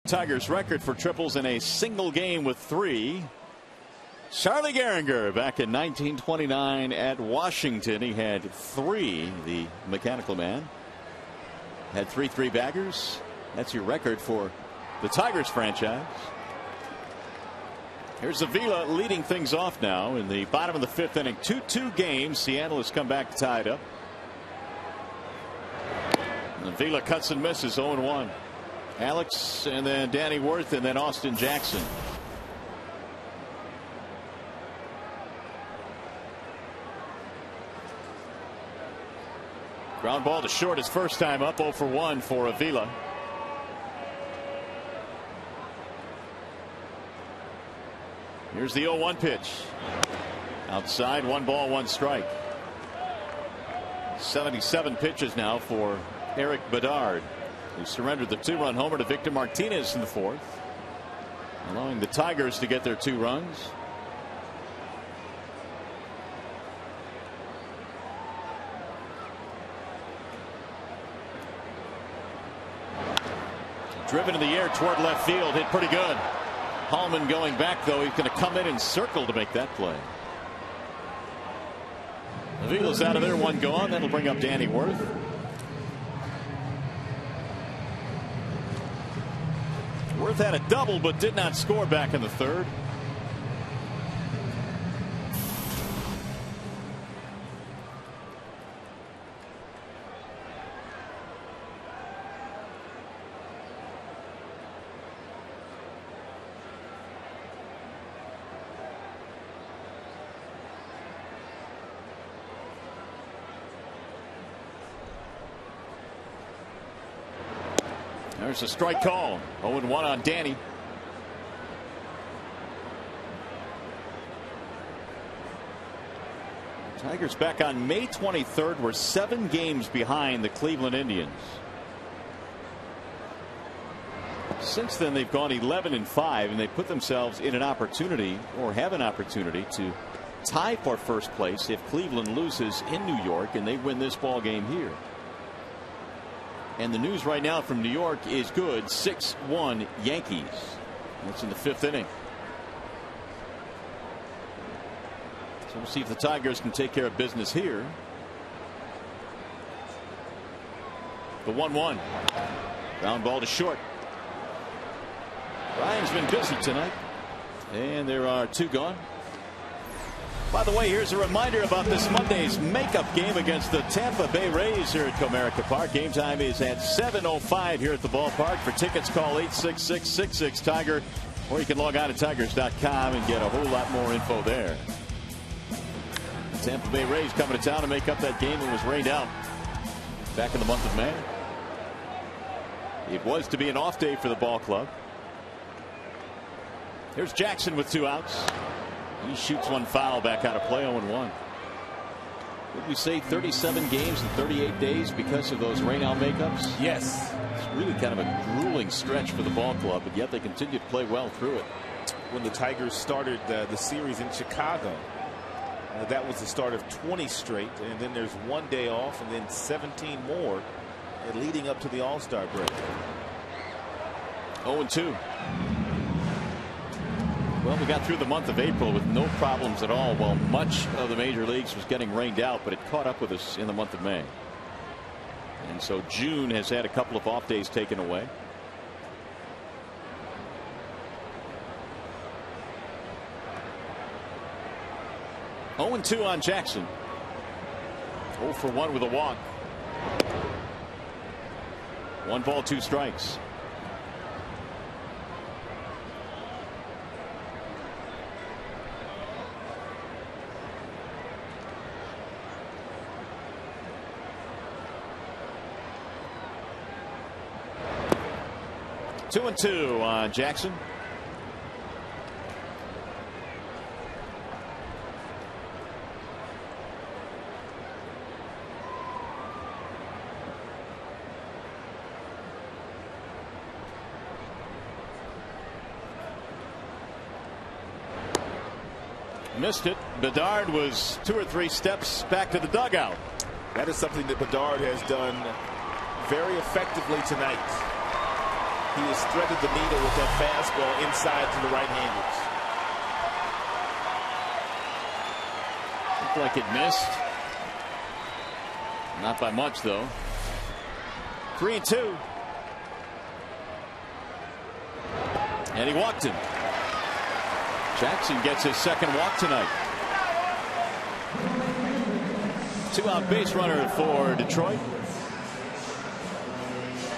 Tigers record for triples in a single game with 3. Charlie Gehringer back in 1929 at Washington. He had 3. The mechanical man had 3 3-baggers. That's your record for the Tigers franchise. Here's Avila leading things off now in the bottom of the 5th inning. 2-2 game. Seattle has come back tied up. Avila cuts and misses. 0-1. Alex, and then Danny Worth, and then Austin Jackson. Ground ball to short his first time up. 0-for-1 for Avila. Here's the 0-1 pitch. Outside, 1 ball, 1 strike. 77 pitches now for Eric Bedard, who surrendered the 2-run homer to Victor Martinez in the 4th, allowing the Tigers to get their 2 runs. Driven in the air toward left field, hit pretty good. Hallman going back, though. He's going to come in and circle to make that play. Avila's out of there, 1 gone. That'll bring up Danny Worth. Worth had a double but did not score back in the 3rd. There's a strike call. 0-1 on Danny. Tigers back on May 23rd were 7 games behind the Cleveland Indians. Since then they've gone 11-5, and they put themselves in an opportunity, or have an opportunity, to tie for first place if Cleveland loses in New York and they win this ball game here. And the news right now from New York is good. 6-1 Yankees. That's in the 5th inning. So we'll see if the Tigers can take care of business here. The 1-1. Ground ball to short. Ryan's been busy tonight. And there are 2 gone. By the way, here's a reminder about this Monday's makeup game against the Tampa Bay Rays here at Comerica Park. Game time is at 7:05 here at the ballpark. For tickets, call 866-66-TIGER, or you can log on to Tigers.com and get a whole lot more info there. The Tampa Bay Rays coming to town to make up that game that was rained out back in the month of May. It was to be an off day for the ball club. Here's Jackson with 2 outs. He shoots 1 foul back out of play. 0-1. Would we say 37 games in 38 days because of those rainout makeups? Yes. It's really kind of a grueling stretch for the ball club, but yet they continue to play well through it. When the Tigers started the series in Chicago, that was the start of 20 straight, and then there's 1 day off, and then 17 more leading up to the All-Star break. 0-2. Well, we got through the month of April with no problems at all, while much of the major leagues was getting rained out, but it caught up with us in the month of May. And so June has had a couple of off days taken away. Oh, 0-2 on Jackson. 0-for-1 with a walk. 1 ball, 2 strikes. Two and 2 on Jackson. Missed it. Bedard was 2 or 3 steps back to the dugout. That is something that Bedard has done very effectively tonight. He has threaded the needle with that fastball inside to the right-handers. Looked like it missed. Not by much, though. 3-2. And he walked him. Jackson gets his second walk tonight. 2-out base runner for Detroit.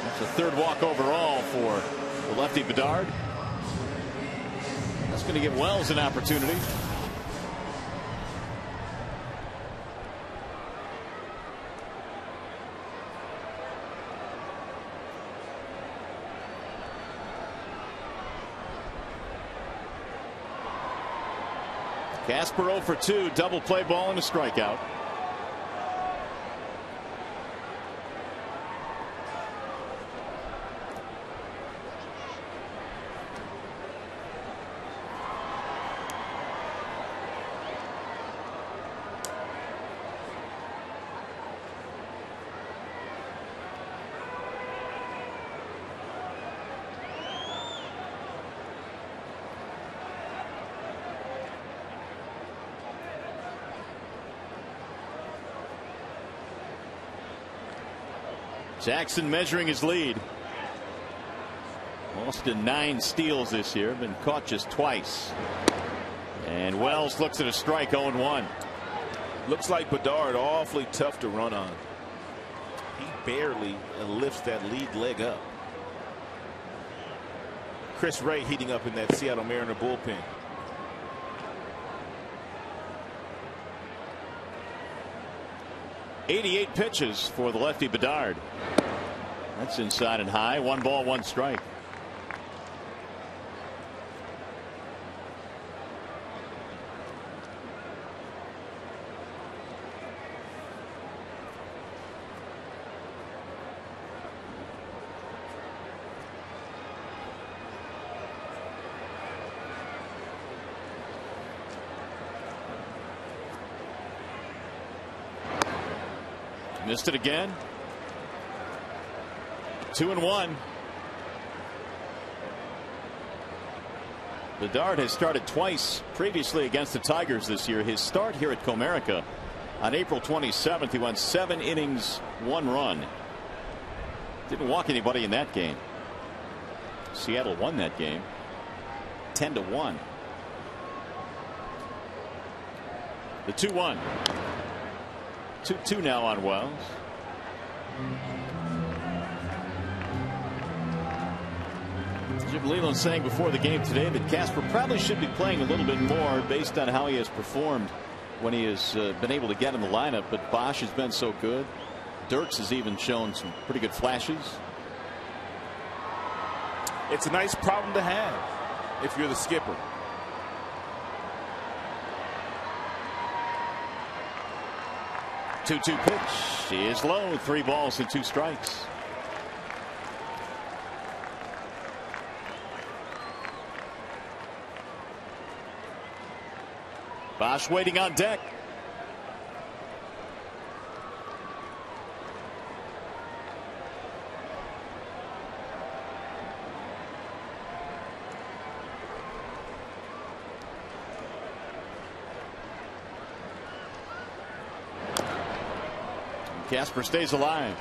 That's a third walk overall for the lefty Bedard. That's going to give Wells an opportunity. Casper 0 for 2, double play ball and a strikeout. Jackson measuring his lead. Austin 9 steals this year, been caught just twice. And Wells looks at a strike, 0-1. Looks like Bedard awfully tough to run on. He barely lifts that lead leg up. Chris Ray heating up in that Seattle Mariner bullpen. .88 pitches for the lefty Bedard. That's inside and high. 1 ball, 1 strike. Missed it again. 2-1. Bedard has started twice previously against the Tigers this year. His start here at Comerica on April 27th, he went 7 innings, 1 run. Didn't walk anybody in that game. Seattle won that game 10-1. The 2-1. 2-2 now on Wells. Jim Leland saying before the game today that Casper probably should be playing a little bit more based on how he has performed when he has been able to get in the lineup. But BOESCH has been so good. Dirks has even shown some pretty good flashes. It's a nice problem to have if you're the skipper. Two pitch is low. 3 balls and 2 strikes. BOESCH waiting on deck. Casper stays alive.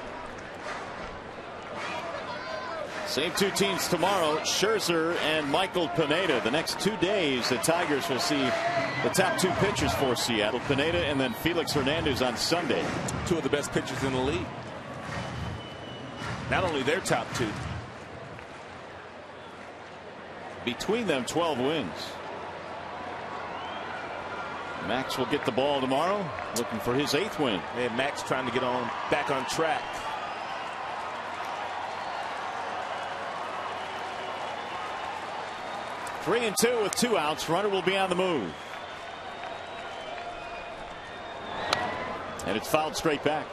Same 2 teams tomorrow, Scherzer and Michael Pineda. The next 2 days, the Tigers will see the top 2 pitchers for Seattle, Pineda and then Felix Hernandez on Sunday. 2 of the best pitchers in the league. Not only their top 2. Between them, 12 wins. Max will get the ball tomorrow, looking for his 8th win. And Max trying to get back on track. Three and 2 with 2 outs. Runner will be on the move. And it's fouled straight back.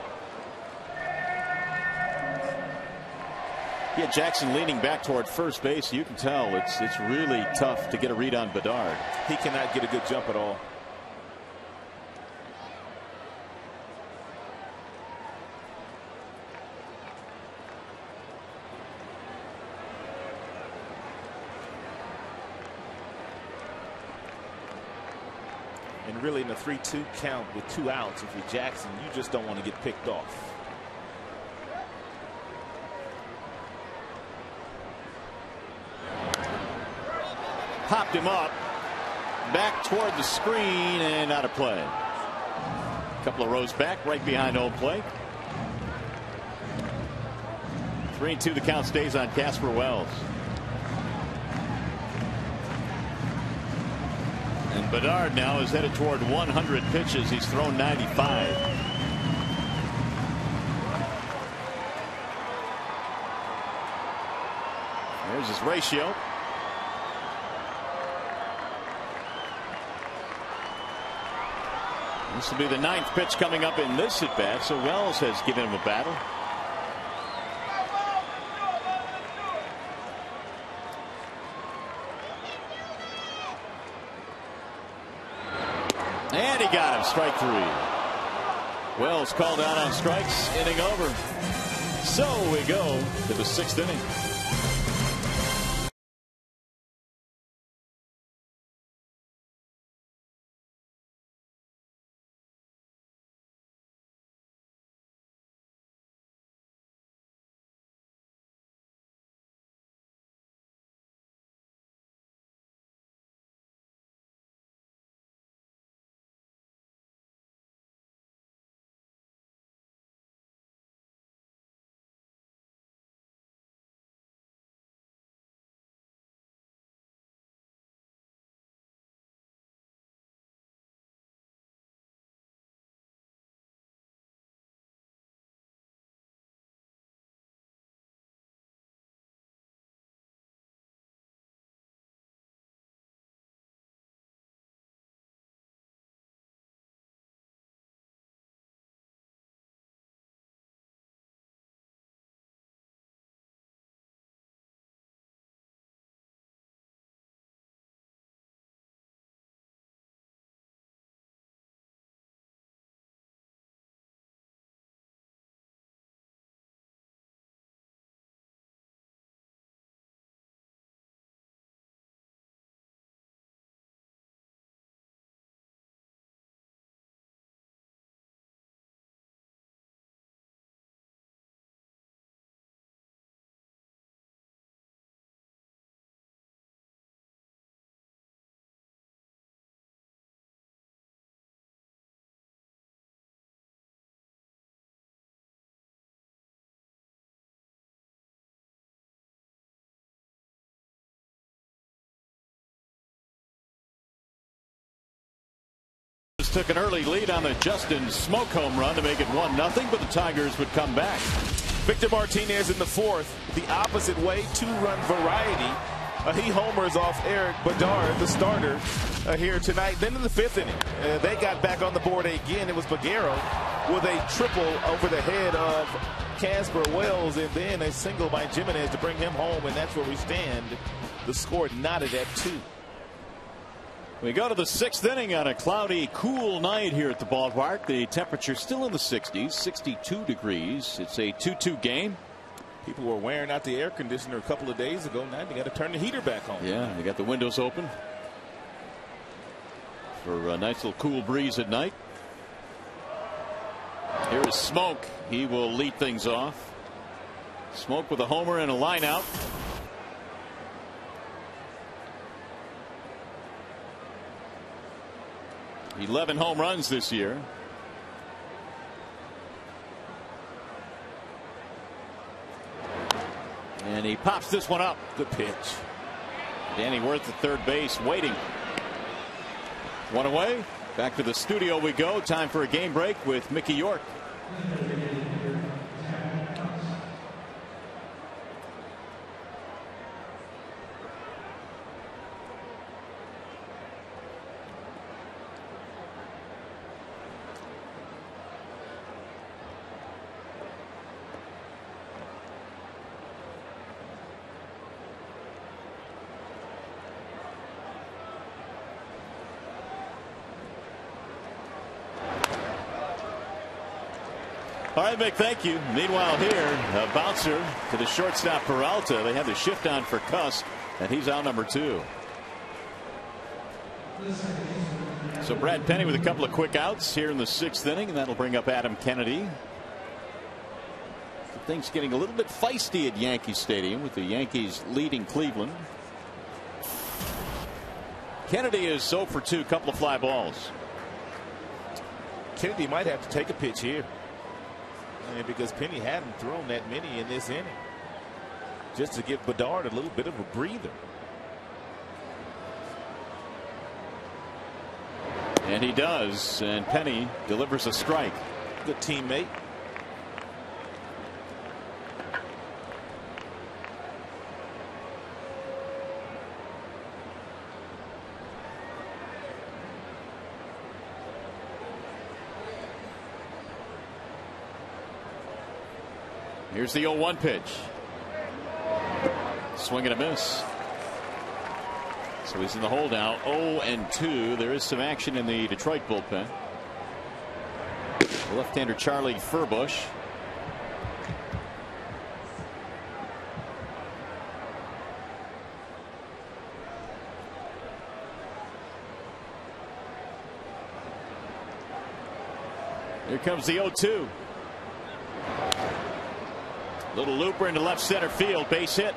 Yeah, Jackson leaning back toward first base. You can tell it's really tough to get a read on Bedard. He cannot get a good jump at all. And really in a 3-2 count with 2 outs, if you're Jackson, you just don't want to get picked off. Popped him up. Back toward the screen and out of play. A couple of rows back, right behind home plate. 3-2 the count stays on Casper Wells. And Bedard now is headed toward 100 pitches. He's thrown 95. There's his ratio. This will be the 9th pitch coming up in this at bat, so Wells has given him a battle. And he got him, strike 3. Wells called out on strikes, inning over. So we go to the 6th inning. Took an early lead on the Justin Smoke home run to make it 1-0, but the Tigers would come back. Victor Martinez in the 4th, the opposite way, 2-run variety. He homers off Eric Bedard, the starter, here tonight. Then in the 5th inning, they got back on the board again. It was Baguero with a triple over the head of Casper Wells, and then a single by Jimenez to bring him home, and that's where we stand. The score knotted at 2. We go to the 6th inning on a cloudy, cool night here at the ballpark. The temperature still in the 60s, 62 degrees. It's a 2-2 game. People were wearing out the air conditioner a couple of days ago. Now they got to turn the heater back on. Yeah, they got the windows open for a nice little cool breeze at night. Here is Smoke. He will lead things off. Smoke with a homer and a line out. $11 home runs this year. And he pops this one up. Good pitch. Danny Worth at third base waiting. One away. Back to the studio we go. Time for a game break with Mickey York. All right, Mick, thank you. Meanwhile here, a bouncer to the shortstop Peralta. They have the shift on for Cusk, and he's out number 2. So Brad Penny with a couple of quick outs here in the 6th inning, and that'll bring up Adam Kennedy. Things getting a little bit feisty at Yankee Stadium with the Yankees leading Cleveland. Kennedy is 0 for 2, couple of fly balls. Kennedy might have to take a pitch here, because Penny hadn't thrown that many in this inning, just to give Bedard a little bit of a breather. And he does, and Penny delivers a strike. Good teammate. Here's the 0-1 pitch. Swing and a miss. So he's in the hole now. 0-2. There is some action in the Detroit bullpen. Left-hander Charlie Furbush. Here comes the 0-2. Little looper into left center field, base hit.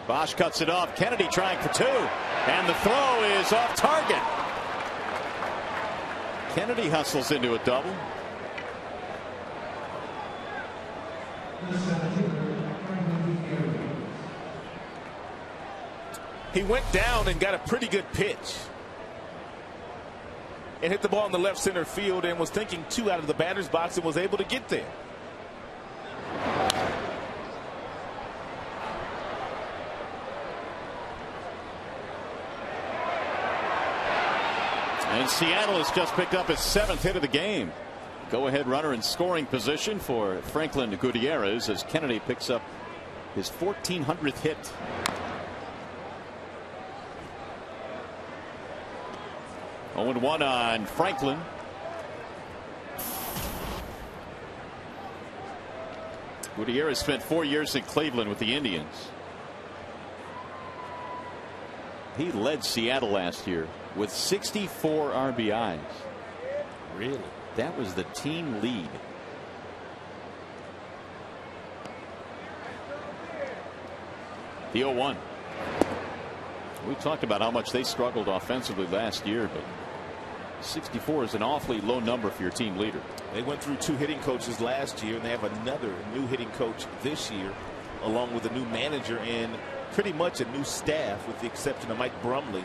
BOESCH cuts it off. Kennedy trying for 2, and the throw is off target. Kennedy hustles into a double. He went down and got a pretty good pitch and hit the ball in the left center field, and was thinking 2 out of the batter's box and was able to get there. And Seattle has just picked up his 7th hit of the game. Go-ahead runner in scoring position for Franklin Gutierrez as Kennedy picks up his 1400th hit. 0-1 on Franklin. Gutierrez spent 4 years in Cleveland with the Indians. He led Seattle last year with 64 RBIs. Really? That was the team lead. The 0-1. We talked about how much they struggled offensively last year, but 64 is an awfully low number for your team leader. They went through 2 hitting coaches last year, and they have another new hitting coach this year, along with a new manager and pretty much a new staff, with the exception of Mike Brumley,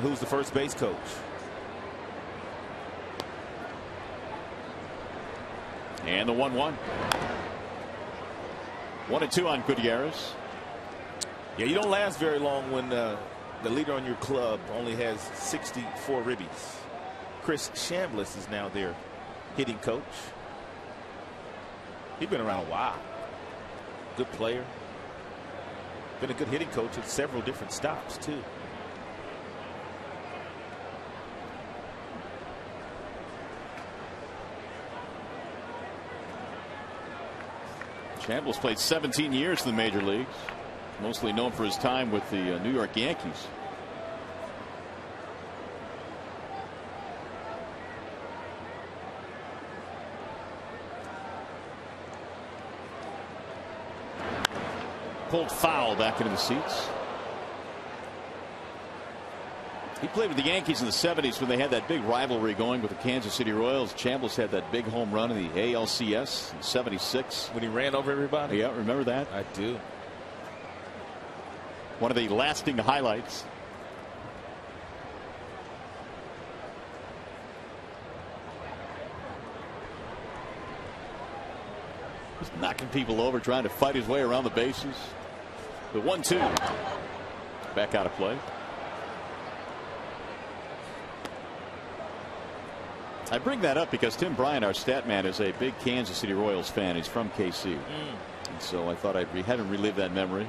who's the first base coach. And the 1-1. 1-2 on Gutierrez. Yeah, you don't last very long when the leader on your club only has 64 ribbies. Chris Chambliss is now their hitting coach. He's been around a while. Good player. Been a good hitting coach at several different stops, too. Chambliss played 17 years in the major leagues, mostly known for his time with the New York Yankees. Pulled foul back into the seats. He played with the Yankees in the 70s when they had that big rivalry going with the Kansas City Royals. Chambliss had that big home run in the ALCS in 76. When he ran over everybody? Yeah, remember that? I do. One of the lasting highlights. Just knocking people over, trying to fight his way around the bases. The 1-2. Back out of play. I bring that up because Tim Bryant, our stat man, is a big Kansas City Royals fan. He's from KC. And so I thought I'd have him relive that memory.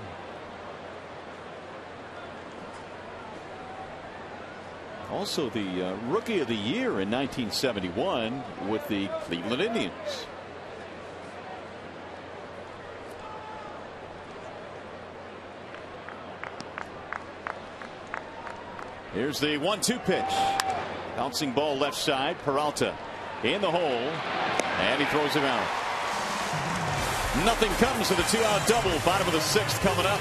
Also the Rookie of the Year in 1971 with the Cleveland Indians. Here's the 1-2 pitch. Bouncing ball left side. Peralta in the hole. And he throws it out. Nothing comes of the 2-out double. Bottom of the 6th coming up.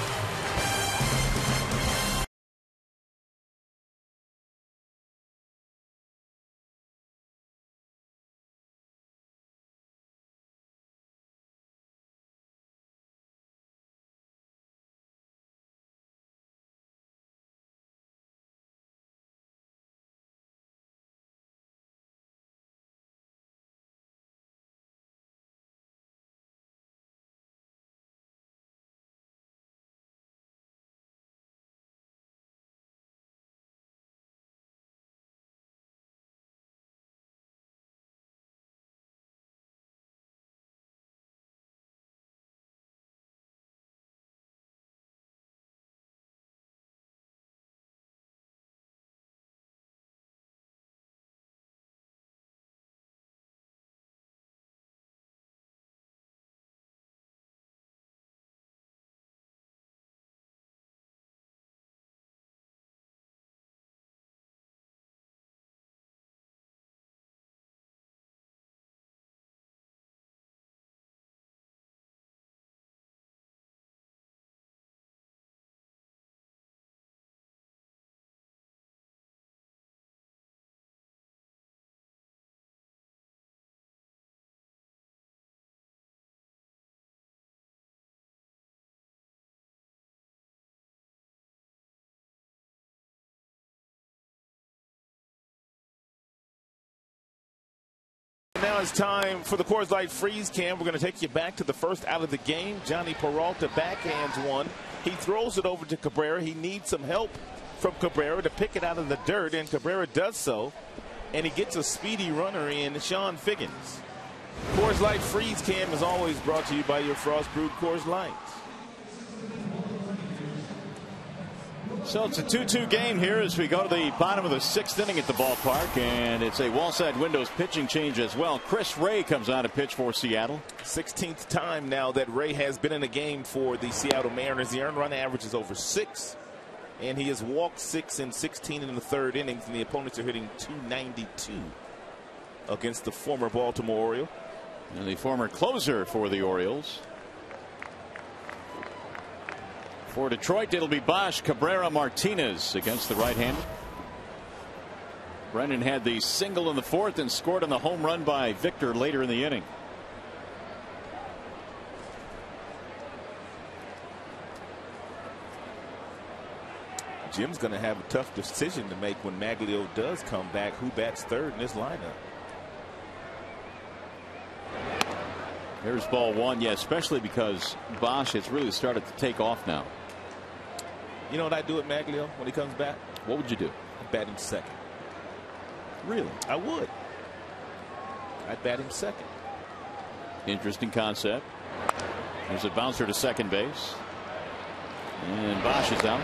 Now it's time for the Coors Light Freeze Cam. We're going to take you back to the first out of the game. Johnny Peralta backhands one. He throws it over to Cabrera. He needs some help from Cabrera to pick it out of the dirt, and Cabrera does so. And he gets a speedy runner in, Sean Figgins. Coors Light Freeze Cam is always brought to you by your Frost Brewed Coors Light. So it's a 2-2 game here as we go to the bottom of the 6th inning at the ballpark, and it's a wall-side windows pitching change as well. Chris Ray comes on to pitch for Seattle. 16th time now that Ray has been in a game for the Seattle Mariners. The earned run average is over 6, and he has walked 6 in 16 in the 3rd innings, and the opponents are hitting .292 against the former Baltimore Oriole. And the former closer for the Orioles. For Detroit, it'll be BOESCH, Cabrera, Martinez against the right-hander. Brennan had the single in the 4th and scored on the home run by Victor later in the inning. Jim's going to have a tough decision to make when Maglio does come back. Who bats 3rd in this lineup? Here's ball 1. Yeah, especially because BOESCH has really started to take off now. You know what I'd do at Maglio when he comes back? What would you do? I'd bat him 2nd. Really? I would. I'd bat him 2nd. Interesting concept. There's a bouncer to second base. And BOESCH is out.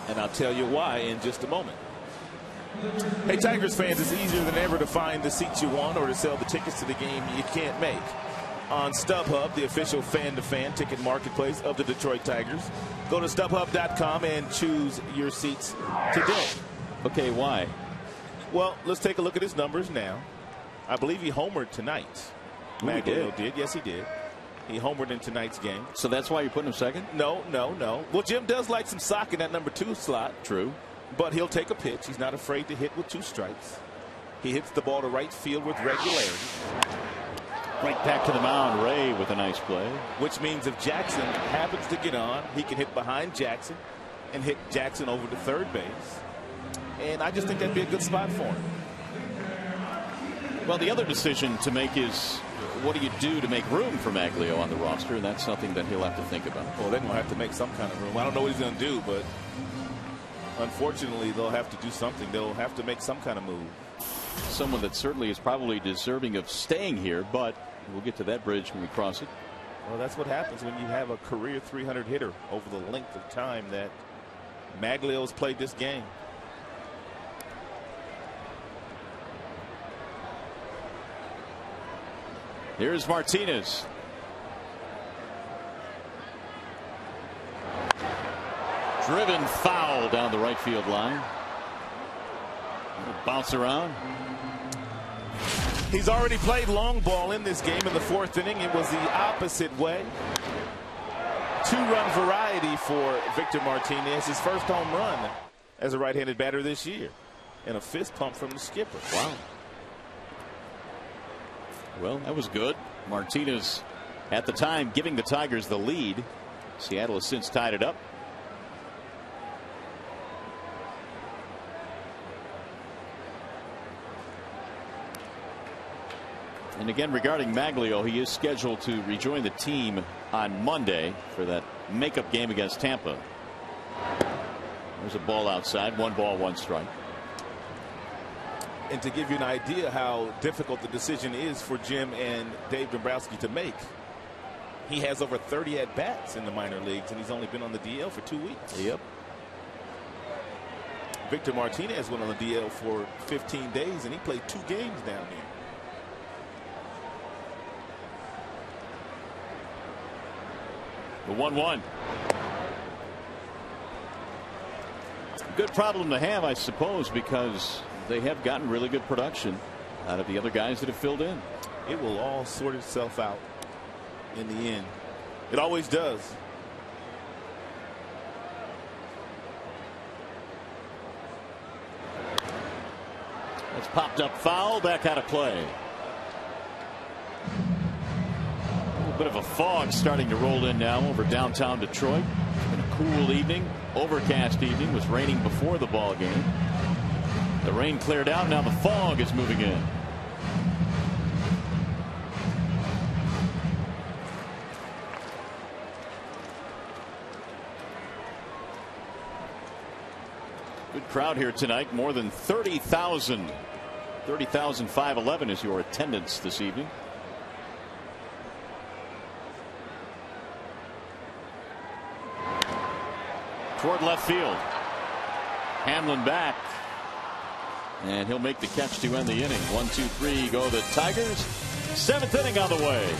And I'll tell you why in just a moment. Hey, Tigers fans, it's easier than ever to find the seats you want or to sell the tickets to the game you can't make. On StubHub, the official fan-to-fan ticket marketplace of the Detroit Tigers. Go to StubHub.com and choose your seats today. Okay, why? Well, let's take a look at his numbers now. I believe he homered tonight. Maglio did. Yes, he did. He homered in tonight's game. So that's why you're putting him 2nd? No. Well, Jim does like some sock in that number 2 slot. True. But he'll take a pitch. He's not afraid to hit with 2 strikes. He hits the ball to right field with regularity. Right back to the mound, Ray with a nice play. Which means if Jackson happens to get on, he can hit behind Jackson and hit Jackson over to 3rd base. And I just think that'd be a good spot for him. Well, the other decision to make is what do you do to make room for Maglio on the roster? And that's something that he'll have to think about. Well, they're going to have to make some kind of room. I don't know what he's going to do, but unfortunately, they'll have to do something. They'll have to make some kind of move. Someone that certainly is probably deserving of staying here, but we'll get to that bridge when we cross it. Well, that's what happens when you have a career 300 hitter over the length of time that Maglio's played this game. Here's Martinez. Driven foul down the right field line. Bounce around. He's already played long ball in this game in the 4th inning. It was the opposite way. 2-run variety for Victor Martinez. His first home run as a right-handed batter this year. And a fist pump from the skipper. Wow. Well, that was good. Martinez at the time giving the Tigers the lead. Seattle has since tied it up. And again, regarding Maglio, he is scheduled to rejoin the team on Monday for that makeup game against Tampa. There's a ball outside. 1 ball, 1 strike. And to give you an idea how difficult the decision is for Jim and Dave Dombrowski to make, he has over 30 at-bats in the minor leagues, and he's only been on the DL for 2 weeks. Yep. Victor Martinez went on the DL for 15 days, and he played 2 games down here. The 1-1. Good problem to have, I suppose, because they have gotten really good production out of the other guys that have filled in. It will all sort itself out in the end. It always does. It's popped up foul, back out of play. A bit of a fog starting to roll in now over downtown Detroit. It's been a cool evening, overcast evening. It was raining before the ball game. The rain cleared out. Now the fog is moving in. Good crowd here tonight. More than 30,000. 30,511 is your attendance this evening. Toward left field. Hamlin back. And he'll make the catch to end the inning. 1, 2, 3 go the Tigers. 7th inning on the way.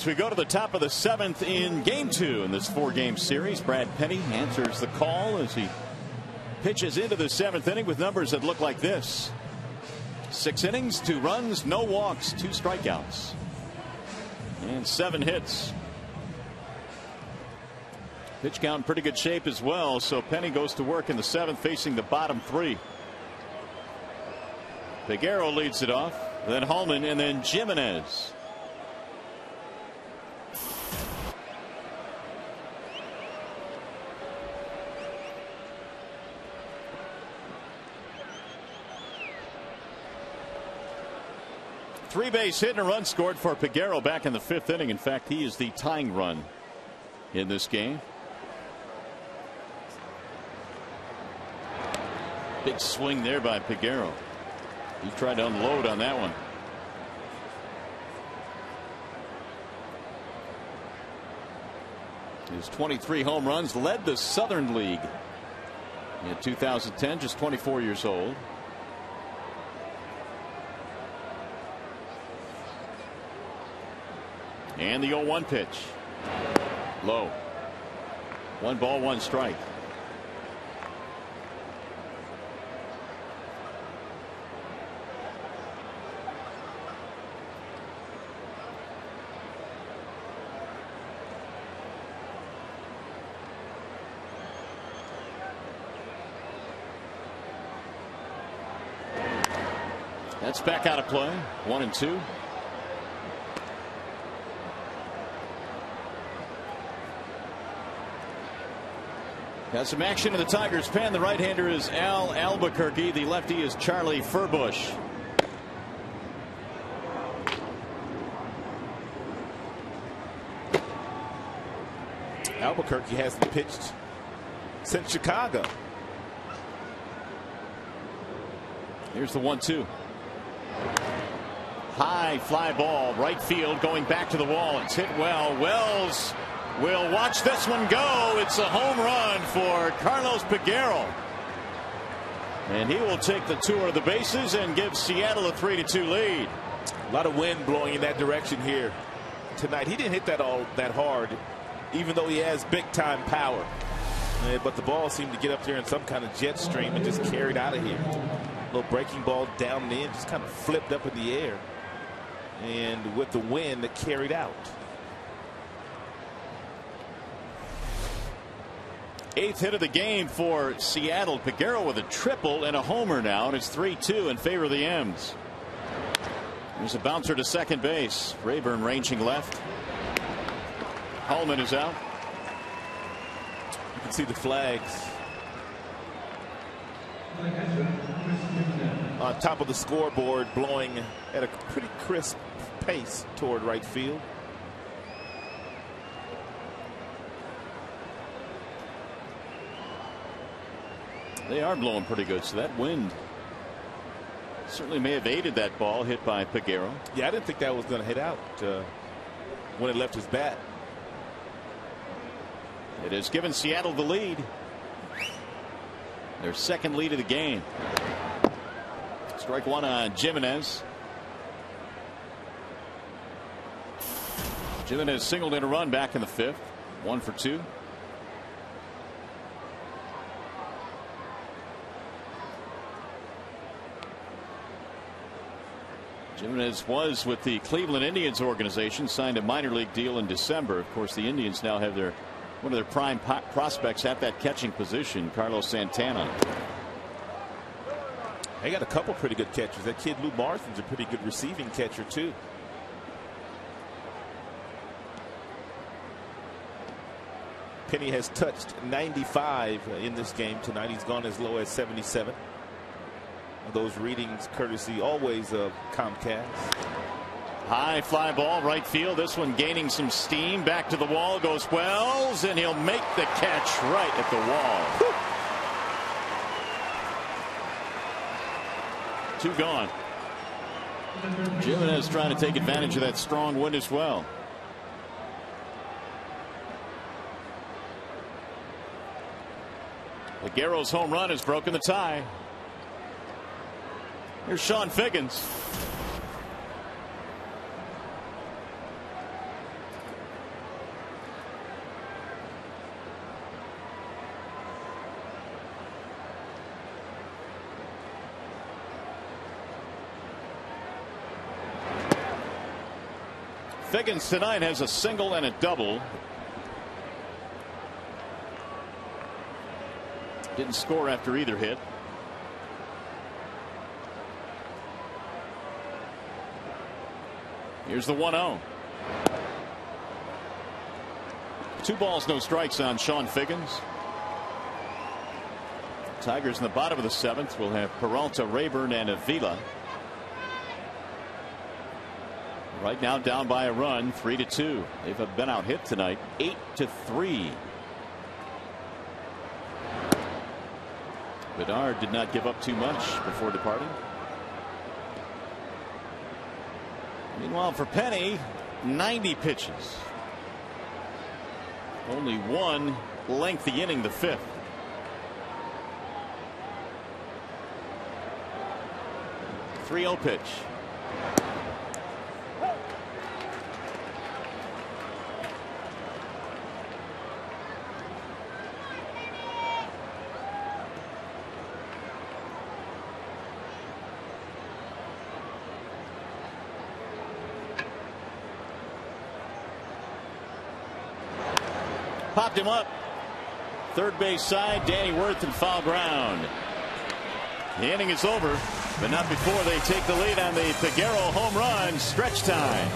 We go to the top of the 7th in game 2 in this 4-game series. Brad Penny answers the call as he pitches into the 7th inning with numbers that look like this. 6 innings, 2 runs, no walks, 2 strikeouts, and 7 hits. Pitch count in pretty good shape as well, so Penny goes to work in the 7th facing the bottom 3. Figueroa leads it off, then Hallman, and then Jimenez. Three-base hit and a run scored for Figueroa back in the 5th inning. In fact, he is the tying run in this game. Big swing there by Peguero. He tried to unload on that one. His 23 home runs led the Southern League in 2010, just 24 years old. And the 0-1 pitch. Low. 1 ball, 1 strike. That's back out of play. 1-2. Got some action in the Tigers pen. The right-hander is Al Albuquerque. The lefty is Charlie Furbush. Albuquerque hasn't pitched since Chicago. Here's the 1-2. High fly ball, right field, going back to the wall. It's hit well. Wells will watch this one go. It's a home run for Carlos Peguero. And he will take the tour of the bases and give Seattle a 3-2 lead. A lot of wind blowing in that direction here tonight. He didn't hit that all that hard, even though he has big time power. But the ball seemed to get up there in some kind of jet stream and just carried out of here. A little breaking ball down and in, just kind of flipped up in the air. And with the wind, it carried out. 8th hit of the game for Seattle. Peguero with a triple and a homer now, and it's 3-2 in favor of the M's. There's a bouncer to second base. Rayburn ranging left. Holman is out. You can see the flags on top of the scoreboard blowing at a pretty crisp pace toward right field. They are blowing pretty good, so that wind certainly may have aided that ball hit by Peguero. Yeah, I didn't think that was going to hit out when it left his bat. It has given Seattle the lead. Their second lead of the game. Strike one on Jimenez. Jimenez singled in a run back in the 5th. 1 for 2. Jimenez was with the Cleveland Indians organization, signed a minor league deal in December. Of course, the Indians now have one of their prime prospects at that catching position, Carlos Santana. They got a couple pretty good catchers. That kid Lou Marston's a pretty good receiving catcher too. Penny has touched 95 in this game tonight. He's gone as low as 77. Those readings courtesy always of Comcast. High fly ball right field. This one gaining some steam. Back to the wall goes Wells, and he'll make the catch right at the wall. Whew. 2 gone. Jimenez trying to take advantage of that strong wind as well. Peguero's home run has broken the tie. Here's Sean Figgins. Figgins tonight has a single and a double. Didn't score after either hit. Here's the 1-0. 2 balls, no strikes on Sean Figgins. Tigers in the bottom of the 7th will have Peralta, Rayburn, and Avila. Right now down by a run, 3-2. They've been out hit tonight, 8-3. Bedard did not give up too much before departing. Meanwhile, for Penny, 90 pitches. Only one lengthy inning, the 5th. The 3-0 pitch. Popped him up. Third base side, Danny Wirth in foul ground. The inning is over, but not before they take the lead on the Peguero home run. Stretch time.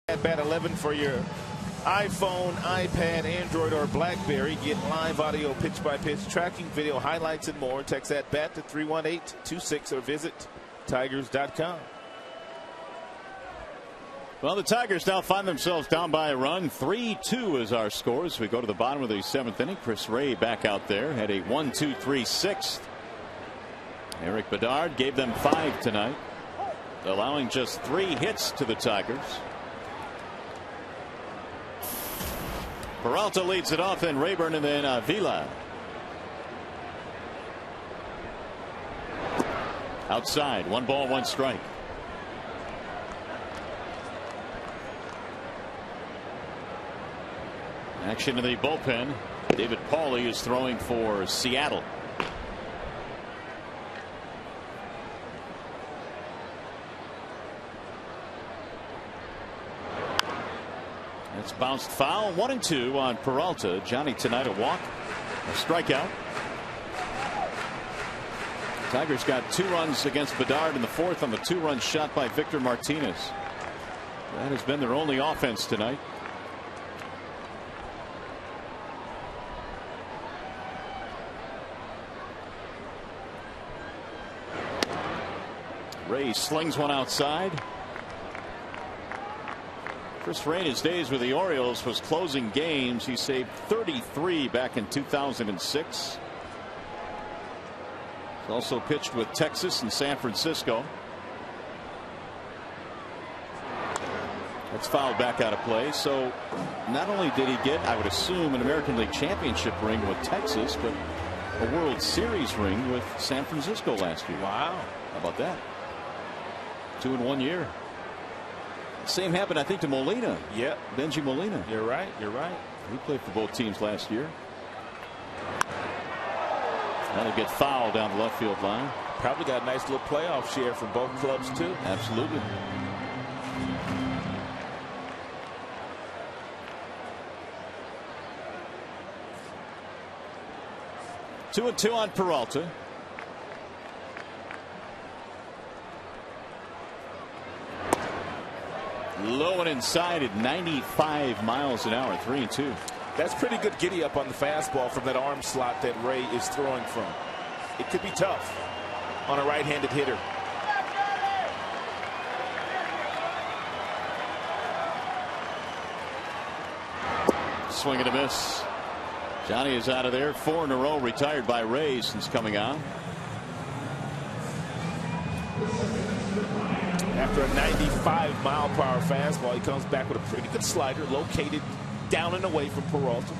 At bat 11 for your iPhone, iPad, Android, or BlackBerry. Get live audio, pitch-by-pitch, tracking video, highlights, and more. Text at bat to 31826 or visit Tigers.com. Well, the Tigers now find themselves down by a run. 3-2 is our score as we go to the bottom of the 7th inning. Chris Ray back out there had a 1-2-3 6th. Eric Bedard gave them 5 tonight, allowing just 3 hits to the Tigers. Peralta leads it off, and Rayburn, and then Avila. Outside, 1 ball, 1 strike. Action in the bullpen. David Pauly is throwing for Seattle. It's bounced foul. 1-2 on Peralta. Johnny tonight a walk, a strikeout. Tigers got 2 runs against Bedard in the 4th on the 2-run shot by Victor Martinez. That has been their only offense tonight. Ray slings one outside. Chris Ray, his days with the Orioles, was closing games. He saved 33 back in 2006. He's also pitched with Texas and San Francisco. That's fouled back out of play. So not only did he get, I would assume, an American League Championship ring with Texas, but a World Series ring with San Francisco last year. Wow. How about that? 2 in 1 year. Same happened, I think, to Molina. Yep. Benji Molina. You're right. You're right. He played for both teams last year. That'll get fouled down the left field line. Probably got a nice little playoff share from both clubs, too. Absolutely. 2-2 on Peralta. Low and inside at 95 miles an hour. 3-2. That's pretty good giddy up on the fastball from that arm slot that Ray is throwing from. It could be tough on a right-handed hitter. Swing and a miss. Johnny is out of there. 4 in a row retired by Ray since coming out. After a 95-mile-per-hour fastball, he comes back with a pretty good slider located down and away from Peralta.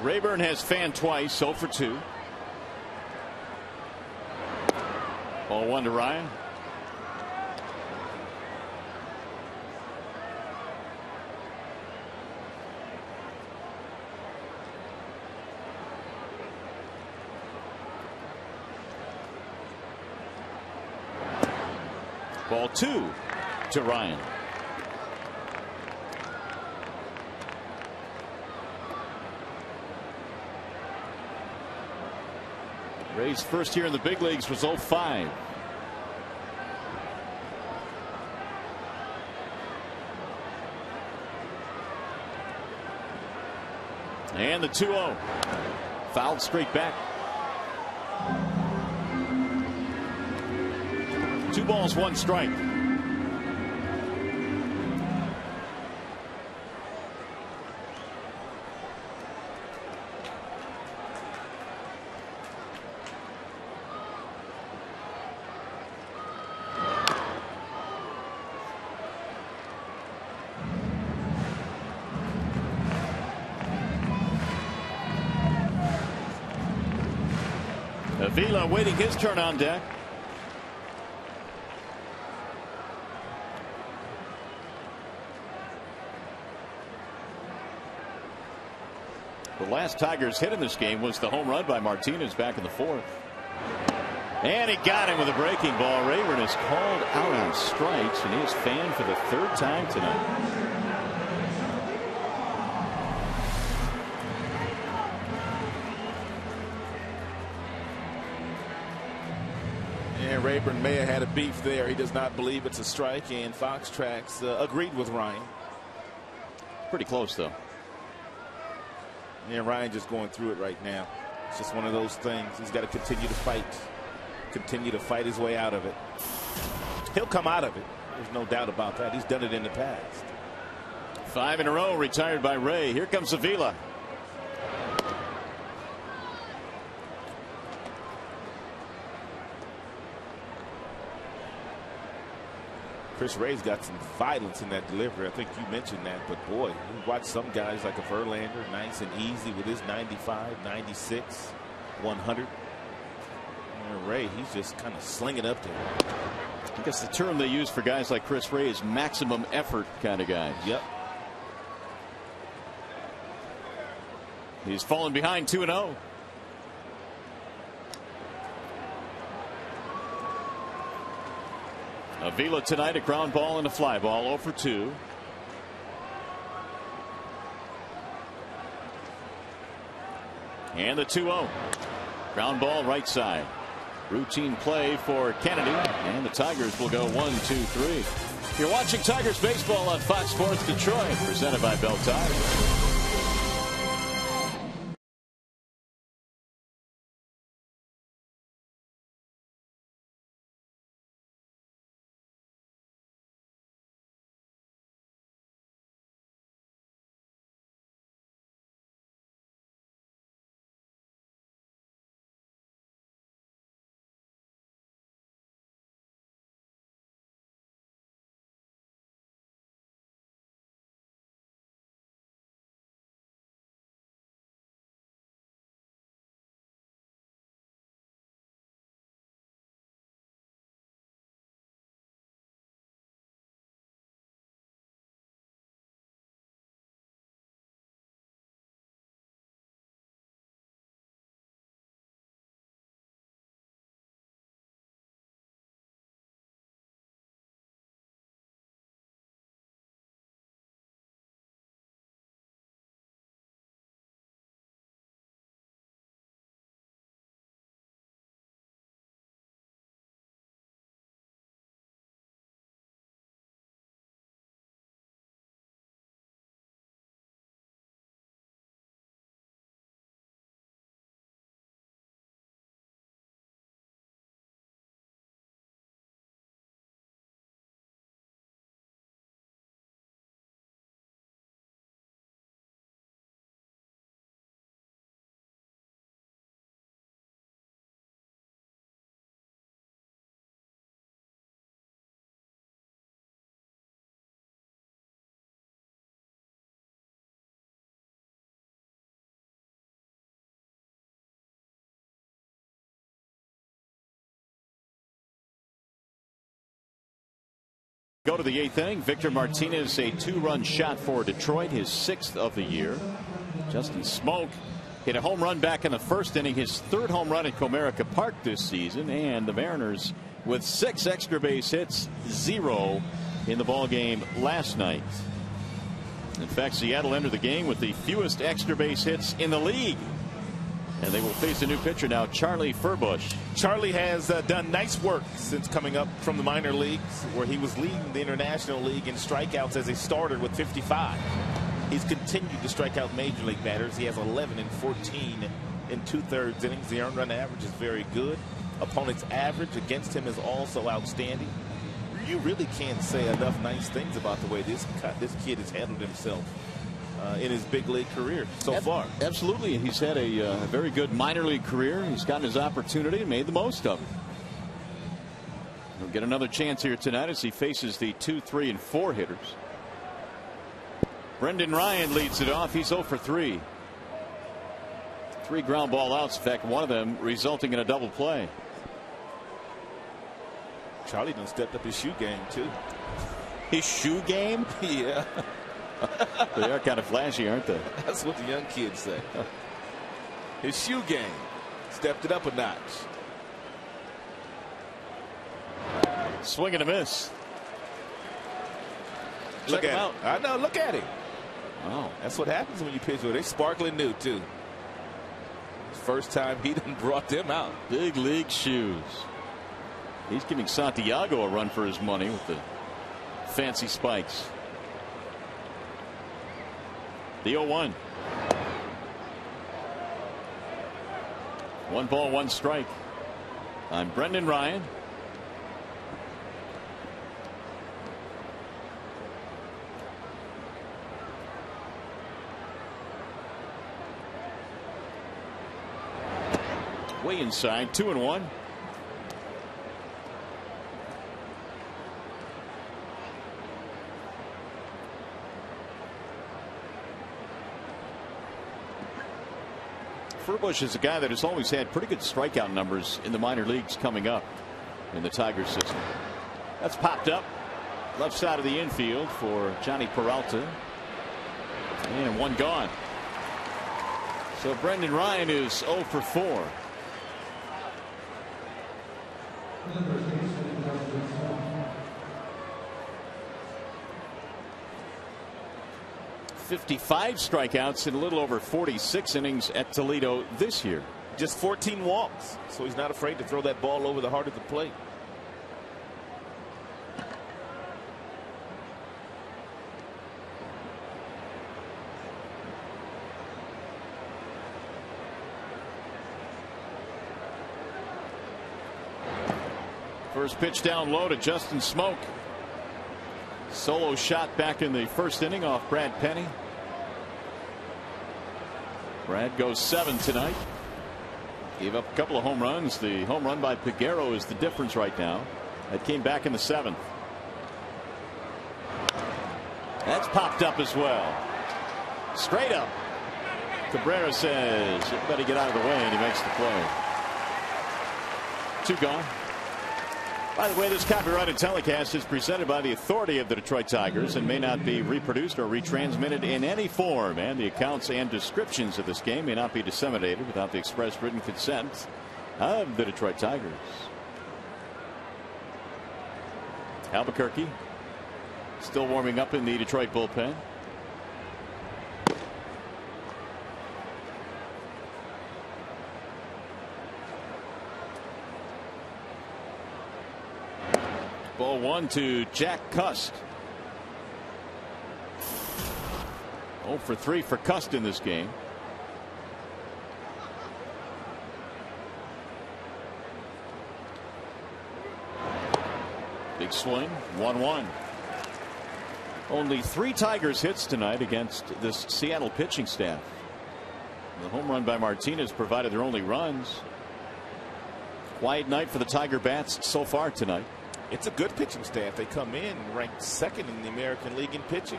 Rayburn has fanned twice, 0 for 2. Ball 1 to Ryan. Ball 2 to Ryan. Ray's first year in the big leagues was 0-5. And the 2-0. Fouled straight back. 2 balls, 1 strike. Avila waiting his turn on deck. The last Tigers hit in this game was the home run by Martinez back in the 4th. And he got him with a breaking ball. Rayburn is called out on strikes, and he is fanned for the 3rd time tonight. And Rayburn may have had a beef there. He does not believe it's a strike, and Fox Tracks agreed with Ryan. Pretty close, though. Yeah, Ryan just going through it right now. It's just one of those things. He's got to continue to fight. Continue to fight his way out of it. He'll come out of it. There's no doubt about that. He's done it in the past. 5 in a row retired by Ray. Here comes Avila. Chris Ray's got some violence in that delivery. I think you mentioned that, but boy, you watch some guys like a Verlander, nice and easy with his 95, 96, 100. And Ray, he's just kind of slinging up there. I guess the term they use for guys like Chris Ray is maximum effort kind of guys. Yep. He's fallen behind 2-0. Avila tonight, a ground ball and a fly ball, 0 for 2. And the 2-0. Ground ball right side. Routine play for Kennedy, and the Tigers will go 1-2-3. You're watching Tigers baseball on Fox Sports Detroit, presented by Bell Tire. Go to the 8th inning. Victor Martinez, a 2-run shot for Detroit, his 6th of the year. Justin Smoke hit a home run back in the 1st inning, his 3rd home run at Comerica Park this season. And the Mariners with 6 extra base hits, 0 in the ball game last night. In fact, Seattle entered the game with the fewest extra base hits in the league. And they will face a new pitcher now, Charlie Furbush. Charlie has done nice work since coming up from the minor leagues, where he was leading the International League in strikeouts as a starter with 55. He's continued to strike out major league batters. He has 11 and 14 in 2/3 innings. The earned run average is very good. Opponent's average against him is also outstanding. You really can't say enough nice things about the way this kid has handled himself in his big league career so far. Absolutely. He's had a very good minor league career. He's gotten his opportunity and made the most of it. He'll get another chance here tonight as he faces the 2, 3, and 4 hitters. Brendan Ryan leads it off. He's 0 for 3. 3 ground ball outs. In fact, one of them resulting in a double play. Charlie done stepped up his shoe game too. His shoe game? Yeah. They are kind of flashy, aren't they? That's what the young kids say. His shoe game. Stepped it up a notch. Swing and a miss. Look at him. I know. Look at him. Wow. That's what happens when you pitch with. They're sparkling new too. First time he done brought them out. Big league shoes. He's giving Santiago a run for his money with the fancy spikes. The 0-1. 1 ball, 1 strike. I'm Brendan Ryan. Way inside, 2-1. Furbush is a guy that has always had pretty good strikeout numbers in the minor leagues coming up in the Tigers system. That's popped up left side of the infield for Johnny Peralta. And 1 gone. So Brendan Ryan is 0 for 4. 55 strikeouts in a little over 46 innings at Toledo this year. Just 14 walks, so he's not afraid to throw that ball over the heart of the plate. First pitch down low to Justin Smoke. Solo shot back in the 1st inning off Brad Penny. Brad goes 7 tonight. Gave up a couple of home runs. The home run by Peguero is the difference right now. That came back in the 7th. That's popped up as well. Straight up. Cabrera says, "Everybody get out of the way," and he makes the play. 2 gone. By the way, this copyrighted telecast is presented by the authority of the Detroit Tigers and may not be reproduced or retransmitted in any form, and the accounts and descriptions of this game may not be disseminated without the express written consent of the Detroit Tigers. Albuquerque still warming up in the Detroit bullpen. Ball 1 to Jack Cust. 0 for 3 for Cust in this game. Big swing, 1-1. Only 3 Tigers hits tonight against this Seattle pitching staff. The home run by Martinez provided their only runs. Quiet night for the Tiger bats so far tonight. It's a good pitching staff. They come in ranked 2nd in the American League in pitching.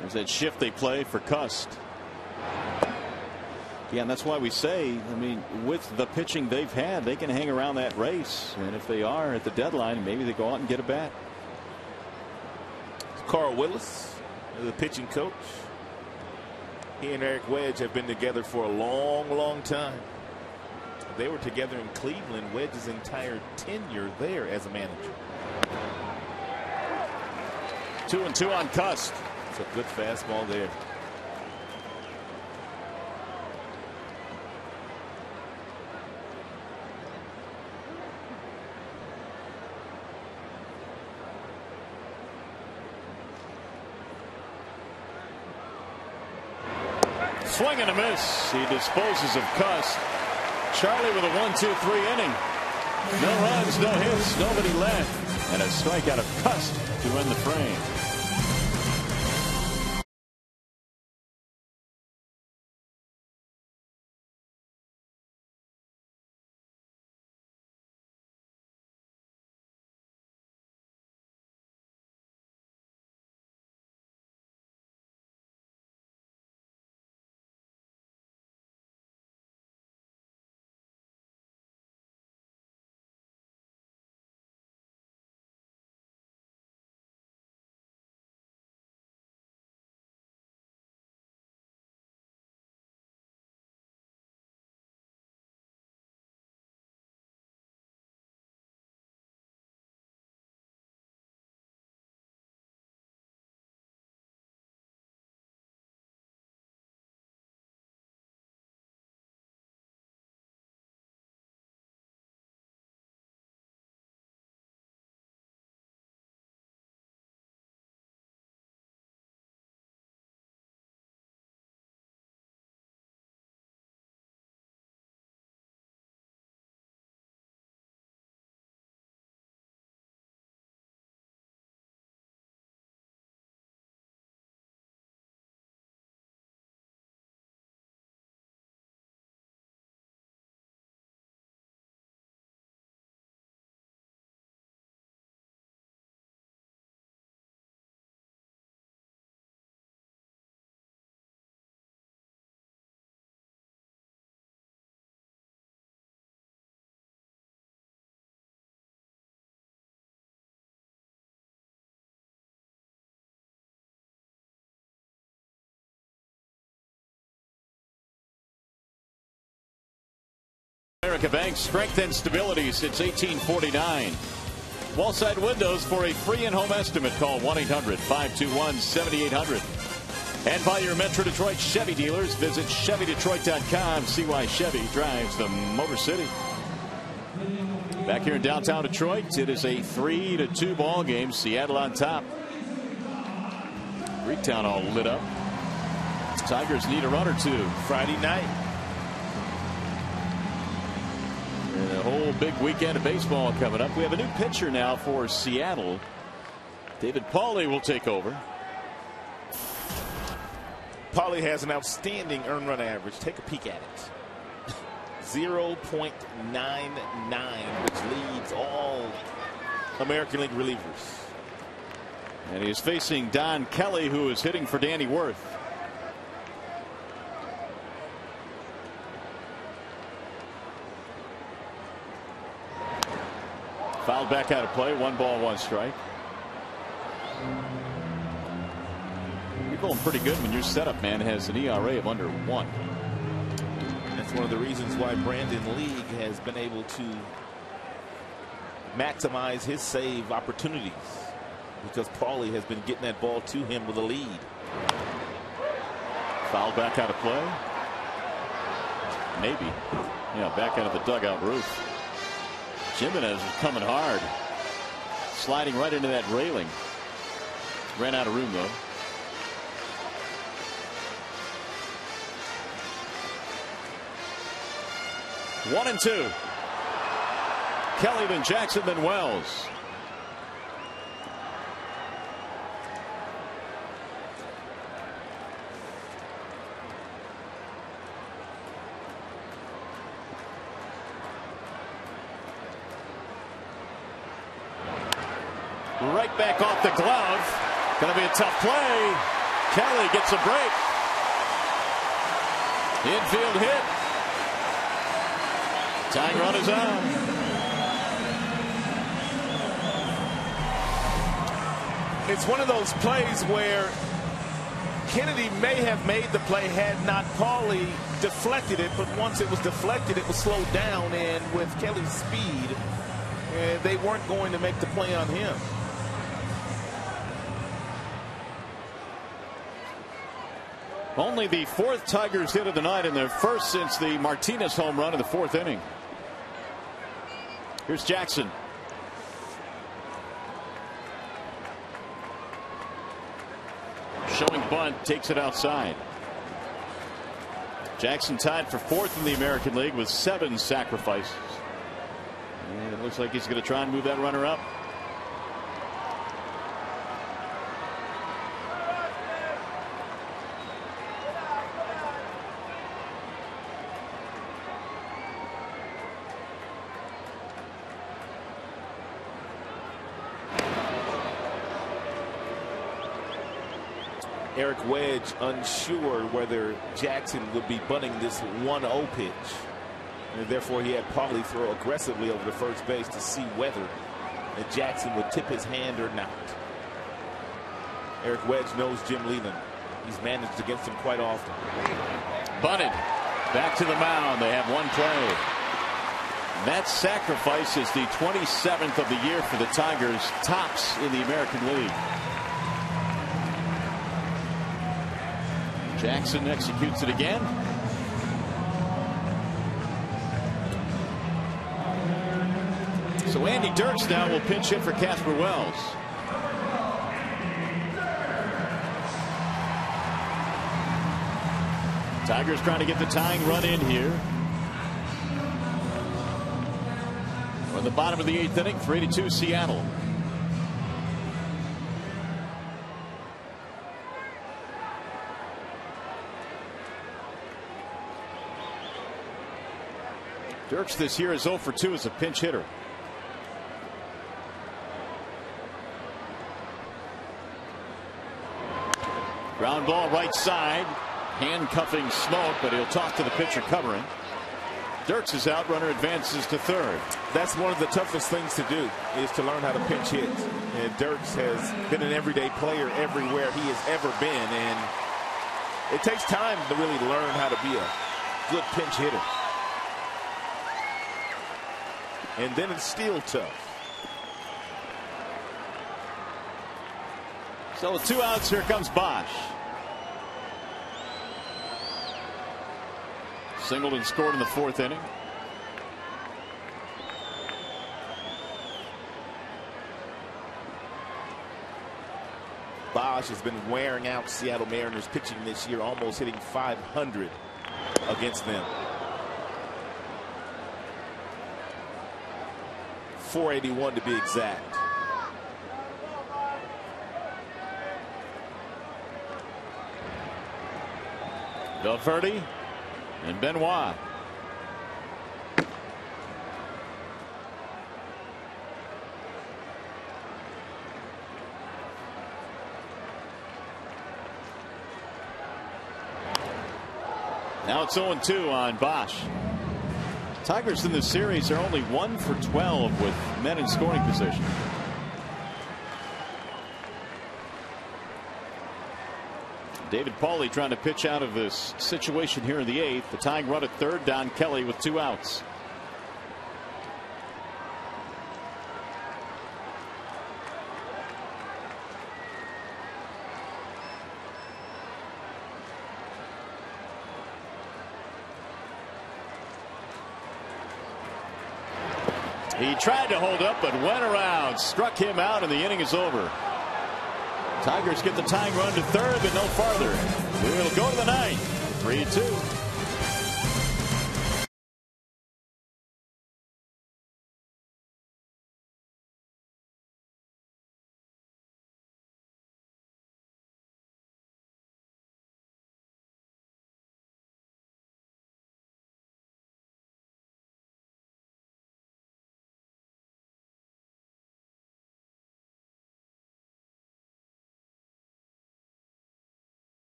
There's that shift they play for Cust. Yeah, and that's why we say, I mean, with the pitching they've had, they can hang around that race. And if they are at the deadline, maybe they go out and get a bat. Carl Willis, the pitching coach. He and Eric Wedge have been together for a long, long time. They were together in Cleveland Wedge's entire tenure there as a manager. 2-2 on Cust. It's a good fastball there. Swing and a miss. He disposes of Cust. Charlie with a 1-2-3 inning. No runs, no hits, nobody left. And a strikeout of Cust to end the frame. America Bank, strength and stability since 1849. Wallside windows for a free in-home estimate. Call 1-800-521-7800. And by your Metro Detroit Chevy dealers, visit ChevyDetroit.com. See why Chevy drives the Motor City. Back here in downtown Detroit, it is a 3-2 ball game. Seattle on top. Greektown all lit up. Tigers need a run or two. Friday night. And a whole big weekend of baseball coming up. We have a new pitcher now for Seattle. David Pauly will take over. Pauly has an outstanding earned run average. Take a peek at it. 0.99, which leads all American League relievers. And he is facing Don Kelly, who is hitting for Danny Worth. Fouled back out of play. 1 ball, 1 strike. You're going pretty good when your setup man has an ERA of under 1. That's one of the reasons why Brandon League has been able to maximize his save opportunities, because Pauly has been getting that ball to him with a lead. Fouled back out of play. Maybe. Yeah, back out of the dugout roof. Jimenez is coming hard. Sliding right into that railing. Ran out of room, though. One and 2. Kelly, then Jackson, then Wells. Right back off the glove. Going to be a tough play. Kelly gets a break. Infield hit. Tying run is on. It's one of those plays where Kennedy may have made the play had not Pauly deflected it, but once it was deflected, it was slowed down, and with Kelly's speed, they weren't going to make the play on him. Only the fourth Tigers hit of the night, and their first since the Martinez home run in the fourth inning. Here's Jackson. Showing bunt, takes it outside. Jackson tied for fourth in the American League with 7 sacrifices. And it looks like he's going to try and move that runner up. Eric Wedge unsure whether Jackson would be bunting this 1-0 pitch, and therefore he had Pauly throw aggressively over to first base to see whether Jackson would tip his hand or not. Eric Wedge knows Jim Leland. He's managed against him quite often. Bunted back to the mound. They have one play. That sacrifice is the 27th of the year for the Tigers, tops in the American League. Jackson executes it again. So Andy Dirks now will pinch hit for Casper Wells. Tigers trying to get the tying run in here. We're at the bottom of the 8th inning, 3-2 Seattle. Dirks this year is 0 for 2 as a pinch hitter. Ground ball right side. Handcuffing Smoke, but he'll toss to the pitcher covering. Dirks is out. Runner advances to third. That's one of the toughest things to do, is to learn how to pinch hit. And Dirks has been an everyday player everywhere he has ever been, and it takes time to really learn how to be a good pinch hitter. And then it's still tough. So with 2 outs, here comes BOESCH. Singleton scored in the 4th inning. BOESCH has been wearing out Seattle Mariners pitching this year, almost hitting .500 against them. .481 to be exact. Valverde and Benoit. Now it's 0-2 on BOESCH. Tigers in this series are only 1 for 12 with men in scoring position. David Pauly trying to pitch out of this situation here in the 8th. The tying run at third. Don Kelly with 2 outs. He tried to hold up but went around, struck him out, and the inning is over. Tigers get the tying run to third, but no farther. We'll go to the 9th, 3-2.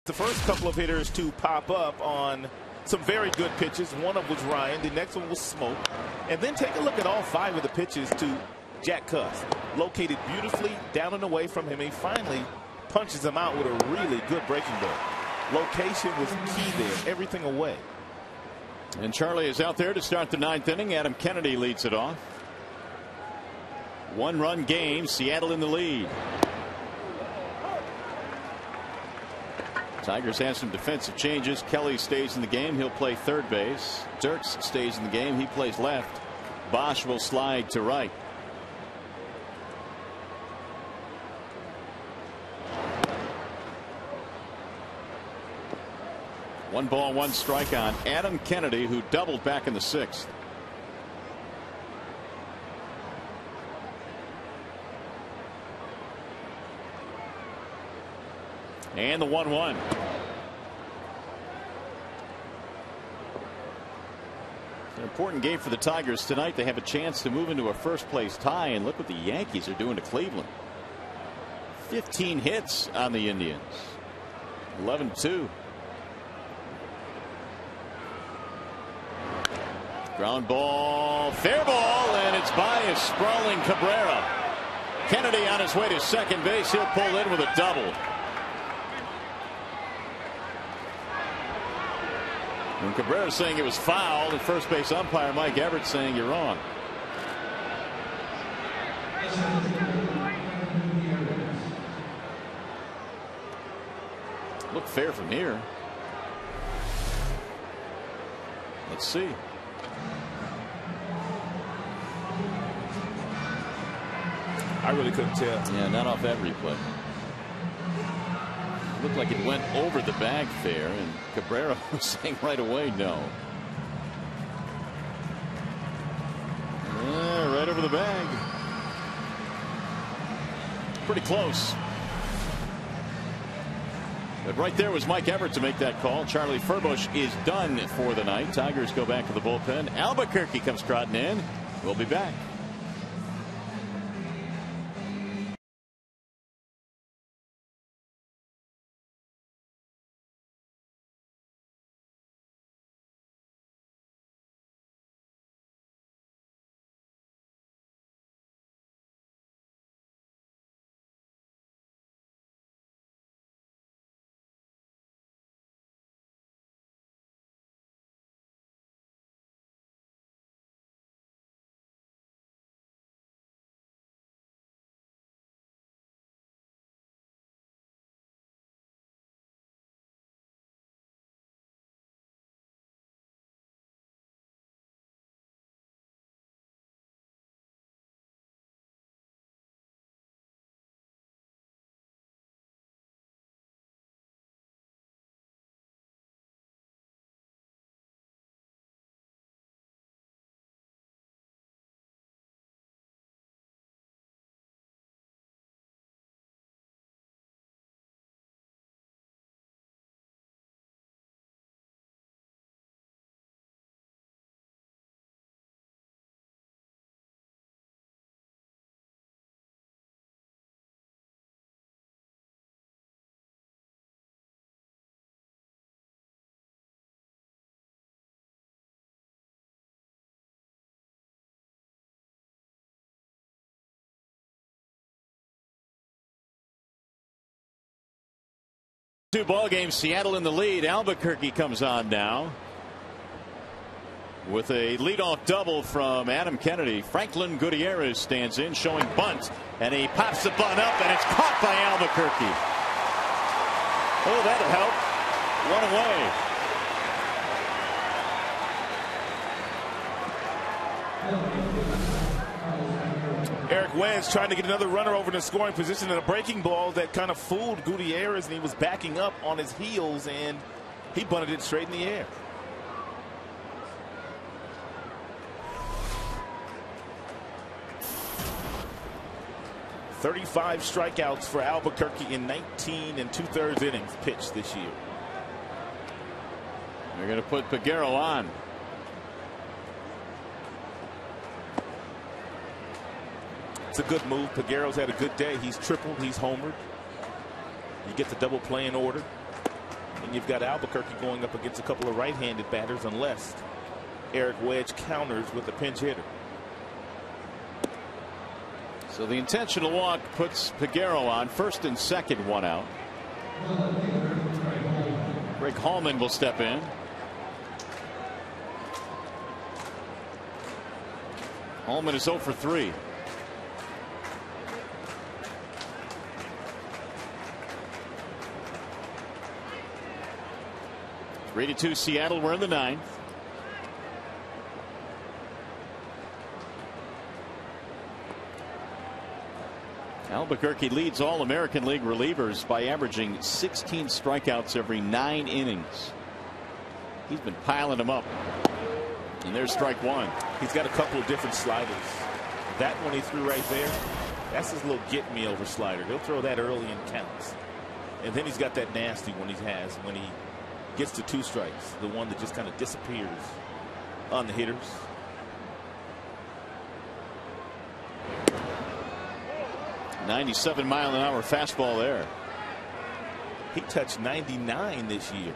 The first couple of hitters to pop up on some very good pitches. One of them was Ryan. The next one was Smoke. And then take a look at all 5 of the pitches to Jack Cuss. Located beautifully down and away from him. He finally punches him out with a really good breaking ball. Location was key there. Everything away. And Charlie is out there to start the 9th inning. Adam Kennedy leads it off. 1-run game. Seattle in the lead. Tigers have some defensive changes. Kelly stays in the game. He'll play third base. Dirks stays in the game. He plays left. BOESCH will slide to right. One ball, 1 strike on Adam Kennedy, who doubled back in the 6th. And the 1-1. An important game for the Tigers tonight. They have a chance to move into a first-place tie, and look what the Yankees are doing to Cleveland. 15 hits on the Indians. 11-2. Ground ball, fair ball, and it's by a sprawling Cabrera. Kennedy on his way to second base. He'll pull in with a double. And Cabrera saying it was foul, and first base umpire Mike Everett saying you're wrong. Look fair from here. Let's see. I really couldn't tell. Yeah, not off that replay. Looked like it went over the bag fair, and Cabrera was saying right away no. Yeah, right over the bag. Pretty close. But right there was Mike Everett to make that call. Charlie Furbush is done for the night. Tigers go back to the bullpen. Albuquerque comes trotting in. We'll be back. Two ball games. Seattle in the lead. Albuquerque comes on now with a leadoff double from Adam Kennedy. Franklin Gutierrez stands in, showing bunt, and he pops the bunt up, and it's caught by Albuquerque. Oh, that'll help. One away. Eric Wentz trying to get another runner over in the scoring position, and a breaking ball that kind of fooled Gutierrez, and he was backing up on his heels, and he bunted it straight in the air. "35 strikeouts for Albuquerque in 19 2/3 innings pitched this year." They're going to put Peguero on. It's a good move. Peguero's had a good day. He's tripled. He's homered. You get the double play in order. And you've got Albuquerque going up against a couple of right-handed batters unless Eric Wedge counters with a pinch hitter. So the intentional walk puts Peguero on first and second, 1 out. Greg Hallman will step in. Hallman is 0 for 3. Three to 2 Seattle. We're in the 9th. Albuquerque leads all American League relievers by averaging 16 strikeouts every 9 innings. He's been piling them up. And there's strike 1. He's got a couple of different sliders. That one he threw right there, that's his little get me over slider. He'll throw that early in counts. And then he's got that nasty one he has when he gets to 2 strikes, the one that just kind of disappears on the hitters. .97-mile-an-hour fastball there. He touched 99 this year.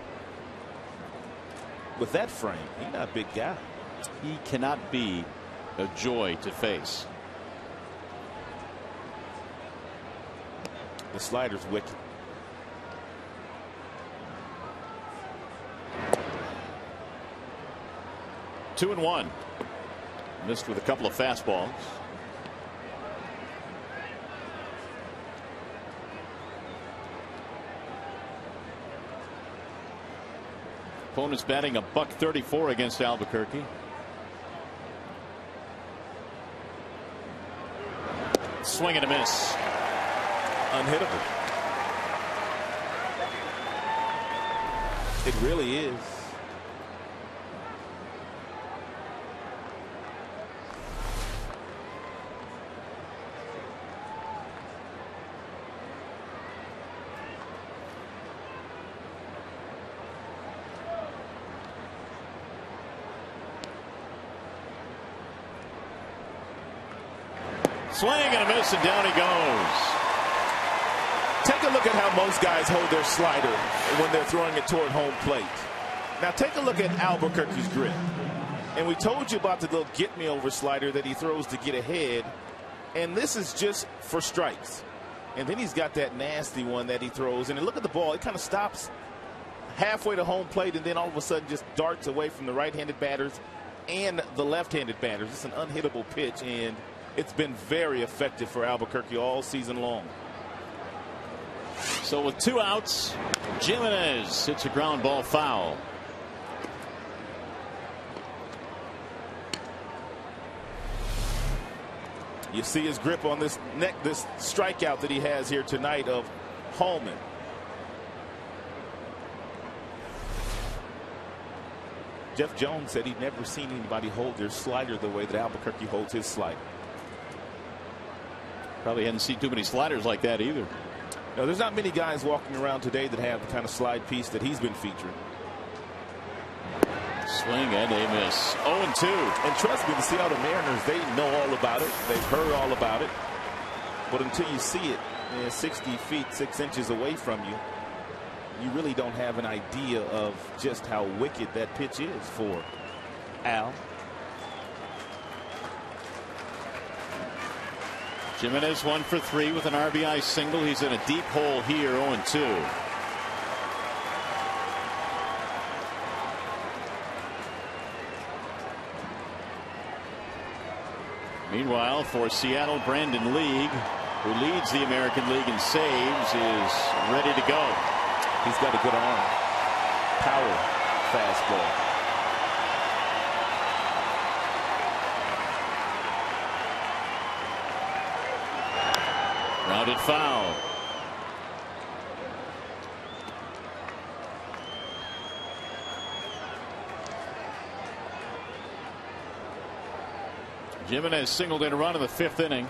With that frame, he's not a big guy. He cannot be a joy to face. The slider's wicked. Two and 1. Missed with a couple of fastballs. Opponents batting $134 against Albuquerque. Swing and a miss. Unhittable. It really is. Swing and a miss, and down he goes. Take a look at how most guys hold their slider when they're throwing it toward home plate. Now take a look at Albuquerque's grip. And we told you about the little get me over slider that he throws to get ahead. And this is just for strikes. And then he's got that nasty one that he throws. And look at the ball. It kind of stops halfway to home plate and then all of a sudden just darts away from the right-handed batters and the left-handed batters. It's an unhittable pitch, and it's been very effective for Albuquerque all season long. So with 2 outs, Jimenez hits a ground ball foul. You see his grip on this strikeout that he has here tonight of Hallman. Jeff Jones said he'd never seen anybody hold their slider the way that Albuquerque holds his slider. Probably hadn't seen too many sliders like that either. No, there's not many guys walking around today that have the kind of slide piece that he's been featuring. Swing and a miss. 0-2. And trust me, the Seattle Mariners, they know all about it. They've heard all about it. But until you see it 60 feet 6 inches away from you, you really don't have an idea of just how wicked that pitch is for Al. Jimenez 1 for 3 with an RBI single. He's in a deep hole here, 0-2. Meanwhile, for Seattle, Brandon League, who leads the American League in saves, is ready to go. He's got a good arm. Power fastball. Grounded foul. Jimenez singled in a run in the 5th inning.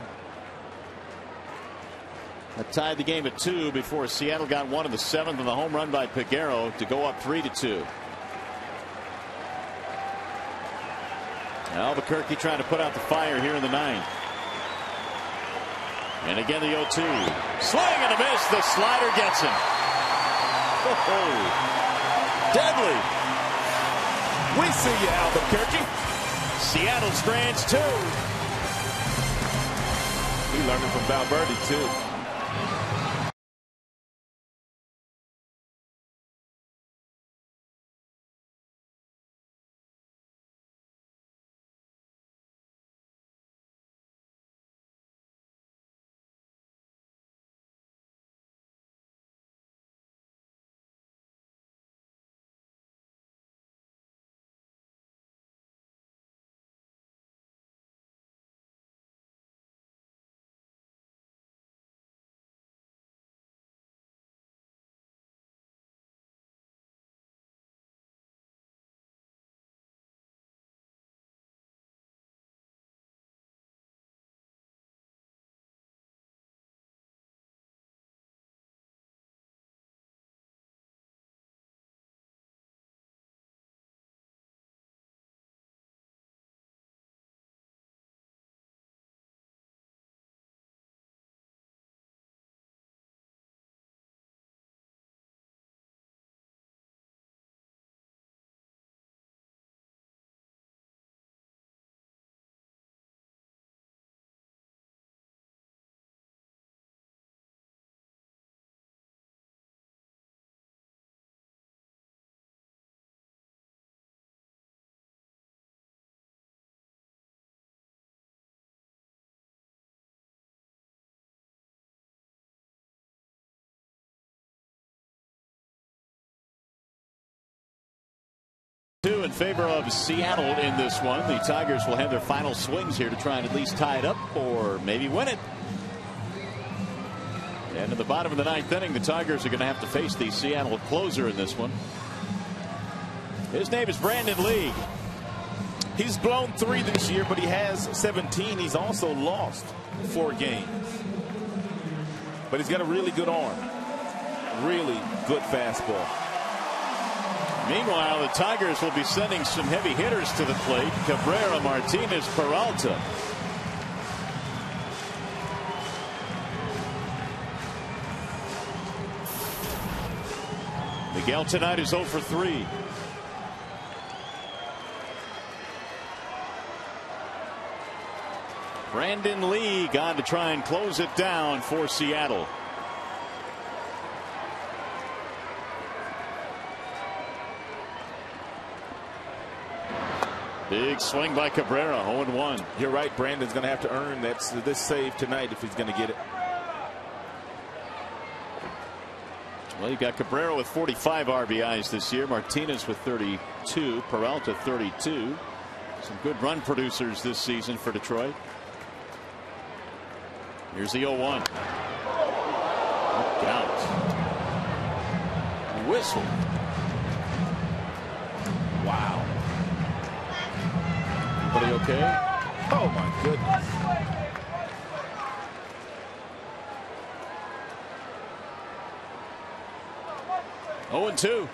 That tied the game at 2 before Seattle got one in the 7th and the home run by Peguero to go up 3-2. Albuquerque trying to put out the fire here in the 9th. And again the 0-2. Swing and a miss. The slider gets him. Oh. Deadly. We see you, Albuquerque. Seattle strands 2. He learned it from Valverde, too. In favor of Seattle in this one. The Tigers will have their final swings here to try and at least tie it up or maybe win it. And at the bottom of the 9th inning, the Tigers are going to have to face the Seattle closer in this one. His name is Brandon Lee. He's blown 3 this year, but he has 17. He's also lost 4 games. But he's got a really good arm. Really good fastball. Meanwhile, the Tigers will be sending some heavy hitters to the plate. Cabrera, Martinez, Peralta. Miguel tonight is 0 for 3. Brandon Lee gone to try and close it down for Seattle. Big swing by Cabrera, 0-1. You're right. Brandon's going to have to earn this save tonight if he's going to get it. Well, you got Cabrera with 45 RBIs this year. Martinez with 32. Peralta 32. Some good run producers this season for Detroit. Here's the 0-1. Look out. Whistle. Wow. Everybody okay? Oh, my goodness. Oh, 2.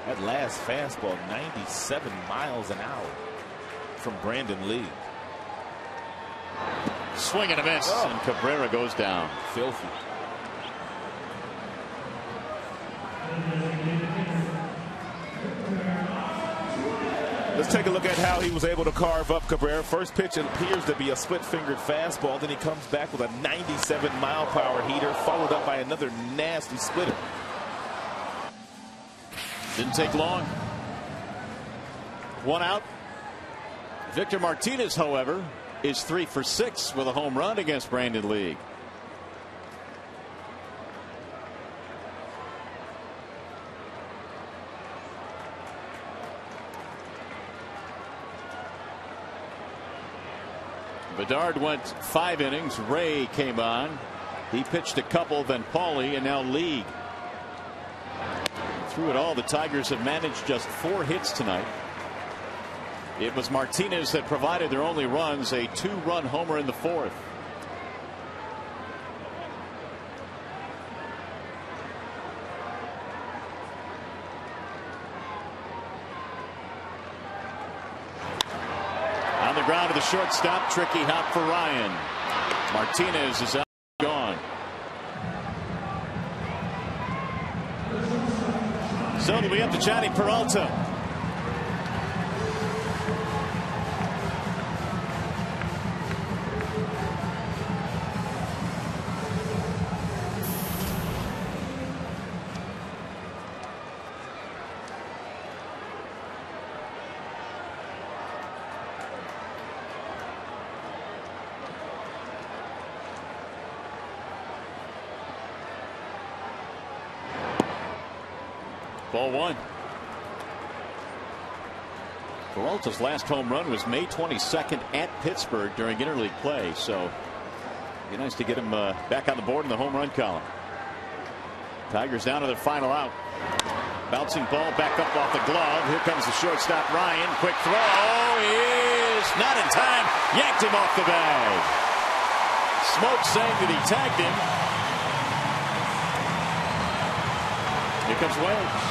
That last fastball, 97 miles an hour from Brandon Lee. Swing and a miss, and Cabrera goes down. Filthy. Let's take a look at how he was able to carve up Cabrera. First pitch appears to be a split-fingered fastball. Then he comes back with a 97-mile-per-hour heater, followed up by another nasty splitter. Didn't take long. 1 out. Victor Martinez, however, is 3 for 6 with a home run against Brandon Lee. Bedard went 5 innings. Ray came on. He pitched a couple, then Paulie, and now Lee. Through it all, the Tigers have managed just 4 hits tonight. It was Martinez that provided their only runs, a 2-run homer in the 4th. On the ground to the shortstop, tricky hop for Ryan. Martinez is out, gone. So it'll be up to Johnny Peralta. Ball one. Peralta's last home run was May 22nd at Pittsburgh during interleague play. So it'd be nice to get him back on the board in the home run column. Tigers down to their final out. Bouncing ball back up off the glove. Here comes the shortstop Ryan. Quick throw is not in time. Yanked him off the bag. Smoke saying that he tagged him. Here comes Wells.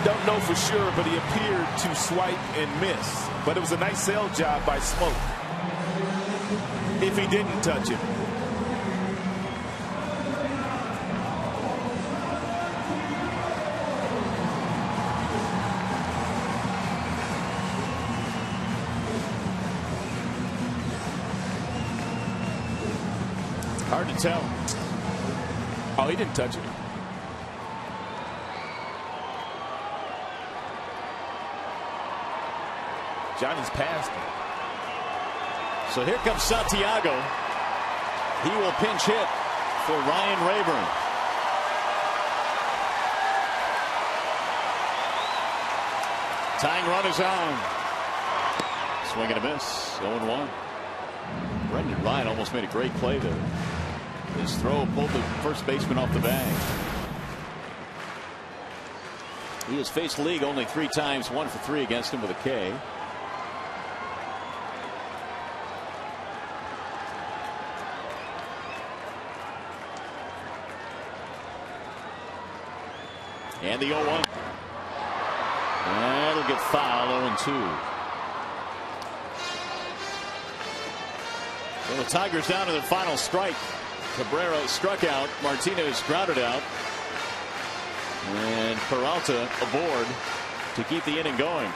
Don't know for sure, but he appeared to swipe and miss. But it was a nice sell job by Smoke. If he didn't touch it. Hard to tell. Oh, he didn't touch it. Johnny's passed him. So here comes Santiago. He will pinch hit for Ryan Rayburn. Tying run is on. Swing and a miss. 0-1. Brendan Ryan almost made a great play there. His throw pulled the first baseman off the bag. He has faced the league only 3 times, 1 for 3 against him with a K. And the 0-1. That'll get foul. 0-2. So the Tigers down to their final strike. Cabrera struck out. Martinez grounded out. And Peralta aboard to keep the inning going.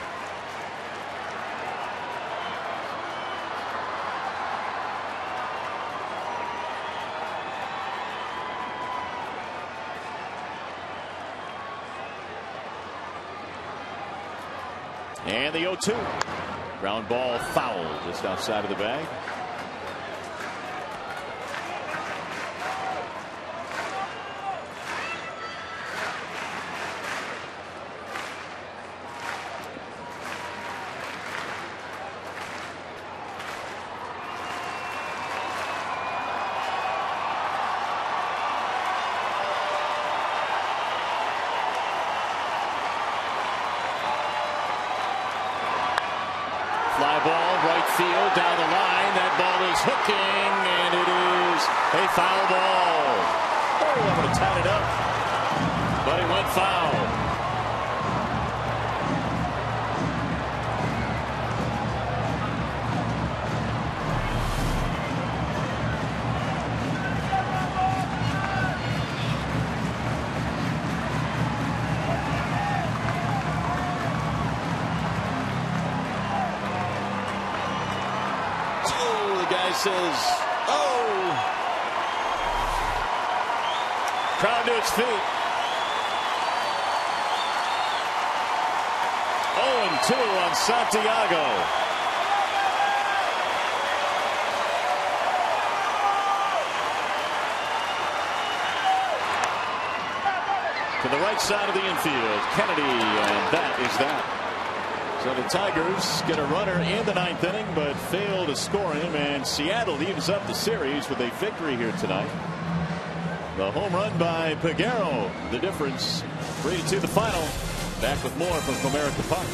And the 0-2. Ground ball foul just outside of the bag. Fly ball, right field, down the line. That ball is hooking, and it is a foul ball. Oh, that would have tied it up. But it went foul. Says, oh, crowd to its feet. 0-2 on Santiago. To the right side of the infield, Kennedy, and that is that. So the Tigers get a runner in the 9th inning, but fail to score him, and Seattle evens up the series with a victory here tonight. The home run by Peguero, the difference. 3-2 the final. Back with more from Comerica Park.